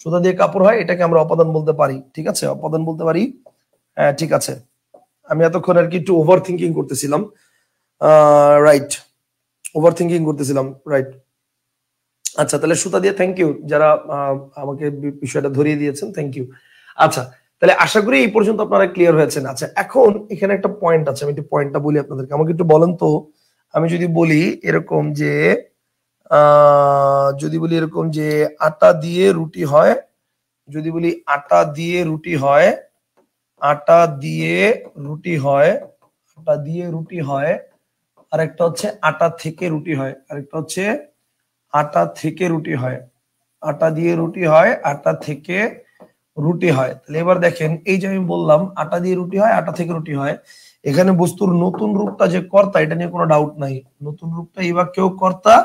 Speaker 1: সুতা দিয়ে কাপড় হয় এটাকে আমরা অপাদান বলতে পারি, ঠিক আছে, অপাদান বলতে পারি। হ্যাঁ ঠিক আছে। আমি এতক্ষণ আর কি একটু ওভার থিঙ্কিং করতেছিলাম। রাইট, ওভার থিঙ্কিং করতেছিলাম, রাইট। আচ্ছা, তাহলে সুতা দিয়ে থ্যাংক ইউ যারা আমাকে বিষয়টা ধরিয়ে দিয়েছেন, থ্যাংক ইউ। আচ্ছা, তাহলে আশা করি এই পর্যন্ত আপনারা ক্লিয়ার হয়েছেন। আচ্ছা, এখন এখানে একটা পয়েন্ট আছে, আমি একটু পয়েন্টটা বলি আপনাদেরকে। আমাকে একটু বলেন তো, আমি যদি বলি এরকম যে যদি বলি এরকম যে আটা দিয়ে রুটি হয়, যদি বলি আটা দিয়ে রুটি হয়, আটা দিয়ে রুটি হয়, আটা দিয়ে রুটি হয়, আর একটা হচ্ছে আটা থেকে রুটি হয়, আরেকটা হচ্ছে আটা থেকে রুটি হয়, আটা দিয়ে রুটি হয়, আটা থেকে রুটি হয়। তাহলে এবার দেখেন এই যে আমি বললাম আটা দিয়ে রুটি হয়, আটা থেকে রুটি হয়, এখানে বস্তুর নতুন রূপটা যে কর্তা, এটা নিয়ে কোনো ডাউট নাই। নতুন রূপটা এই বাক্যেও কর্তা,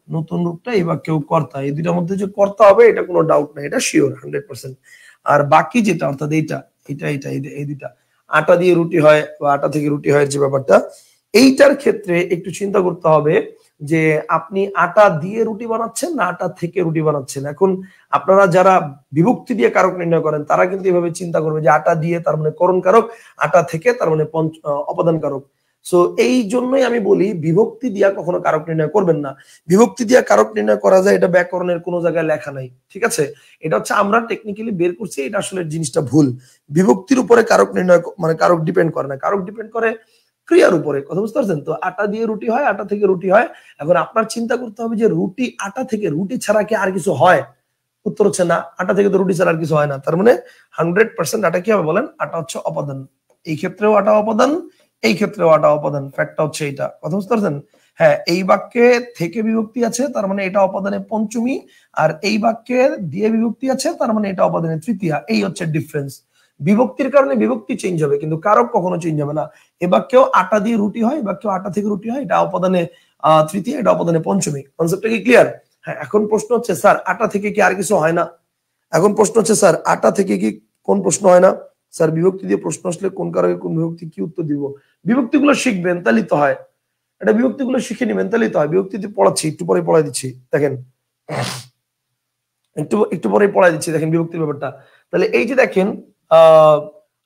Speaker 1: নতুন রূপটা এই বাক্যেও কর্তা, এই দুইটার মধ্যে যে কর্তা হবে এটা কোনো ডাউট নাই, এটা শিওর 100%। আর বাকি যেটা অর্থাৎ এইটা এটা এটা এই দুইটা আটা দিয়ে রুটি হয় বা আটা থেকে রুটি হয় যে ব্যাপারটা, এইটার ক্ষেত্রে একটু চিন্তা করতে হবে যে আপনি আটা দিয়ে রুটি বানাচ্ছেন না আটা থেকে রুটি বানাচ্ছেন। এখন আপনারা যারা বিভক্তি দিয়ে কারক নির্ণয় করেন তারা কিন্তু এভাবে চিন্তা করবে যে আটা দিয়ে তার মানে করণ কারক, আটা থেকে তার মানে অপাদান কারক। সো এই জন্যই আমি বলি বিভক্তি দিয়া কখনো কারক নির্ণয় করবেন না। বিভক্তি দিয়া কারক নির্ণয় করা যায়, এটা ব্যাকরণের কোনো জায়গায় লেখা নাই, ঠিক আছে? এটা হচ্ছে আমরা টেকনিক্যালি বের করছি, এটা আসলে জিনিসটা ভুল। বিভক্তির উপরে কারক নির্ণয় মানে কারক ডিপেন্ড করে না, কারক ডিপেন্ড করে ক্রিয়ার উপরে। কথা বুঝতে পারছেন তো? আটা দিয়ে রুটি হয়, আটা থেকে রুটি হয়। এখন আপনার চিন্তা করতে হবে যে রুটি আটা থেকে, রুটি ছাড়া কি আর কিছু হয়? উত্তর হচ্ছে না, আটা থেকে তো রুটি ছাড়া আর কিছু হয় না। তার মানে 100% আটা কি হবে বলেন? আটা হচ্ছে অপাদান। এই ক্ষেত্রেও আটা অপাদান, এই ক্ষেত্রেও আটা অপাদান। ফ্যাক্টটা হচ্ছে এটা। কথা বুঝতে পারছেন? হ্যাঁ, এই বাক্যে থেকে বিভক্তি আছে, তার মানে এটা অপাদানে পঞ্চমী। আর এই বাক্যে দিয়ে বিভক্তি আছে, তার মানে এটা অপাদানে তৃতীয়া। এই হচ্ছে ডিফারেন্স। বিভক্তির কারণে বিভক্তি চেঞ্জ হবে, কিন্তু কারক কখনো চেঞ্জ হবে না। এ বাক্যেও আটা দিয়ে রুটি হয়, এ বাক্যেও আটা থেকে রুটি হয়, এটা অপাদানে তৃতীয়া, এটা অপাদানে পঞ্চমী। কনসেপ্টটা কি ক্লিয়ার? হ্যাঁ, এখন প্রশ্ন হচ্ছে স্যার আটা থেকে কি আর কিছু হয় না? এখন প্রশ্ন হচ্ছে স্যার আটা থেকে কি কোন প্রশ্ন হয় না? স্যার বিভক্তি দিয়ে প্রশ্ন আসলে কোন কারকে কোন বিভক্তি, কি উত্তর দিব? বিভক্তিগুলো শিখবেন তাহলেই তো হয়, এটা বিভক্তিগুলো শিখে নেবেন তাহলেই তো হয়। বিভক্তি দিয়ে পড়াচ্ছি, একটু পরে পড়াই দিচ্ছি, দেখেন একটু একটু পরে পড়াই দিচ্ছি, দেখেন বিভক্তির ব্যাপারটা। তাহলে এই যে দেখেন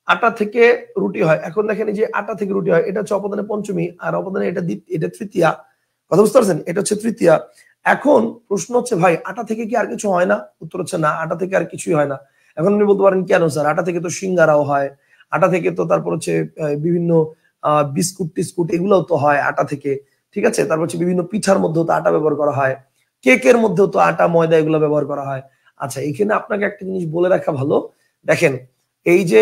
Speaker 1: আটা থেকে রুটি হয়, এখন দেখেন এই যে আটা থেকে রুটি হয়, এটা হচ্ছে অপাদানে পঞ্চমী, আর অপাদানে এটা তৃতীয়া। কথা বুঝতে পারছেন? এটা হচ্ছে তৃতীয়া। এখন প্রশ্ন হচ্ছে ভাই আটা থেকে কি আর কিছু হয় না? উত্তর হচ্ছে না, আটা থেকে আর কিছুই হয় না। এখন আপনি বলতে পারেন কেন স্যার? আটা থেকে তো সিঙ্গারাও হয়, আটা থেকে তো তারপর হচ্ছে বিভিন্ন বিস্কুট টিস্কুট এগুলোও তো হয় আটা থেকে, ঠিক আছে? তারপর হচ্ছে বিভিন্ন পিঠার মধ্যেও তো আটা ব্যবহার করা হয়, কেকের মধ্যেও তো আটা ময়দা এগুলো ব্যবহার করা হয়। আচ্ছা, এখানে আপনাকে একটা জিনিস বলে রাখা ভালো, দেখেন এই যে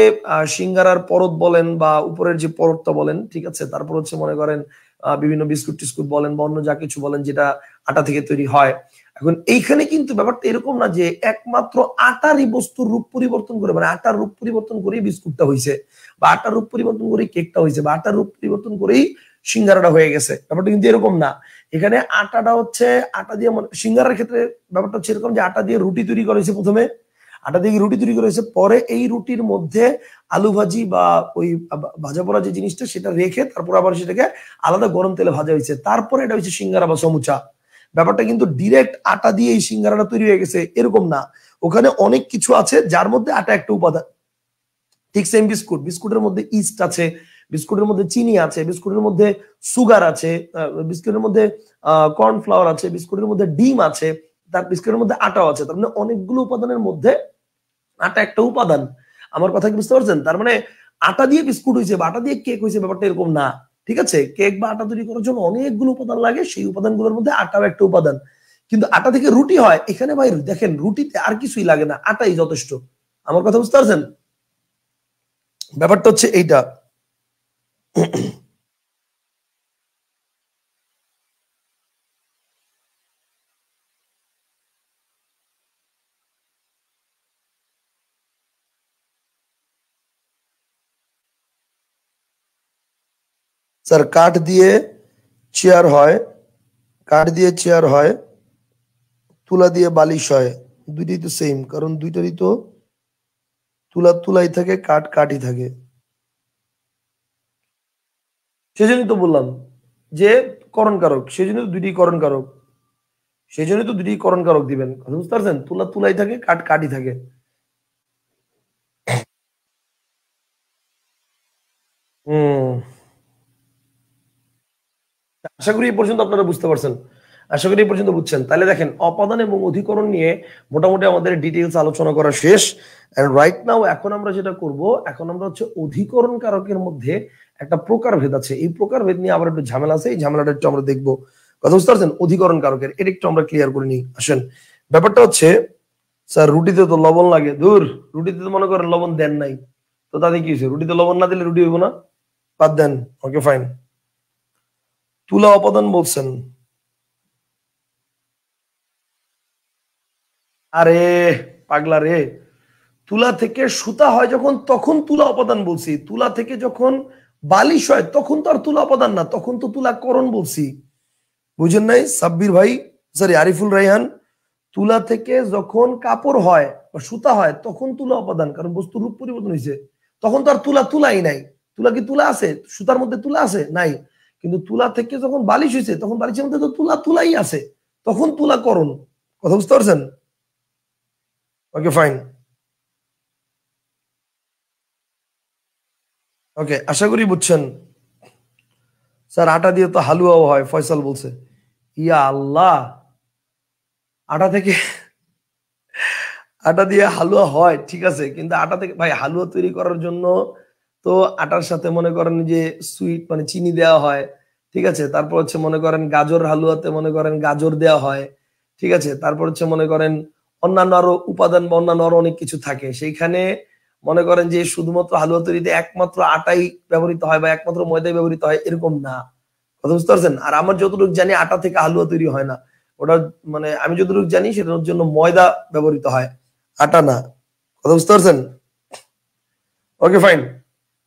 Speaker 1: সিঙ্গারার পরত বলেন বা উপরের যে পরতটা বলেন, ঠিক আছে, তারপর হচ্ছে মনে করেন বিভিন্ন বিস্কুট টিস্কুট বলেন বা অন্য যা কিছু বলেন যেটা আটা থেকে তৈরি হয়। এখন এইখানে কিন্তু ব্যাপারটা এরকম না যে একমাত্র আটারই বস্তুর রূপ পরিবর্তন করে, মানে আটার রূপ পরিবর্তন করেই বিস্কুটটা হয়েছে, বা আটার রূপ পরিবর্তন করেই কেকটা হয়েছে, বা আটার রূপ পরিবর্তন করেই সিঙ্গারাটা হয়ে গেছে। ব্যাপারটা কিন্তু এরকম না। এখানে আটাটা হচ্ছে আটা দিয়ে, সিঙ্গারার ক্ষেত্রে ব্যাপারটা হচ্ছে এরকম যে আটা দিয়ে রুটি তৈরি করা হয়েছে, প্রথমে আটা দিয়ে রুটি তৈরি করা হয়েছে, পরে এই রুটির মধ্যে আলু ভাজি বা ওই ভাজা পোড়া যে জিনিসটা সেটা রেখে তারপর আবার সেটাকে আলাদা গরম তেলে ভাজা হয়েছে, তারপরে এটা হচ্ছে সিঙ্গারা বা সমুচা। ব্যাপারটা কিন্তু ডিরেক্ট আটা দিয়ে এই সিঙ্গারাটা তৈরি হয়ে গেছে এরকম না, ওখানে অনেক কিছু আছে যার মধ্যে আটা একটা উপাদান। ঠিক সেম বিস্কুট, বিস্কুটের মধ্যে ইস্ট আছে, বিস্কুটের মধ্যে চিনি আছে, বিস্কুটের মধ্যে সুগার আছে, বিস্কুটের মধ্যে কর্নফ্লাওয়ার আছে, বিস্কুটের মধ্যে ডিম আছে, তার বিস্কুটের মধ্যে আটাও আছে। তার মানে অনেকগুলো উপাদানের মধ্যে আটা একটা উপাদান। আমার কথা কি বুঝতে পারছেন? তার মানে আটা দিয়ে বিস্কুট হয়েছে বা আটা দিয়ে কেক হয়েছে ব্যাপারটা এরকম না, ঠিক আছে? কেক বা আটা তৈরি করার জন্য অনেকগুলো উপাদান লাগে, সেই উপাদানগুলোর মধ্যে আটাও একটা উপাদান। কিন্তু আটা থেকে রুটি হয়, এখানে ভাই দেখেন রুটিতে আর কিছুই লাগে না, আটাই যথেষ্ট। আমার কথা বুঝতে পারছেন? ব্যাপারটা হচ্ছে এইটা। স্যার কাঠ দিয়ে চেয়ার হয়, কাঠ দিয়ে চেয়ার হয়, তুলা দিয়ে বালিশ হয়, দুইটাই তো সেম, কারণ দুইটারই তো তুলা তুলাই থাকে, কাঠ কাঠই থাকে। সেজন্যই তো বললাম যে করণ কারক, সেজন্য তো দুইটি করণ কারক, সেই জন্য তো দুইটি করণ কারক দিবেন। কথা বুঝতে পারছেন? তুলা তুলাই থাকে, কাঠ কাঠই থাকে। হম, আশা করি এই পর্যন্ত আপনারা বুঝতে পারছেন, আশা করি এই পর্যন্ত বুঝছেন। তাহলে দেখেন অপাদান এবং অধিকরণ নিয়ে মোটামুটি আমাদের ডিটেইলস আলোচনা করা শেষ। এন্ড রাইট নাও এখন আমরা যেটা করব, এখন আমরা হচ্ছে অধিকরণ কারকের মধ্যে একটা প্রকারভেদ আছে, এই প্রকারভেদ নিয়ে আবার একটু ঝামেলা আছে, এই ঝামেলাটা একটু আমরা দেখবো। কথা বুঝতে পারছেন? অধিকরণ কারকের এটা একটু আমরা ক্লিয়ার করে নিই, আসেন। ব্যাপারটা হচ্ছে স্যার রুটিতে তো লবণ লাগে, দূর। রুটিতে তো মনে করেন লবণ দেন নাই, তো তাতে কি হয়েছে? রুটিতে লবণ না দিলে রুটি হইব না? বাদ দেন। Okay fine. তুলা অপাদান বলছেন। আরে পাগলা রে, তুলা থেকে সুতা হয় যখন তখন তুলা উপাদান বলছি, তুলা থেকে যখন বালিশ হয় তখন তো আর তুলা উপাদান না, তখন তো তুলাকরণ বলছি। বুঝেন নাই সাব্বির ভাই, সরি আরিফুল রাইহান? তুলা থেকে যখন কাপড় হয় বা সুতা হয় তখন তুলা উপাদান, কারণ বস্তুর রূপ পরিবর্তন হয়েছে। তখন তো আর তুলা তুলাই নাই। তুলা কি তুলা আছে? সুতার মধ্যে তুলা আছে নাই। কিন্তু তুলা থেকে যখন বালিশ হয়েছে তখন বালিশের মধ্যে তো তুলা তুলাই আছে, তখন তুলাকরণ। কথা বুঝতে পারছেন? Okay fine. ওকে, আশা করি বুঝছেন। স্যার আটা দিয়ে তো হালুয়াও হয়, ফয়সাল বলছে। ইয়া আল্লাহ, আটা থেকে আটা দিয়ে হালুয়া হয় ঠিক আছে, কিন্তু আটা থেকে ভাই হালুয়া তৈরি করার জন্য তো আটার সাথে মনে করেন যে সুইট মানে চিনি দেওয়া হয়, ঠিক আছে। তারপর হচ্ছে মনে করেন গাজর হালুয়াতে মনে করেন গাজর দেওয়া হয়, ঠিক আছে। তারপর হচ্ছে মনে করেন অন্যান্য আরো উপাদান বা অন্যান্য আরো অনেক কিছু থাকে সেইখানে। মনে করেন যে শুধুমাত্র হালুয়া তৈরিতে একমাত্র আটাই ব্যবহৃত হয় বা একমাত্র ময়দাই ব্যবহৃত হয় এরকম না। কথা বুঝতে পারছেন? আর আমার যতটুকু জানি আটা থেকে হালুয়া তৈরি হয় না। ওটা মানে আমি যতটুকু জানি সেটার জন্য ময়দা ব্যবহৃত হয়, আটা না। কথা বুঝতে পারছেন? Okay fine.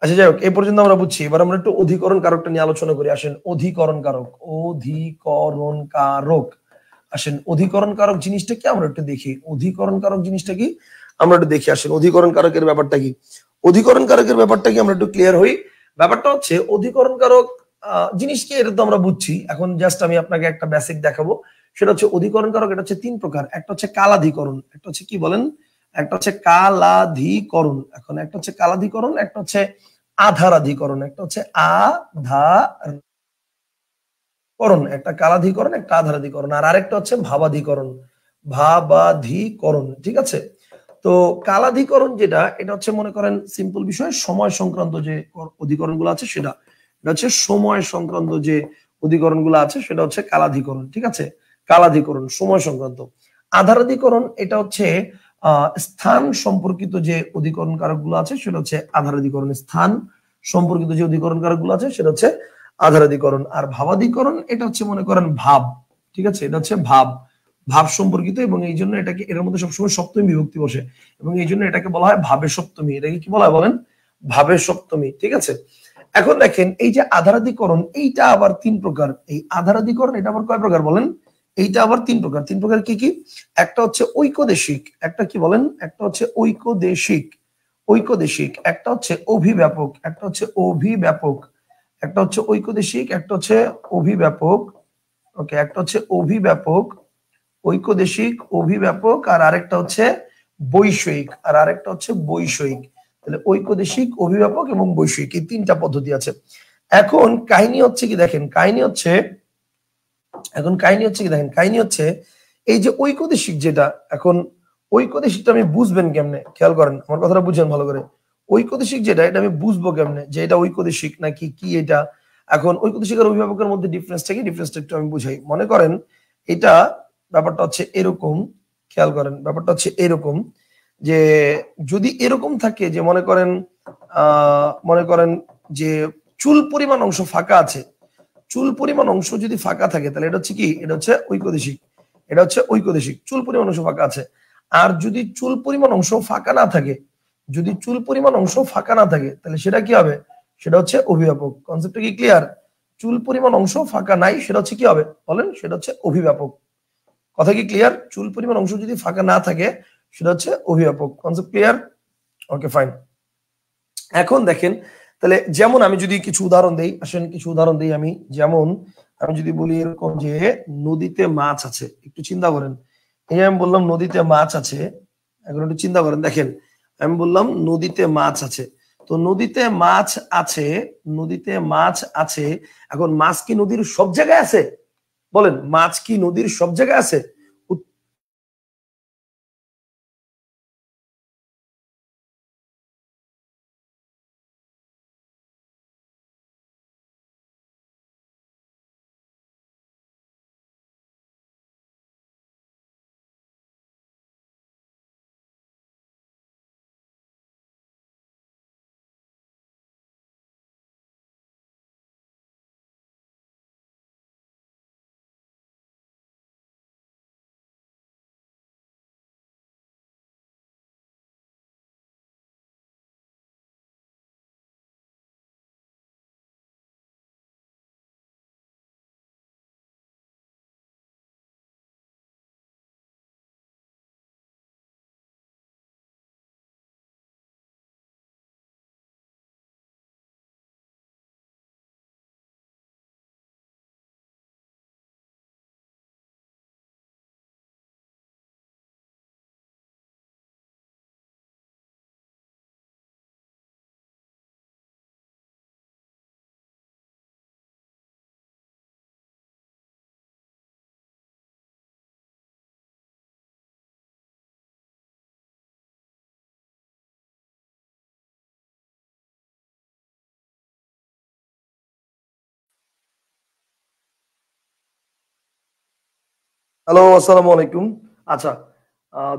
Speaker 1: আচ্ছা যাই হোক, এই পর্যন্ত আমরা বুঝছি। এবার আমরা একটু অধিকরণ কারকটা নিয়ে আলোচনা করি। আসেন অধিকরণ কারক, অধিকরণ কারক। আসেন অধিকরণ কারক জিনিসটা কি আমরা একটু দেখি। অধিকরণ কারক জিনিসটা কি আমরা একটু দেখি। আসেন অধিকরণ কারকের ব্যাপারটা কি, অধিকরণ কারকের ব্যাপারটা কি আমরা একটু ক্লিয়ার হই। ব্যাপারটা হচ্ছে অধিকরণ কারক জিনিস কি এটা তো আমরা বুঝছি। এখন জাস্ট আমি আপনাকে একটা বেসিক দেখাবো। সেটা হচ্ছে অধিকরণ কারক, এটা হচ্ছে তিন প্রকার। একটা হচ্ছে কালাধিকরণ, একটা হচ্ছে কি বলেন, একটা হচ্ছে কালাধিকরণ। এখন একটা হচ্ছে কালাধিকরণ, একটা হচ্ছে আধারাধিকরণ, একটা হচ্ছে আধারকরণ, একটা কালাধিকরণ একটা আধারাধিকরণ, আর আরেকটা হচ্ছে ভাবাধিকরণ, ভাবাধিকরণ, ঠিক আছে। তো কালাধিকরণ যেটা, এটা হচ্ছে মনে করেন সিম্পল বিষয়, সময় সংক্রান্ত যে অধিকরণগুলো আছে সেটা, এটা হচ্ছে সময় সংক্রান্ত যে অধিকরণগুলো আছে সেটা হচ্ছে কালাধিকরণ, ঠিক আছে। কালাধিকরণ সময় সংক্রান্ত। আধারাধিকরণ এটা হচ্ছে স্থান সম্পর্কিত যে অধিকরণ কারকগুলো আছে সেটা হচ্ছে আধারাধিকরণ। স্থান সম্পর্কিত যে অধিকরণ কারকগুলো আছে সেটা হচ্ছে আধারাধিকরণ। আর ভাবাধিকরণ এটা হচ্ছে মনে করেন ভাব, ঠিক আছে। এটা হচ্ছে ভাব, ভাব সম্পর্কিত, এবং এই জন্য এটাকে এর মধ্যে সবসময় সপ্তমী বিভক্তি বসে, এবং এই জন্য এটাকে বলা হয় ভাবের সপ্তমী। এটাকে কি বলা হয় বলেন? ভাবের সপ্তমী, ঠিক আছে। এখন দেখেন এই যে আধারাধিকরণ, এইটা আবার তিন প্রকার। এই আধারাধিকরণ এটা আবার কয় প্রকার বলেন? এইটা আবার তিন প্রকার। তিন প্রকার কি কি? একটা হচ্ছে ঐকদেশিক, একটা কি বলেন, একটা হচ্ছে ঐকদেশিক, ঐকদেশিক, একটা হচ্ছে অভিব্যাপক, একটা হচ্ছে অভিব্যাপক, একটা হচ্ছে ঐকদেশিক, একটা হচ্ছে অভিব্যাপক। ওকে, একটা হচ্ছে অভিব্যাপক, ঐকদেশিক, অভিব্যাপক, আর আরেকটা হচ্ছে বৈষয়িক, আর আরেকটা হচ্ছে বৈষয়িক। তাহলে ঐকদেশিক, অভিব্যাপক এবং বৈষয়িক, এই তিনটা পদ্ধতি আছে। এখন কাহিনী হচ্ছে কি দেখেন, কাহিনী হচ্ছে, এখন কাহিনী হচ্ছে কি দেখেন, কাহিনী হচ্ছে এই যে ঐকদেশিক যেটা, এখন ঐকদেশিকটা আমি বুঝবেন কেমনে, খেয়াল করেন আমার কথাটা, বুঝেন ভালো করে। ঐকদেশিক যেটা, এটা আমি বুঝবো কেমনে যে এটা ঐকদেশিক নাকি কি এটা। এখন ঐকদেশিক আর অভিভাবকের মধ্যে ডিফারেন্সটা কি, ডিফারেন্সটা একটু আমি বুঝাই। মনে করেন এটা, ব্যাপারটা হচ্ছে এরকম, খেয়াল করেন ব্যাপারটা হচ্ছে এরকম, যে যদি এরকম থাকে যে মনে করেন মনে করেন যে চুল পরিমাণ অংশ ফাঁকা আছে, চুল পরিমাণ অংশ যদি ফাঁকা থাকে তাহলে এটা হচ্ছে কি, এটা হচ্ছে ঐকদেশিক, এটা হচ্ছে ঐকদেশিক, চুল পরিমাণ অংশ ফাঁকা আছে। আর যদি চুল পরিমাণ অংশ ফাঁকা না থাকে, যদি চুল পরিমাণ অংশ ফাঁকা না থাকে তাহলে সেটা কি হবে, সেটা হচ্ছে অভিব্যাপক। কনসেপ্টটা কি ক্লিয়ার? চুল পরিমাণ অংশ ফাঁকা নাই সেটা হচ্ছে কি হবে বলেন, সেটা হচ্ছে অভিব্যাপক। কথা কি ক্লিয়ার? চুল পরিমাণ অংশ যদি ফাঁকা না থাকে সেটা হচ্ছে অভিব্যাপক। Concept clear? Okay fine. এখন দেখেন, তাহলে যেমন আমি যদি কিছু উদাহরণ দেই, আসেন কিছু উদাহরণ দেই আমি। যেমন আমি যদি বলি এরকম যে নদীতে মাছ আছে, একটু চিন্তা করেন। এই যে আমি বললাম নদীতে মাছ আছে, এখন একটু চিন্তা করেন, দেখেন আমি বললাম নদীতে মাছ আছে, তো নদীতে মাছ আছে, নদীতে মাছ আছে। এখন মাছ কি নদীর সব জায়গায় আছে? বলেন, মাছ কি নদীর সব জায়গায় আছে? হ্যালো, আসসালামু আলাইকুম। আচ্ছা,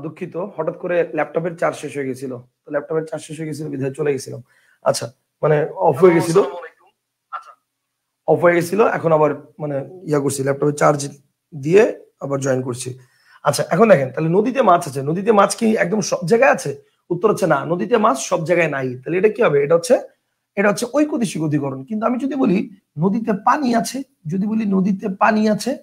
Speaker 1: দুঃখিত, হঠাৎ করে ল্যাপটপের চার্জ শেষ হয়ে গেছিল। তো ল্যাপটপের চার্জ শেষ হয়ে গেছিল বিধায় চলে গেছিলাম। আচ্ছা, মানে অফ হয়ে গেছিল। অফ হয়ে গেছিল, এখন আবার মানে করছি, ল্যাপটপে চার্জ দিয়ে আবার জয়েন করছি। আচ্ছা, এখন দেখেন, তাহলে নদীতে মাছ আছে, নদীতে মাছ কি একদম সব জায়গায় আছে? উত্তর হচ্ছে না, নদীতে মাছ সব জায়গায় নাই। তাহলে এটা কি হবে? এটা হচ্ছে ঐকদেশিক অধিকরণ। কিন্তু আমি যদি বলি নদীতে পানি আছে, যদি বলি নদীতে পানি আছে,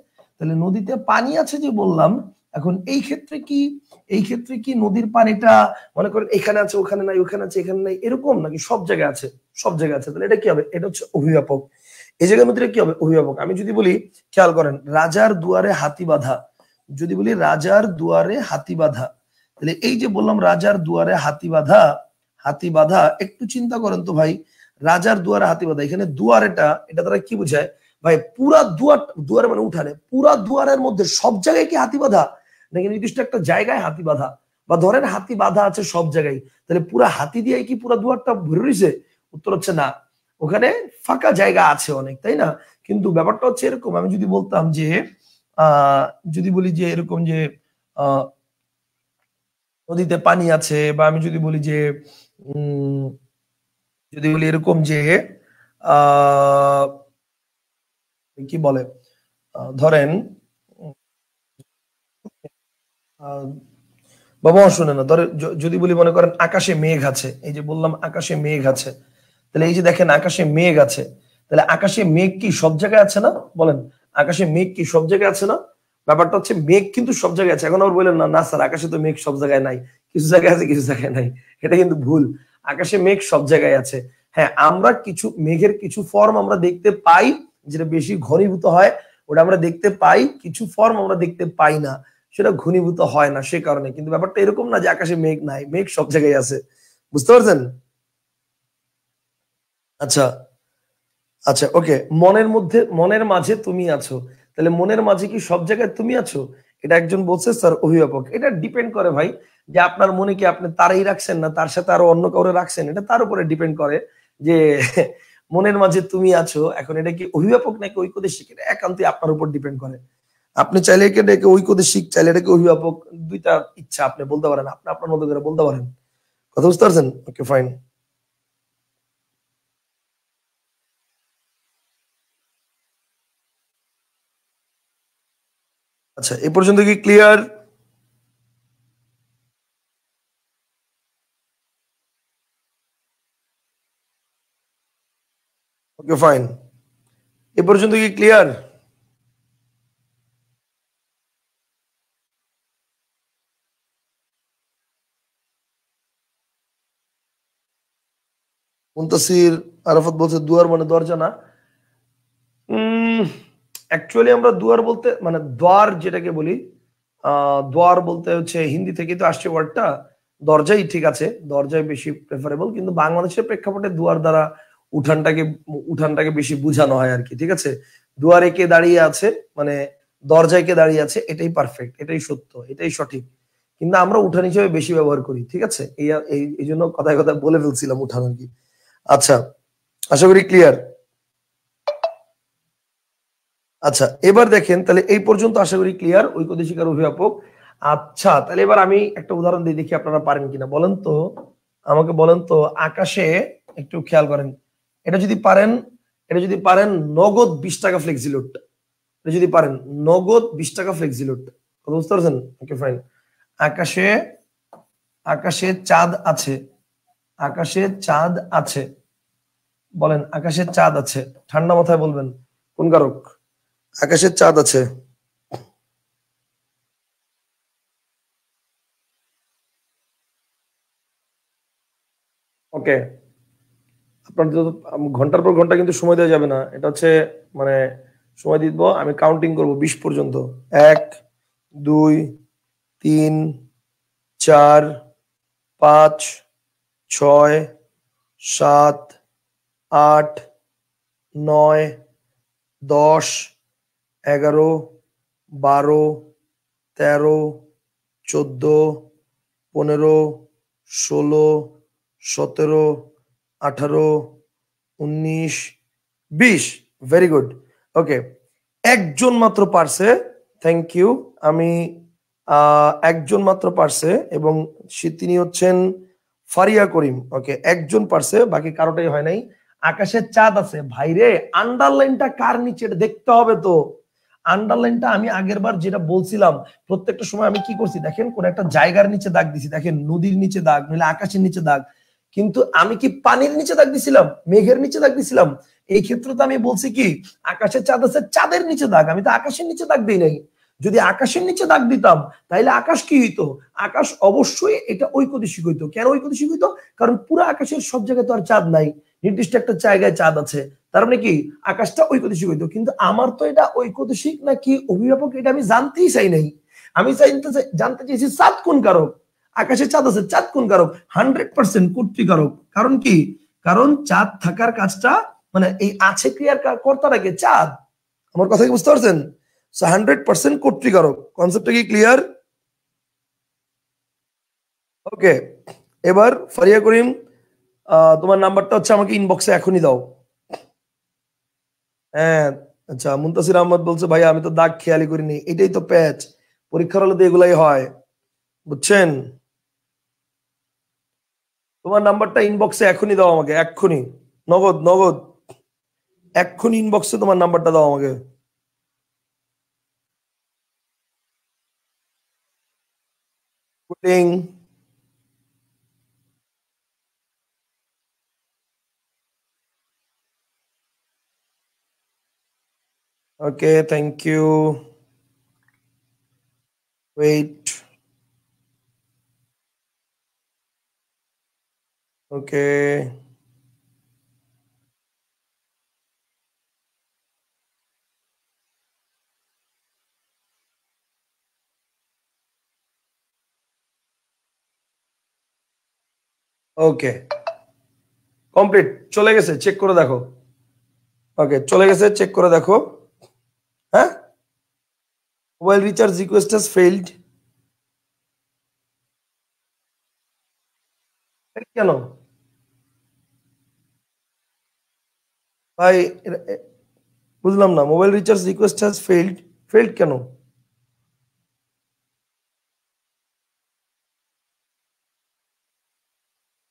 Speaker 1: তাহলে নদীতে পানি আছে যে বললাম, এখন এই ক্ষেত্রে কি নদীর পানিটা মনে করেন এখানে আছে ওখানে নাই, ওখানে আছে এখানে নাই, এরকম নাকি সব জায়গায় আছে? সব জায়গায় আছে। তাহলে এটা কি হবে? এটা হচ্ছে অভিভাবক। এই জায়গার মধ্যে কি হবে? অভিভাবক। আমি যদি বলি, খেয়াল করেন, রাজার দুয়ারে হাতি বাঁধা, যদি বলি রাজার দুয়ারে হাতি বাঁধা, তাহলে এই যে বললাম রাজার দুয়ারে হাতি বাঁধা, হাতি বাঁধা, একটু চিন্তা করেন তো ভাই, রাজার দুয়ারে হাতি বাঁধা, এখানে দুয়ার, এটা দ্বারা কি বোঝায় ভাই? পুরা দুয়ার, দুয়ার মানে উঠানে, পুরা দুয়ারের মধ্যে সব জায়গায় কি হাতি বাঁধা, নাকি নির্দিষ্ট একটা জায়গায় হাতি বাঁধা? বা ধরেন হাতি বাঁধা আছে সব জায়গায়, তাহলে পুরা হাতি দিয়ে কি পুরা দুয়ারটা ভরে রয়েছে? উত্তর হচ্ছে না, ওখানে ফাঁকা জায়গা আছে অনেক, তাই না? কিন্তু ব্যাপারটা হচ্ছে এরকম, আমি যদি বলতাম যে যদি বলি যে এরকম যে আহ নদীতে পানি আছে, বা আমি যদি বলি যে যদি বলি এরকম যে আহ কি বলে, ধরেন বাবা শুনে না, ধরে যদি বলি মনে করেন আকাশে মেঘ আছে, এই যে বললাম আকাশে মেঘ আছে, তাহলে এই যে দেখেন আকাশে মেঘ আছে, তাহলে আকাশে মেঘ কি সব জায়গায় আছে না? বলেন, আকাশে মেঘ কি সব জায়গায় আছে না? ব্যাপারটা হচ্ছে মেঘ কিন্তু সব জায়গায় আছে। এখন আবার বললেন না না স্যার, আকাশে তো মেঘ সব জায়গায় নাই, কিছু জায়গায় আছে কিছু জায়গায় নাই। এটা কিন্তু ভুল। আকাশে মেঘ সব জায়গায় আছে। হ্যাঁ, আমরা কিছু মেঘের কিছু ফর্ম আমরা দেখতে পাই, যেটা বেশি ঘনীভূত হয়, ওটা আমরা দেখতে পাই। কিছু ফর্ম আমরা দেখতে পাই না, সেটা ঘনীভূত হয় না, সে কারণে। কিন্তু ব্যাপারটা এরকম না যে আকাশে মেঘ নাই, মেঘ সব জায়গায় আছে। বুঝতে পারছেন? আচ্ছা, আচ্ছা, ওকে। মনের মাঝে তুমি আছো, তাহলে মনের মাঝে কি সব জায়গায় তুমি আছো? এটা একজন বলছে স্যার অভিভাবক। এটা ডিপেন্ড করে ভাই, যে আপনার মনে কি আপনি তারাই রাখছেন না তার সাথে আরো অন্য কাউরে রাখছেন, এটা তার উপরে ডিপেন্ড করে যে মনের মাঝে তুমি আছো, এখন এটা কি অভিভাবক নাকি ঐকদেশিক, এটা একান্তই আপনার উপর ডিপেন্ড করে। আপনি চাইলে এটাকে ঐকদেশিক, চাইলে এটাকে অভিভাবক, দুইটা ইচ্ছা, আপনি বলতে পারেন, আপনি আপনার মতো করে বলতে পারেন। কথা বুঝতে পারছেন? ওকে, ফাইন। আচ্ছা, এই পর্যন্ত কি ক্লিয়ার? Okay, fine. এ পর্যন্ত কি ক্লিয়ার? মুনতাসির আরাফাত বলছে দুয়ার মানে দরজা না। অ্যাকচুয়ালি আমরা দুয়ার বলতে মানে দ্বার যেটাকে বলি, দ্বার বলতে হচ্ছে হিন্দি থেকে তো আসছে ওয়ার্ডটা, দরজাই ঠিক আছে, দরজাই বেশি প্রেফারেবল, কিন্তু বাংলাদেশের প্রেক্ষাপটে দুয়ার দ্বারা উঠানটাকে উঠানটাকে বেশি বোঝানো হয় আর কি। ঠিক আছে, দুয়ারে কে দাঁড়িয়ে আছে, মানে দরজায় কে দাঁড়িয়ে আছে, এটাই পারফেক্ট, এটাই সত্য, এটাই সঠিক। কিন্তু আমরা উঠান হিসেবে বেশি ব্যবহার করি। ঠিক আছে, এই এই এই জন্য কথায় কথায় বলে ফেলছিলাম উঠান আর কি। আচ্ছা, আশা করি ক্লিয়ার। আচ্ছা, এবার দেখেন, তাহলে এই পর্যন্ত আশা করি ক্লিয়ার, ঐকদেশিক আর অভিভাবক। আচ্ছা, তাহলে এবার আমি একটা উদাহরণ দিয়ে দেখি আপনারা পারেন কিনা, বলেন তো, আমাকে বলেন তো, আকাশে, একটু খেয়াল করেন, এটা যদি পারেন, এটা যদি পারেন নগদ 20 টাকা ফ্লেক্সিলোড, এটা যদি পারেন নগদ 20 টাকা ফ্লেক্সিলোড। কথা বুঝতে পারছেন? ওকে, ফাইন। আকাশে, আকাশে চাঁদ আছে, আকাশে চাঁদ আছে, বলেন আকাশে চাঁদ আছে, ঠান্ডা মাথায় বলবেন, কোন কারক? আকাশের চাঁদ আছে। ওকে, আপনার তো ঘন্টার পর ঘন্টা কিন্তু সময় দেওয়া যাবে না, এটা হচ্ছে মানে সময় দিব, আমি কাউন্টিং করব 20 পর্যন্ত। 1, 2, 3, 4, 5, 6, 7, 8, 9, 10, 11, 12, 13, 14, 15, 16, 17, 18, 19, 20। Very good. ওকে, একজন মাত্র পারছে থ্যাংক ইউ। আমি একজন মাত্র পারছে এবং তিনি হচ্ছেন ফারিয়া করিম। ওকে, একজন পারছে, বাকি কারোটাই হয় নাই। আকাশের চাঁদ আছে ভাইরে, আন্ডারলাইনটা কার নিচে দেখতে হবে তো। আন্ডারলাইনটা আমি আগের বার যেটা বলছিলাম, প্রত্যেকটা সময় আমি কি করছি দেখেন, কোন একটা জায়গার নিচে দাগ দিছি, দেখেন নদীর নিচে দাগ, নইলে আকাশের নিচে দাগ। কিন্তু আমি কি পানির নিচে দাগ দিছিলাম, মেঘের নিচে দাগ দিছিলাম? এই ক্ষেত্রে তো আমি বলছি কি আকাশের চাঁদ আছে, চাঁদের নিচে দাগ, আমি তো আকাশের নিচে দাগ দিই নাই। যদি আকাশের নিচে দাগ দিতাম তাইলে আকাশ কি হইতো? আকাশ অবশ্যই এটা ঐকদেশিক হইতো। কেন ঐকদেশিক হইতো? কারণ পুরো আকাশের সব জায়গায় তো আর চাঁদ নাই, নির্দিষ্ট একটা জায়গায় চাঁদ আছে, তার মানে কি আকাশটা ঐকদেশিক হইতো। কিন্তু আমার তো এটা ঐকদেশিক নাকি অভিভাবক এটা আমি জানতেই চাই নাই। আমি জানতে চাইছি চাঁদ কোন কারক। আকাশে চাঁদ আছে, চাঁদ কোন কারক? 100% কর্তৃকারক। কারণ কি? কারণ চাঁদ থাকার কাজটা মানে এই আছে ক্রিয়ার কর্তাটাকে চাঁদ। আমার কথা কি বুঝতে পারছেন? 100% কর্তৃকারক। কনসেপ্টটা কি ক্লিয়ার? ওকে, এবার ফারিয়া করিম, তোমার নাম্বারটা হচ্ছে আমাকে ইনবক্সে এখনই দাও। হ্যাঁ, আচ্ছা। মুনতাসির আহমদ বলছে ভাই আমি তো দাগ খেয়ালি করিনি, এটাই তো প্যাচ, পরীক্ষার হলে তো এগুলাই হয়, বুঝছেন? তোমার নাম্বারটা ইনবক্সে এখনই দাও আমাকে, এক্ষুনি, নগদ নগদ, এক্ষুনি ইনবক্সে তোমার নাম্বারটা দাও আমাকে। Putting. Okay, thank you. Wait. Okay, okay, complete. চলে গেছে, চেক করে দেখো। ওকে, চলে গেছে, চেক করে দেখো। হ্যাঁ, mobile recharge request has failed. কেন ভাই? বুঝলাম না, mobile recharge request has failed, failed কেন?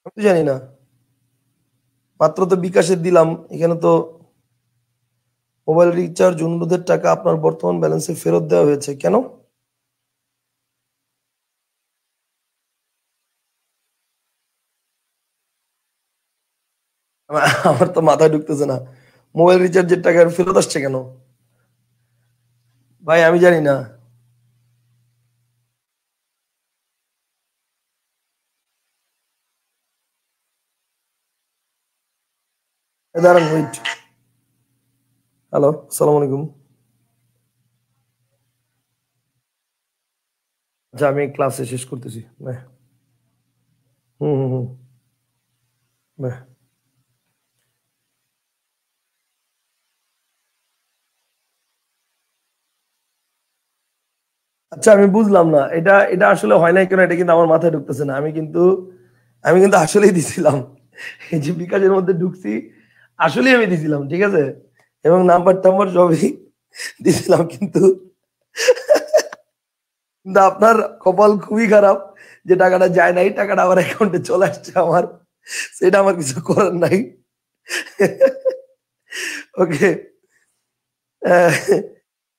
Speaker 1: আমি তো জানি না, মাত্র তো বিকাশে দিলাম। এখানে তো মোবাইল রিচার্জ অনুরোধের টাকা আপনার বর্তমান ব্যালেন্সে ফেরত দেওয়া হয়েছে, কেন? আমার তো মাথায় ঢুকতেছে না, মোবাইল রিচার্জের টাকা ফেরত আসছে কেন? ভাই আমি জানি না। দাঁড়ান, ওয়েট। হ্যালো, সালাম আলাইকুম। আচ্ছা, আমি ক্লাসে শেষ করতেছি। হুম হুম হুম। বাহ। আচ্ছা, আমি বুঝলাম না, এটা এটা আসলে হয় নাই কেন, এটা কিন্তু আমার মাথায় ঢুকতেছে না। আমি কিন্তু আসলেই দিছিলাম, এই যে বিকাশের মধ্যে ঢুকছি, আসলেই আমি দিছিলাম, ঠিক আছে, এবং নাম্বার টাম্বার সবই দিছিলাম। কিন্তু কিন্তু আপনার কপাল খুবই খারাপ যে টাকাটা যায় নাই, টাকাটা আমার অ্যাকাউন্টে চলে আসছে আমার, সেটা আমার কিছু করার নাই। ওকে।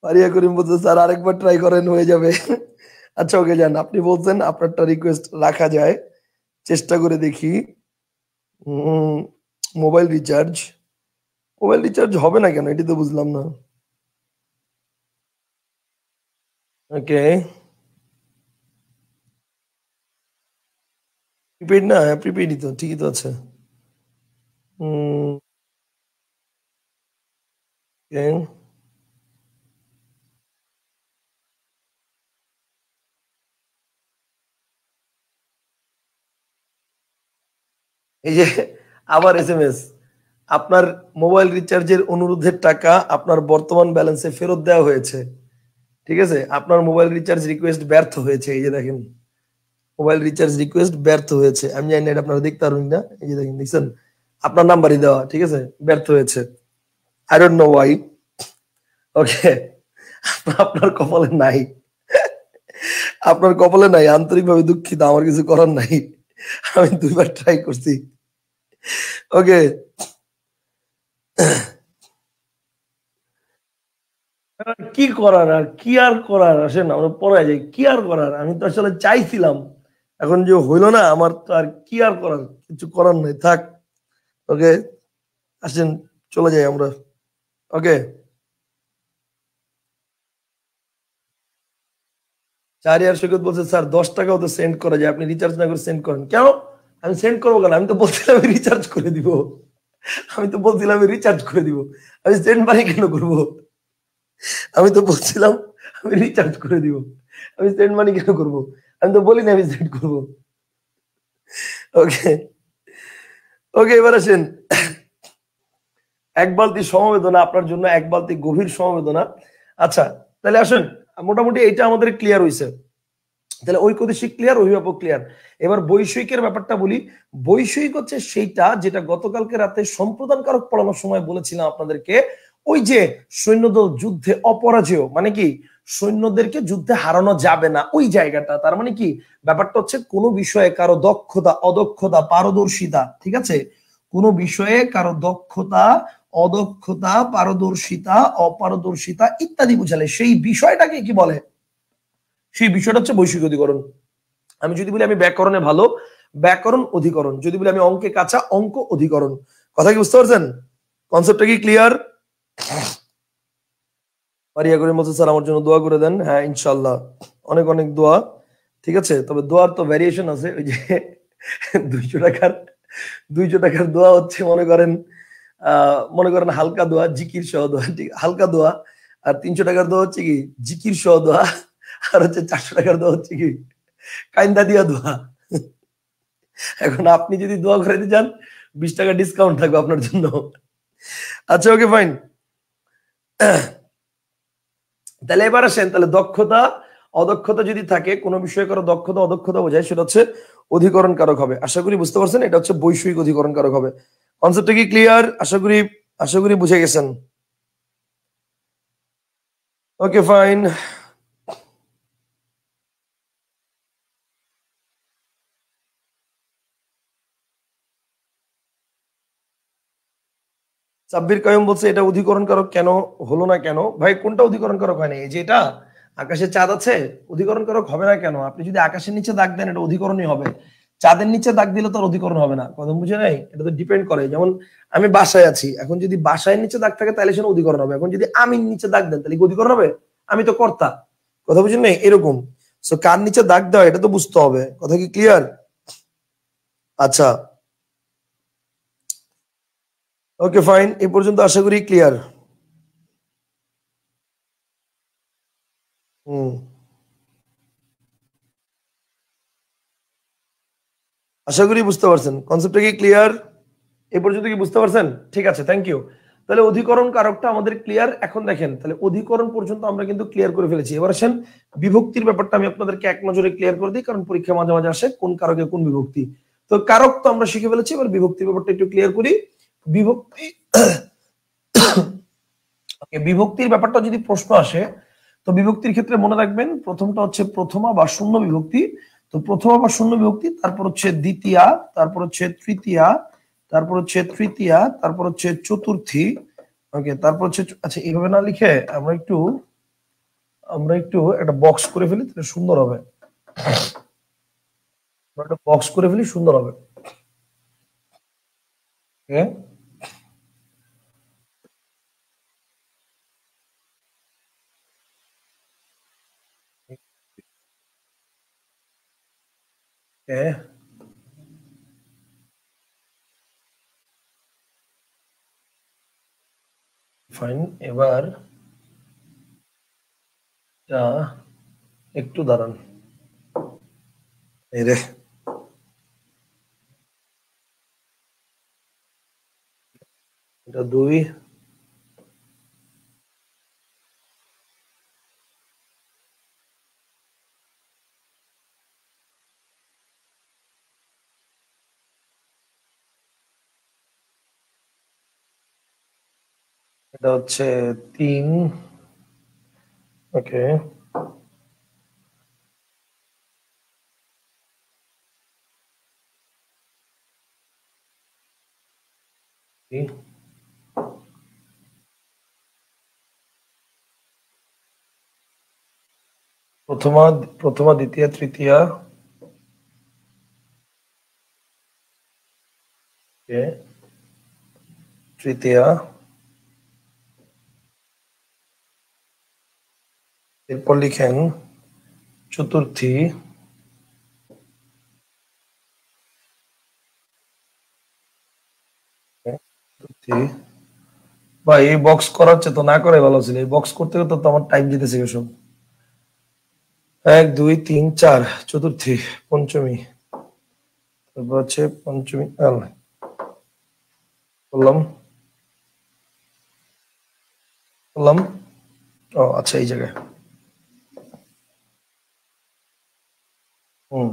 Speaker 1: পারিয়া করিম বলছে স্যার আরেকবার ট্রাই করেন, হয়ে যাবে। আচ্ছা, ওকে যান, আপনি বলছেন আপনারটা রিকোয়েস্ট রাখা যায়, চেষ্টা করে দেখি। মোবাইল রিচার্জ, মোবাইল রিচার্জ হবে না কেন, এটি তো বুঝলাম না। ওকে, প্রিপেড না? হ্যাঁ, প্রিপেডই তো, ঠিকই তো আছে। উম, okay, এই যে আবার এসএমএস, আপনার মোবাইল রিচার্জের অনুরোধের টাকা আপনার বর্তমান ব্যালেন্সে ফেরত দেওয়া হয়েছে, ঠিক আছে, আপনার মোবাইল রিচার্জ রিকোয়েস্ট ব্যর্থ হয়েছে, এই যে দেখেন, মোবাইল রিচার্জ রিকোয়েস্ট ব্যর্থ হয়েছে। আমি জানি না এটা আপনারা দেখতে পারবেন না, এই যে দেখেন, দেখছেন, আপনার নাম্বারই দেওয়া, ঠিক আছে, ব্যর্থ হয়েছে। I don't know why. Okay, আপনার কপালে নাই, আপনার কপালে নাই, আন্তরিকভাবে দুঃখিত, আমার কিছু করার নাই। আমি 2বার ট্রাই করছি। ওকে, কি করার, আর কি আর করার, আসেন আমরা পড়ায় যাই, কি আর করার, আমি তো আসলে চাইছিলাম, এখন যে হইলো না, আমার তো আর কি আর করার, কিছু করার নাই, থাক। ওকে, আসেন চলে যাই আমরা। ওকে, চারিয়ার সৈকত বলছে স্যার 10 টাকাও তো সেন্ড করা যায়, আপনি রিচার্জ না করে সেন্ড করেন কেন? আমি সেন্ড করবো কেন? আমি তো বলছিলাম আমি রিচার্জ করে দিব, আমি তো বলছিলাম আমি রিচার্জ করে দিব, আমি সেন্ড মানি কেন করবো? আমি তো বলছিলাম আমি রিচার্জ করে দিব, আমি সেন্ড মানি কেন করবো? আমি তো বলিনি আমি সেন্ড করবো। ওকে, ওকে, এবার আসেন, এক বালতি সমবেদনা আপনার জন্য, এক বালতি গভীর সমবেদনা। আচ্ছা, তাহলে আসেন, মোটামুটি এটা আমাদের ক্লিয়ার হয়েছে। তাহলে ঐকদেশিক ক্লিয়ার, অভিভাবক ক্লিয়ার। এবার বৈষয়িকের ব্যাপারটা বলি। বৈষয়িক হচ্ছে সেইটা যেটা গতকালকে রাতে সম্প্রদানকারক পড়ানোর সময় বলেছিলাম আপনাদেরকে, ওই যে সৈন্যদল যুদ্ধে অপরাজেয়, মানে কি সৈন্যদেরকে যুদ্ধে হারানো যাবে না, ওই জায়গাটা, তার মানে কি ব্যাপারটা হচ্ছে কোন বিষয়ে কারো দক্ষতা অদক্ষতা পারদর্শিতা, ঠিক আছে, কোন বিষয়ে কারো দক্ষতা অদক্ষতা পারদর্শিতা অপারদর্শিতা ইত্যাদি বুঝালে সেই বিষয়টাকে কি বলে, সেই বিষয়টা হচ্ছে বৈশ্বিক অধিকরণ। আমি যদি বলি আমি ব্যাকরণে ভালো, ব্যাকরণ অধিকরণ, যদি বলি আমি অঙ্কে কাঁচা, অঙ্ক অধিকরণ। কথা কি বুঝতে পারছেন? কনসেপ্টটা কি ক্লিয়ার? পারিয়া করে বলছে স্যার আমার জন্য দোয়া করে দেন, হ্যাঁ ইনশাল্লাহ, অনেক অনেক দোয়া। ঠিক আছে, তবে দোয়ার তো ভ্যারিয়েশন আছে, ওই যে 200 টাকার 200 টাকার দোয়া হচ্ছে, মনে করেন মনে করেন হালকা দোয়া, জিকির সহ দোয়া, ঠিক হালকা দোয়া। আর 300 টাকার দোয়া হচ্ছে কি জিকির সহ দোয়া। আর হচ্ছে 400 টাকার দোয়া হচ্ছে কি কাইন্দা দিয়া দোয়া। এখন আপনি যদি দোয়া করে দিতে চান, 20 টাকা ডিসকাউন্ট থাকবে আপনার জন্য। আচ্ছা, ওকে, ফাইন। তাহলে এবার আসেন, তাহলে দক্ষতা অদক্ষতা যদি থাকে, কোনো বিষয়ে কারো দক্ষতা অদক্ষতা বোঝায়, সেটা হচ্ছে অধিকরণ কারক হবে। আশা করি বুঝতে পারছেন, এটা হচ্ছে বৈষয়িক অধিকরণ কারক হবে। কনসেপ্টটা কি ক্লিয়ার? আশা করি বুঝে গেছেন। ওকে, ফাইন। সাব্বির কায়ুম বলছে এটা অধিকরণ কারক কেন হলো না কেন? ভাই কোনটা অধিকরণ কারক হয় না? এই যে এটা আকাশে চাঁদ আছে, অধিকরণ কারক হবে না কেন? আপনি যদি আকাশের নিচে দাগ দেন এটা অধিকরণই হবে, চাঁদের নিচে দাগ দিলে তো আর অধিকরণ হবে না। কথা বুঝে নাই? এটা তো ডিপেন্ড করে, যেমন আমি বাসায় আছি, এখন যদি বাসায় নিচে দাগ থাকে তাহলে সেটা অধিকরণ হবে, এখন যদি আমি নিচে দাগ দেন তাহলে কি অধিকরণ হবে? আমি তো কর্তা। কথা বুঝেন নাই? এরকম। সো কার নিচে দাগ দেওয়া এটা তো বুঝতে হবে। কথা কি ক্লিয়ার? আচ্ছা, ওকে, ফাইন, এ পর্যন্ত আশা করি ক্লিয়ার। হুম, আশা করি বুঝতে পারছেন। কনসেপ্টটা কি ক্লিয়ার? এ পর্যন্ত কি বুঝতে পারছেন? ঠিক আছে, থ্যাংক ইউ। তাহলে অধিকরণ কারকটা আমাদের ক্লিয়ার। এখন দেখেন, তাহলে অধিকরণ পর্যন্ত আমরা কিন্তু ক্লিয়ার করে ফেলেছি। এবার আসেন বিভক্তির ব্যাপারটা আমি আপনাদেরকে এক নজরে ক্লিয়ার করে দিই, কারণ পরীক্ষা মাঝে মাঝে আসে কোন কারকে কোন বিভক্তি। তো কারক তো আমরা শিখে ফেলেছি, এবার বিভক্তির ব্যাপারটা একটু ক্লিয়ার করি। বিভক্তি, বিভক্তির ব্যাপারটা যদি প্রশ্ন আসে, তো বিভক্তির ক্ষেত্রে মনে রাখবেন প্রথমটা হচ্ছে প্রথমা বা শূন্য বিভক্তি। তো প্রথমা বা শূন্য বিভক্তি, তারপর হচ্ছে দ্বিতীয়া, তারপর হচ্ছে তৃতীয়া, তারপর হচ্ছে তৃতীয়া, তারপর হচ্ছে চতুর্থী। ওকে, তারপর হচ্ছে আচ্ছা, এইভাবে না লিখে আমরা একটু একটা বক্স করে ফেলি, তাহলে সুন্দর হবে। আমরা একটা বক্স করে ফেলি, সুন্দর হবে। ওকে, ওকে, ফাইন। এবার একটু দাঁড়ান, এই রে, এটা 2, এটা হচ্ছে 3, ওকে, প্রথমা, প্রথমা, দ্বিতীয়া, তৃতীয়া, তৃতীয়া, এরপর লিখেন চতুর্থী, চতুর্থী। ভাই এই বক্স করার চেয়ে তো না করে ভালো ছিল, এই বক্স করতে করতে তো আমার টাইম যেতেছে সব। 1 2 3 4 চতুর্থী, পঞ্চমী, তারপর হচ্ছে পঞ্চমী বললাম বললাম ও আচ্ছা এই জায়গায়। হুম,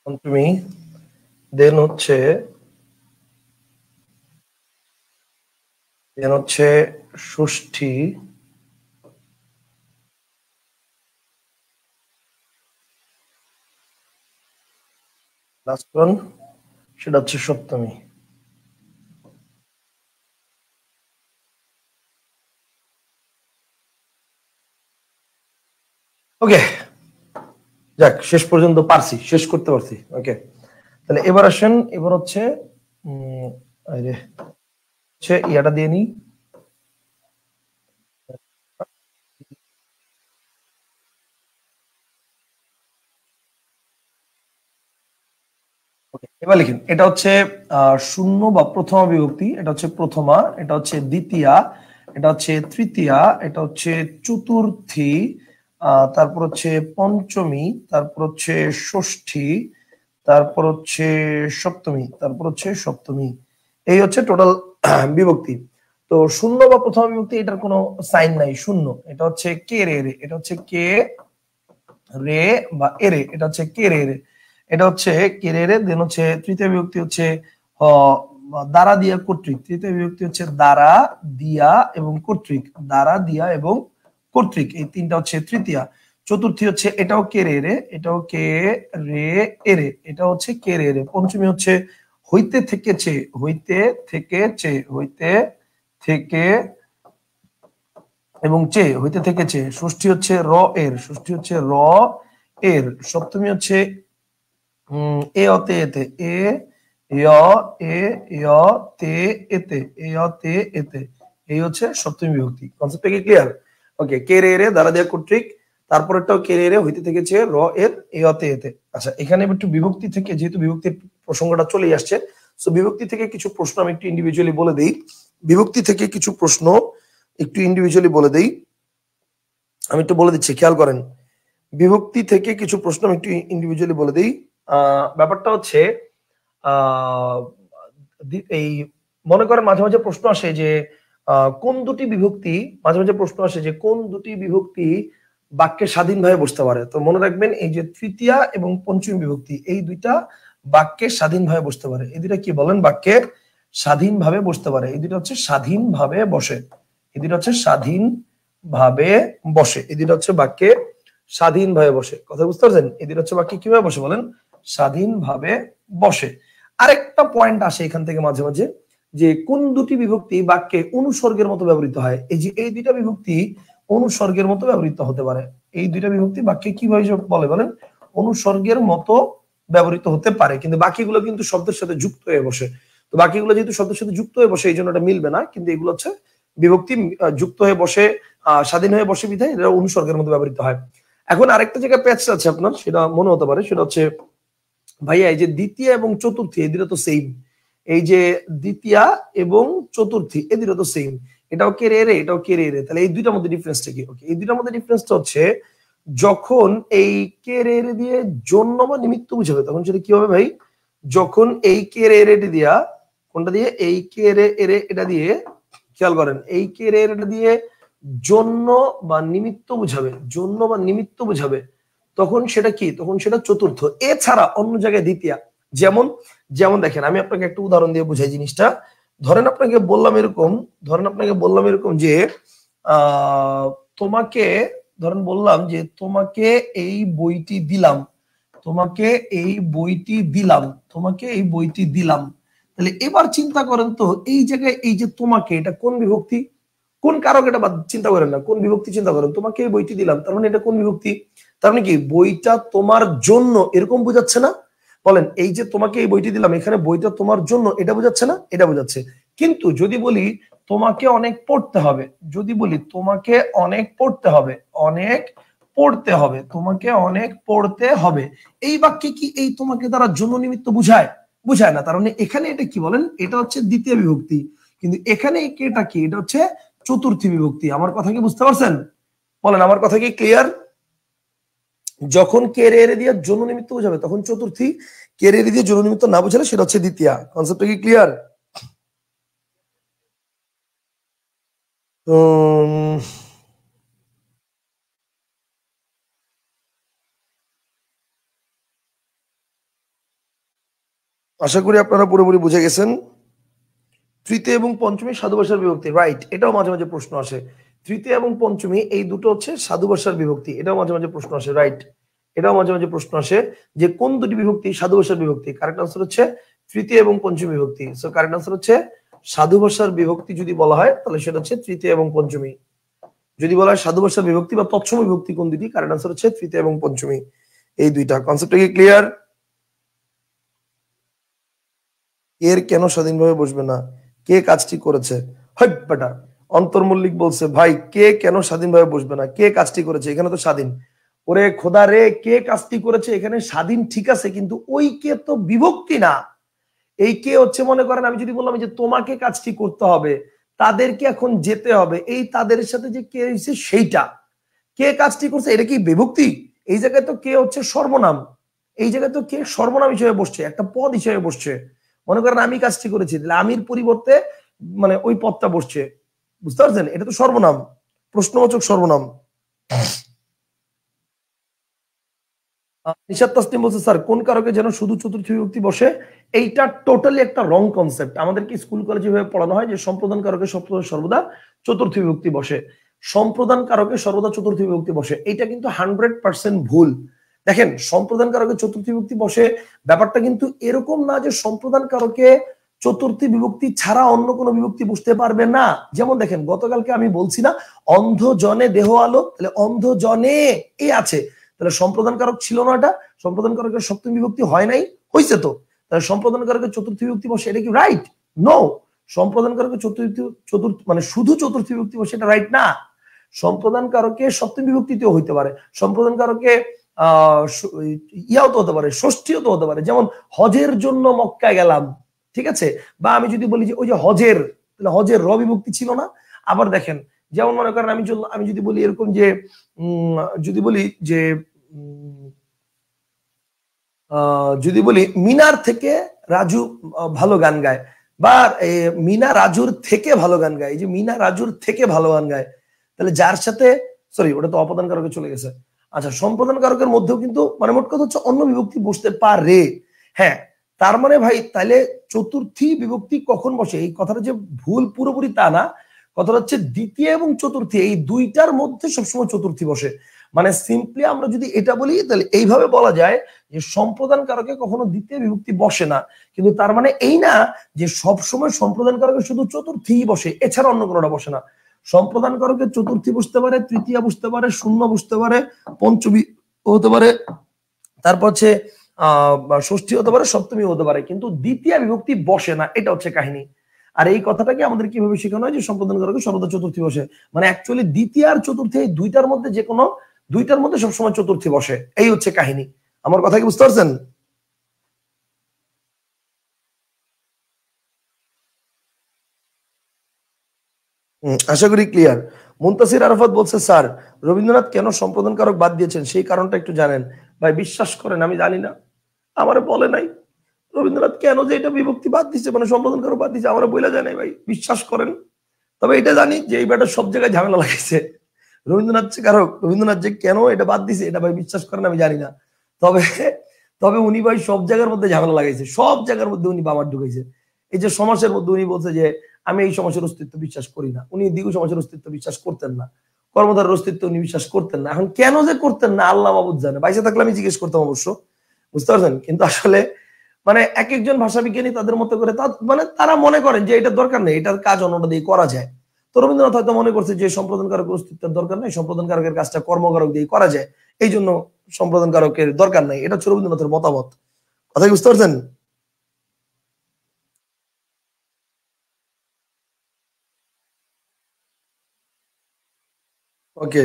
Speaker 1: পঞ্চমী, দেন হচ্ছে ষষ্ঠী, লাস্ট ওয়ান সেটা হচ্ছে সপ্তমী। ওকে, যাক শেষ পর্যন্ত পারছি, শেষ করতে পারছি। ওকে, তাহলে এবার আসেন, এবার হচ্ছে ইয়াটা দিয়ে নিই। এবার লিখেন, এটা হচ্ছে শূন্য বা প্রথমা বিভক্তি, এটা হচ্ছে প্রথমা, এটা হচ্ছে দ্বিতীয়া, এটা হচ্ছে তৃতীয়া, এটা হচ্ছে চতুর্থী, তারপর হচ্ছে পঞ্চমী, তারপর হচ্ছে ষষ্ঠী, তারপর হচ্ছে সপ্তমী, তারপর হচ্ছে সপ্তমী। এই হচ্ছে টোটাল বিভক্তি। তো শূন্য বা প্রথমা বিভক্তি এটার কোনো সাইন নাই, শূন্য। এটা হচ্ছে কে রে রে, এটা হচ্ছে কে রে বা এরে, এটা হচ্ছে কে রে রে, এটা হচ্ছে কে রে রে। দেন হচ্ছে তৃতীয় বিভক্তি হচ্ছে দ্বারা দিয়া কর্তৃক, তৃতীয় বিভক্তি হচ্ছে দ্বারা দিয়া এবং কর্তৃক, দ্বারা দিয়া এবং কর্তৃক, এই তিনটা হচ্ছে তৃতীয়া। চতুর্থী হচ্ছে এটাও কে রে রে, এটাও কে রে এরে, এটা হচ্ছে কে রে রে। পঞ্চমী হচ্ছে হইতে থেকেছে, হইতে থেকেছে, হইতে থেকে এবং চে, হইতে থেকেছে। ষষ্ঠী হচ্ছে র এর, ষষ্ঠী হচ্ছে র এর। সপ্তমী হচ্ছে এ অতে এতে, এ য় এ য় তে এতে, এ য় তে এতে। এই হচ্ছে সপ্তমী বিভক্তি। কনসেপ্টটা কি ক্লিয়ার? ওকে, কে রে রে দ্বারা দেয়া কর্তৃক, তারপরেরটাও কে রে রে হইতে থেকেছে র এর, এ অতে এতে। আচ্ছা, এখানে একটু বিভক্তি থেকে, যেহেতু বিভক্তির প্রসঙ্গটা চলেই আসছে, সো বিভক্তি থেকে কিছু প্রশ্ন আমি একটু ইন্ডিভিজুয়ালি বলে দেই। বিভক্তি থেকে কিছু প্রশ্ন একটু ইন্ডিভিজুয়ালি বলে দেই, আমি একটু বলে দিচ্ছি, খেয়াল করেন। বিভক্তি থেকে কিছু প্রশ্ন আমি একটু ইন্ডিভিজুয়ালি বলে দিই। ব্যাপারটা হচ্ছে এই মনে করেন মাঝে মাঝে প্রশ্ন আসে যে কোন দুটি বিভক্তি, মাঝে মাঝে প্রশ্ন আসে যে কোন দুটি বিভক্তি বাক্যে স্বাধীনভাবে বসতে পারে। তো মনে রাখবেন, এই যে তৃতীয়া এবং পঞ্চমী বিভক্তি, এই দুইটা বাক্যে স্বাধীনভাবে বসতে পারে। এই দুইটা কি বলেন? বাক্যে স্বাধীনভাবে বসতে পারে। এই দুইটা হচ্ছে স্বাধীনভাবে বসে, এই দুইটা হচ্ছে স্বাধীনভাবে বসে, এই দুইটা হচ্ছে বাক্যে স্বাধীনভাবে বসে। কথা বুঝতে পারছেন? এই দুইটা হচ্ছে বাক্যে কিভাবে বসে বলেন? স্বাধীনভাবে বসে। আরেকটা পয়েন্ট আসে এখান থেকে মাঝে মাঝে, যে কোন দুটি বিভক্তি বাক্যে অনুসর্গের মতো ব্যবহৃত হয়। এই যে এই দুইটা বিভক্তি অনুসর্গের মতো ব্যবহৃত হতে পারে। এই দুইটা বিভক্তি বাক্যে কিভাবে বলে বলেন? অনুসর্গের মতো ব্যবহৃত হতে পারে, কিন্তু বাকিগুলো কিন্তু শব্দের সাথে যুক্ত হয়ে বসে। তো বাকিগুলো যেহেতু শব্দের সাথে যুক্ত হয়ে বসে, এই জন্য এটা মিলবে না, কিন্তু এগুলো হচ্ছে বিভক্তি যুক্ত হয়ে বসে, স্বাধীন হয়ে বসে বিধায় এটা অনুসর্গের মতো ব্যবহৃত হয়। এখন আরেকটা জায়গায় প্যাচ আছে আপনার, সেটা মনে হতে পারে, সেটা হচ্ছে ভাইয়া এই যে দ্বিতীয় এবং চতুর্থী, এই দুটো তো সেম। এই যে দ্বিতীয়া এবং চতুর্থী, এই দুটো তো সেম। এটাও কে রে রে, এটাও কে রে রে। তাহলে এই দুইটার মধ্যে ডিফারেন্সটা কি? ওকে, এই দুইটার মধ্যে ডিফারেন্সটা হচ্ছে যখন এই কে রে রে দিয়ে জন্য বা নিমিত্ত বুঝাবে, তখন সেটা কি হবে ভাই? যখন এই কে রে রে দিয়া, কোনটা দিয়ে? এই কে রে রে এটা দিয়ে, খেয়াল করেন, এই কে রে রে দিয়ে জন্য বা নিমিত্ত বুঝাবে, জন্য বা নিমিত্ত বুঝাবে, তখন সেটা কি? তখন সেটা চতুর্থ। এছাড়া অন্য জায়গায় দ্বিতীয়া। যেমন যেমন দেখেন, আমি আপনাকে একটা উদাহরণ দিয়ে বুঝাই জিনিসটা। ধরেন আপনাকে বললাম এরকম যে তোমাকে, ধরেন বললাম যে তোমাকে এই বইটি দিলাম, তোমাকে এই বইটি দিলাম। তাহলে এবার চিন্তা করেন তো, এই জায়গায় এই যে তোমাকে, এটা কোন বিভক্তি, কোন কারক, এটা চিন্তা করেন না, কোন বিভক্তি চিন্তা করেন। তোমাকে এই বইটি দিলাম, তার মানে এটা কোন বিভক্তি? তার মানে কি বইটা তোমার জন্য, এরকম বোঝাচ্ছে না? বলেন, এই যে তোমাকে এই বইটি দিলাম, এখানে বইটা তোমার জন্য, এটা বোঝাচ্ছে না? এটা বোঝাচ্ছে। কিন্তু যদি বলি তোমাকে অনেক পড়তে হবে, যদি বলি তোমাকে অনেক পড়তে হবে, তোমাকে অনেক পড়তে হবে, এই বাক্যে কি এই তোমাকে দ্বারা জন্য নিমিত্ত বুঝায়? বুঝায় না। তার মানে এখানে এটা কি বলেন, এটা হচ্ছে দ্বিতীয় বিভক্তি। কিন্তু এখানে এটা কি, এটা হচ্ছে চতুর্থী বিভক্তি। আমার কথা কি বুঝতে পারছেন? বলেন, আমার কথা কি ক্লিয়ার? যখন কে রে রে দিয়ে জন্য নিমিত্ত বোঝাবে তখন চতুর্থী, কে রে রে দিয়ে জন্য নিমিত্ত না বোঝালে সেটা হচ্ছে দ্বিতীয়া। কনসেপ্টটা কি ক্লিয়ার? আশা করি আপনারা পুরোপুরি বুঝে গেছেন। তৃতীয় এবং পঞ্চমী সাধু ভাষার বিভক্তি, রাইট। এটাও মাঝে মাঝে প্রশ্ন আসে। তৃতীয় এবং পঞ্চমী এই দুটো হচ্ছে সাধু ভাষার বিভক্তি, এটাও মাঝে মাঝে প্রশ্ন আসে, রাইট। এটাও মাঝে মাঝে প্রশ্ন আসে যে কোন দুটি বিভক্তি সাধু ভাষার বিভক্তি। কারেক্ট আনসার হচ্ছে তৃতীয় এবং পঞ্চমী বিভক্তি। সো কারেক্ট আনসার হচ্ছে সাধু ভাষার বিভক্তি যদি বলা হয় তাহলে সেটা হচ্ছে তৃতীয় এবং পঞ্চমী। যদি বলা হয় সাধু ভাষার বিভক্তি বা তৎসম বিভক্তি কোন দুটি, কারেক্ট আনসার হচ্ছে তৃতীয় এবং পঞ্চমী, এই দুইটা। কনসেপ্টটা কি ক্লিয়ার? এর কেন স্বাধীনভাবে বসবে না, কে কাজটি করেছে? হট বেটা, অন্তর্মল্লিক বলছে ভাই কে কেন স্বাধীনভাবে বসবে না, কে কাজটি করেছে, এখানে তো স্বাধীন। ওরে খোদা রে, কে কাজটি করেছে, এখানে স্বাধীন ঠিক আছে, কিন্তু ওই কে তো বিভক্তি না। এই কে হচ্ছে, মনে করেন আমি যদি বললাম যে তোমাকে কাজটি করতে হবে, তাদেরকে এখন যেতে হবে, এই তাদের সাথে যে কে হয়েছে সেইটা, কে কাজটি করছে এটা কি বিভক্তি? এই জায়গায় তো কে হচ্ছে সর্বনাম, এই জায়গায় তো কে সর্বনাম হিসেবে বসছে, একটা পদ হিসেবে বসছে। মনে করেন আমি কাজটি করেছি, তাহলে আমির পরিবর্তে মানে ওই পদটা বসছে, বুঝতে পারছেন? এটা তো সর্বনাম, প্রশ্নবাচক সর্বনাম। নিশাত তাসনিম বলছে স্যার কোন কারকে যেন শুধু চতুর্থী বিভক্তি বসে? এইটা টোটালি একটা রং কনসেপ্ট। আমাদেরকে স্কুল কলেজে ভাবে পড়ানো হয় যে সম্প্রদান কারকে সর্বদা চতুর্থী বিভক্তি বসে, সম্প্রদান কারকে সর্বদা চতুর্থী বিভক্তি বসে। এটা কিন্তু 100% ভুল। দেখেন, সম্প্রদান কারকে চতুর্থী বিভক্তি বসে ব্যাপারটা কিন্তু এরকম না যে সম্প্রদান কারকে চতুর্থী বিভক্তি ছাড়া অন্য কোনো বিভক্তি বুঝতে পারবে না। যেমন দেখেন, গতকালকে আমি বলছি না অন্ধ জনে দেহ আলো, তাহলে অন্ধ জনে এ আছে, তাহলে সম্প্রদান কারক ছিল না, এটা সম্প্রদান কারকের সপ্তমী বিভক্তি হয় নাই, হয়েছে তো, তাহলে সম্প্রদান কারকের চতুর্থী বিভক্তি বসে, এটা কি রাইট? নো। সম্প্রদান কারকের চতুর্থ মানে শুধু চতুর্থী বিভক্তি বসে, এটা রাইট না। সম্প্রদান কারকে সপ্তমী বিভক্তিতেও হইতে পারে, সম্প্রদান কারকে ইয়াও তো হতে পারে, ষষ্ঠীও তো হতে পারে। যেমন হজের জন্য মক্কায় গেলাম, ঠিক আছে? বা আমি যদি বলি যে ওই যে হজের, তাহলে হজের র বিভক্তি ছিল না। আবার দেখেন, যেমন মনে করেন আমি যদি বলি এরকম যে যদি বলি যে যদি বলি মিনার থেকে রাজু ভালো গান গায়, বা মিনা রাজুর থেকে ভালো গান গায়, এই যে মিনা রাজুর থেকে ভালো গান গায়, তাহলে যার সাথে, সরি ওটা তো অপদান কারকে চলে গেছে। আচ্ছা, সম্প্রদান কারকের মধ্যেও কিন্তু মানে মোট কথা হচ্ছে অন্য বিভক্তি বসতে পারে। হ্যাঁ, তার মানে ভাই তাহলে চতুর্থী বিভক্তি কখন বসে, এই কথাটা যে ভুল পুরোপুরি তা না। কথাটা হচ্ছে দ্বিতীয় এবং চতুর্থী এই দুইটার মধ্যে সবসময় চতুর্থী বসে। মানে সিম্পলি আমরা যদি এটা বলি তাহলে এইভাবে বলা যায় যে সম্প্রদান কারকে কখনো দ্বিতীয় বিভক্তি বসে না, কিন্তু তার মানে এই না যে সব সময় সম্প্রদান কারকে শুধু চতুর্থী বসে, এছাড়া অন্য কোনোটা বসে না। সম্প্রদান কারকে চতুর্থী বসতে পারে, তৃতীয় বসতে পারে, শূন্য বসতে পারে, পঞ্চমী হতে পারে, তারপর হচ্ছে ষষ্ঠী হতে পারে, সপ্তমী হতে পারে, কিন্তু দ্বিতীয় বিভক্তি বসে না, এটা হচ্ছে কাহিনী। আর এই কথাটাকে আমাদের কিভাবে শেখানো হয় যে সম্প্রদান কারকে সর্বদা চতুর্থী বসে, মানে অ্যাকচুয়ালি দ্বিতীয় আর চতুর্থী এই দুইটার মধ্যে যে কোনো দুইটার মধ্যে সবসময় চতুর্থী বসে, এই হচ্ছে কাহিনী। আমার কথা কি বুঝতে পারছেন? আশা করি ক্লিয়ার। মুনতাসির আরাফাত বলছে স্যার রবীন্দ্রনাথ কেন সম্প্রদান কারক বাদ দিয়েছেন সেই কারণটা একটু জানেন? ভাই বিশ্বাস করেন আমি জানি না, আমারে বলে নাই রবীন্দ্রনাথ কেন যে এটা বিভক্তি বাদ দিচ্ছে, মানে সম্প্রদান কারক বাদ দিচ্ছে, আমারে বলে যায় নাই ভাই, বিশ্বাস করেন। তবে এটা জানি যে এই ব্যাটা সব জায়গায় ঝামেলা লাগাইছে, রবীন্দ্রনাথ কারক, রবীন্দ্রনাথ যে কেন এটা বাদ দিছে এটা ভাই বিশ্বাস করেন আমি জানি না। তবে তবে উনি ভাই সব জায়গার মধ্যে ঝামেলা লাগাইছে, সব জায়গার মধ্যে উনি বাবার ঢুকাইছে। এই যে সমাজের মধ্যে উনি বলছে যে আমি এই সমাজের অস্তিত্ব বিশ্বাস করি না, উনি দ্বিগু সমাজের অস্তিত্ব বিশ্বাস করতেন না, কর্মধারের অস্তিত্ব উনি বিশ্বাস করতেন না। এখন কেন যে করতেন না আল্লাহ মাবুদ জানে, বাইসে থাকলে আমি জিজ্ঞেস করতাম অবশ্য, বুঝতে পারছেন? কিন্তু আসলে মানে এক একজন ভাষাবিজ্ঞানী তাদের মতো করে মানে তারা মনে করেন যে এটা দরকার নেই, এটার কাজ অন্যটা দিয়ে করা যায়। তো রবীন্দ্রনাথ হয়তো মনে করছে যে সম্পাদনকারক অস্তিত্বের দরকার নেই, সম্পাদনকারকের কাজটা কর্মকারক দিয়ে করা যায়, এই জন্য সম্পাদনকারকের দরকার নাই। এটা হচ্ছে রবীন্দ্রনাথের মতামত। কথা কি বুঝতে পারছেন? ওকে,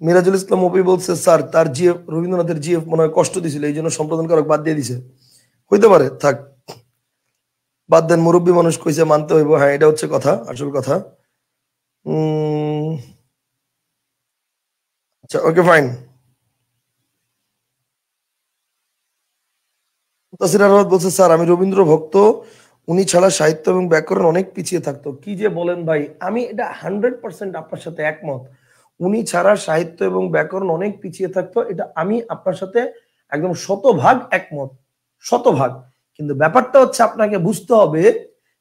Speaker 1: মিরাজুল ইসলাম অপি বলছে স্যার তার জিএফ, রবীন্দ্রনাথের জিএফ মনে হয় কষ্ট দিছিল, এই জন্য সম্পাদনকারক বাদ দিয়ে দিছে। হইতে পারে, থাক বাদ দেন, মুরব্বী মানুষ কইছে মানতে হইব, হ্যাঁ এটা হচ্ছে কথা, আসল কথা। উম আচ্ছা ওকে ফাইন। মুতাসির আহমদ বলছে স্যার আমি রবীন্দ্র ভক্ত, উনি ছাড়া সাহিত্য এবং ব্যাকরণ অনেক পিছিয়ে থাকতো। কি যে বলেন ভাই, আমি এটা 100% আপনার সাথে একমত। উনি ছাড়া সাহিত্য এবং ব্যাকরণ অনেক পিছিয়ে থাকতো, এটা আমি আপনার সাথে একদম শতভাগ একমত, শতভাগ। কিন্তু ব্যাপারটা হচ্ছে আপনাকে বুঝতে হবে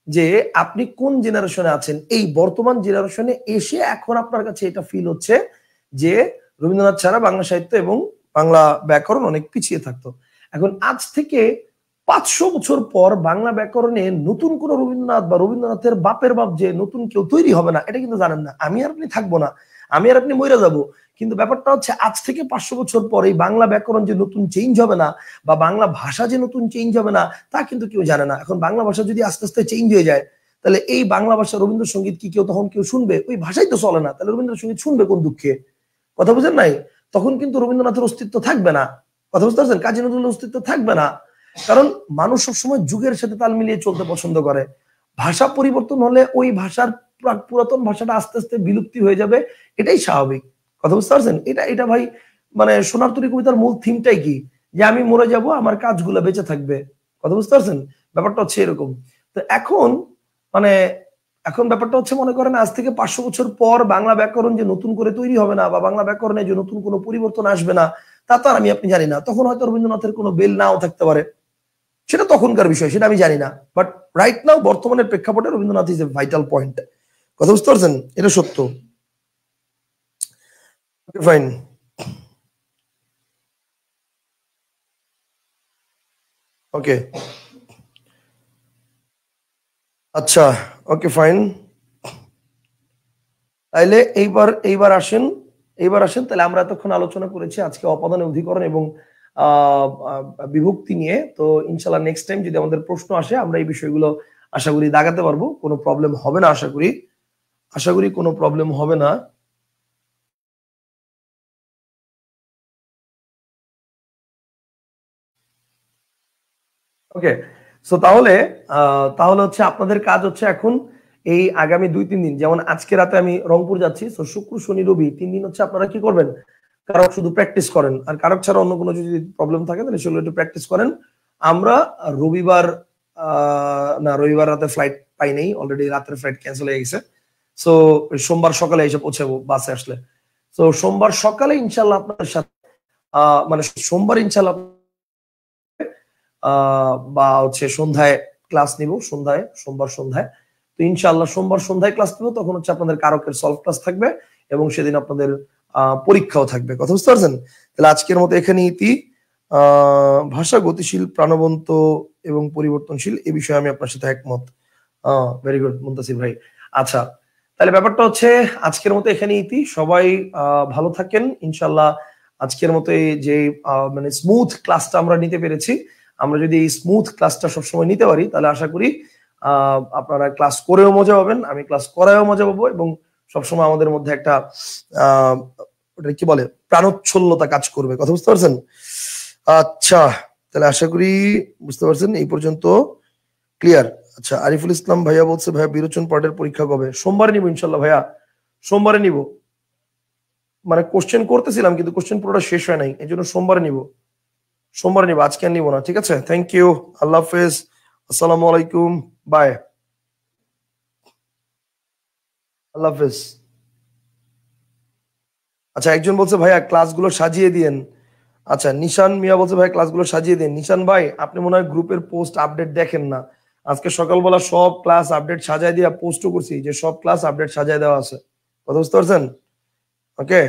Speaker 1: যে আপনি কোন জেনারেশনে আছেন। এই বর্তমান জেনারেশনে এসে এখন আপনার কাছে এটা ফিল হচ্ছে যে রবীন্দ্রনাথ ছাড়া বাংলা সাহিত্য এবং বাংলা ব্যাকরণ অনেক পিছিয়ে থাকতো। এখন আজ থেকে 500 বছর পর বাংলা ব্যাকরণে নতুন কোন রবীন্দ্রনাথ বা রবীন্দ্রনাথের বাপের বাপ যে নতুন কেউ তৈরি হবে না, এটা কিন্তু জানেন না। আমি আর আপনি থাকবো না, আমি আর আপনি মরে যাব। কিন্তু ব্যাপারটা হচ্ছে আজ থেকে 500 বছর পর এই বাংলা ব্যাকরণ যে নতুন চেঞ্জ হবে না, বা বাংলা ভাষা যে নতুন চেঞ্জ হবে না, তা কিন্তু কেউ জানে না। এখন বাংলা ভাষা যদি আস্তে আস্তে চেঞ্জ হয়ে যায়, তাহলে এই বাংলা ভাষা রবীন্দ্রসঙ্গীত কি কেউ তখন কেউ শুনবে? ওই ভাষাই তো চলে না, তাহলে রবীন্দ্রসঙ্গীত শুনবে কোন দুঃখে? কথা বুঝেন নাই? তখন কিন্তু রবীন্দ্রনাথের অস্তিত্ব থাকবে না। কথা বুঝতে পারছেন? কাজী নজরুলের অস্তিত্ব থাকবে না। কারণ মানুষ সবসময় যুগের সাথে তাল মিলিয়ে চলতে পছন্দ করে। ভাষা পরিবর্তন হলে ওই ভাষার পুরাতন ভাষাটা আস্তে আস্তে বিলুপ্তি হয়ে যাবে, এটাই স্বাভাবিক। কথা বুঝতে পারছেন? এটা এটা ভাই মানে সোনার তরী কবিতার মূল থিমটাই কি? যে আমি মরে যাব, আমার কাজগুলো বেঁচে থাকবে। কথা বুঝতে পারছেন? ব্যাপারটা হচ্ছে এরকম। তো এখন মানে এখন ব্যাপারটা হচ্ছে, মনে করেন আজ থেকে 500 বছর পর বাংলা ব্যাকরণ যে নতুন করে তৈরি হবে না, বা বাংলা ব্যাকরণে যে নতুন কোনো পরিবর্তন আসবে না, তা তো আর আমি আপনি জানি না। তখন হয়তো রবীন্দ্রনাথের কোনো বেল নাও থাকতে পারে, সেটা তখনকার বিষয়, সেটা আমি জানি না। বাট রাইট নাও বর্তমানের প্রেক্ষাপটে Rabindranath is a vital point. কথা বুঝতে পারছেন? এটা সত্য। ফাইন। ওকে, আচ্ছা, ওকে ফাইন। তাইলে এইবার আসেন, এইবার আসেন তাহলে আমরা এতক্ষণ আলোচনা করেছি আজকে অপাদান অধিকরণ এবং আহ, আহ, বিভক্তি নিয়ে। তো ইনশাল্লাহ নেক্সট টাইম যদি আমাদের প্রশ্ন আসে আমরা এই বিষয়গুলো আশা করি দাগাতে পারবো, কোনো প্রবলেম হবে না আশা করি, আশা করি কোনো প্রবলেম হবে না। ওকে, সো তাহলে তাহলে হচ্ছে আপনাদের কাজ হচ্ছে এখন এই আগামী 2-3 দিন, যেমন আজকে রাতে আমি রংপুর যাচ্ছি, তো শুক্র শনি রবি 3 দিন হচ্ছে আপনারা কি করবেন, কারক শুধু প্র্যাকটিস করেন, আর কারক ছাড়া অন্য কোনো যদি প্রবলেম থাকে তাহলে সেগুলো একটু প্র্যাকটিস করেন। আমরা রবিবার না, রবিবার রাতে ফ্লাইট পাই নাই, অলরেডি রাতের ফ্লাইট ক্যান্সেল হয়ে গেছে। সো সোমবার সকালে এসে পৌঁছাবো বাসে আসলে। তো সোমবার সকালে ইনশাল্লাহ আপনাদের সাথে মানে সোমবার ইনশাল্লাহ বা হচ্ছে সন্ধ্যায় ক্লাস নিব, সন্ধ্যায় সোমবার সন্ধ্যায়। তো ইনশাআল্লাহ সোমবার সন্ধ্যায় ক্লাস নিব, তখন হচ্ছে আপনাদের কারকের সলভ ক্লাস থাকবে এবং সেদিন আপনাদের পরীক্ষাও থাকবে। কথা বুঝতে পারছেন? তাহলে আজকের মতো এখানে ইতি। ভাষা গতিশীল, প্রাণবন্ত এবং পরিবর্তনশীল, এই বিষয়ে আমি আপনার সাথে একমত। ভেরি গুড মুন্তাসির ভাই। আচ্ছা, তাহলে ব্যাপারটা হচ্ছে আজকের মতো এখানে ইতি। সবাই ভালো থাকেন ইনশাল্লাহ। আজকের মতো এই যে মানে স্মুথ ক্লাসটা আমরা নিতে পেরেছি, আমরা যদি এই স্মুথ ক্লাসটা সবসময় নিতে পারি তাহলে আশা করি আপনারা ক্লাস করেও মজা পাবেন, আমি ক্লাস করায়ও মজা পাবো, এবং সবসময় আমাদের মধ্যে একটা আহ ওটা কি বলে, প্রাণোচ্ছলতা কাজ করবে। কথা বুঝতে পারছেন? আচ্ছা, তাহলে আশা করি বুঝতে পারছেন এই পর্যন্ত ক্লিয়ার। আচ্ছা, আরিফুল ইসলাম ভাইয়া বলছে ভাইয়া বিরোচন পার্টের পরীক্ষা কবে? সোমবারে নিব ইনশাল্লাহ ভাইয়া, সোমবারে নিব। মানে কোশ্চেন করতেছিলাম কিন্তু কোশ্চেন পুরোটা শেষ হয় নাই, এই জন্য সোমবারে নিব, সোমবারে নিব, আজকে আর নিব না। ঠিক আছে, থ্যাংক ইউ, আল্লাহ হাফেজ, আসসালামু আলাইকুম, বাই, আল্লাহ হাফেজ। আচ্ছা, একজন বলছে ভাইয়া ক্লাসগুলো সাজিয়ে দিয়েন। আচ্ছা, নিশান মিয়া বলছে ভাই ক্লাসগুলো সাজিয়ে দিন। নিশান ভাই আপনি মনে হয় গ্রুপের পোস্ট আপডেট দেখেন না। আজকে সকালবেলা সব ক্লাস আপডেট সাজায় দিয়ে পোস্টও করছি যে সব ক্লাস আপডেট সাজায় দেওয়া আছে। কথা বুঝতে পারছেন? ওকে।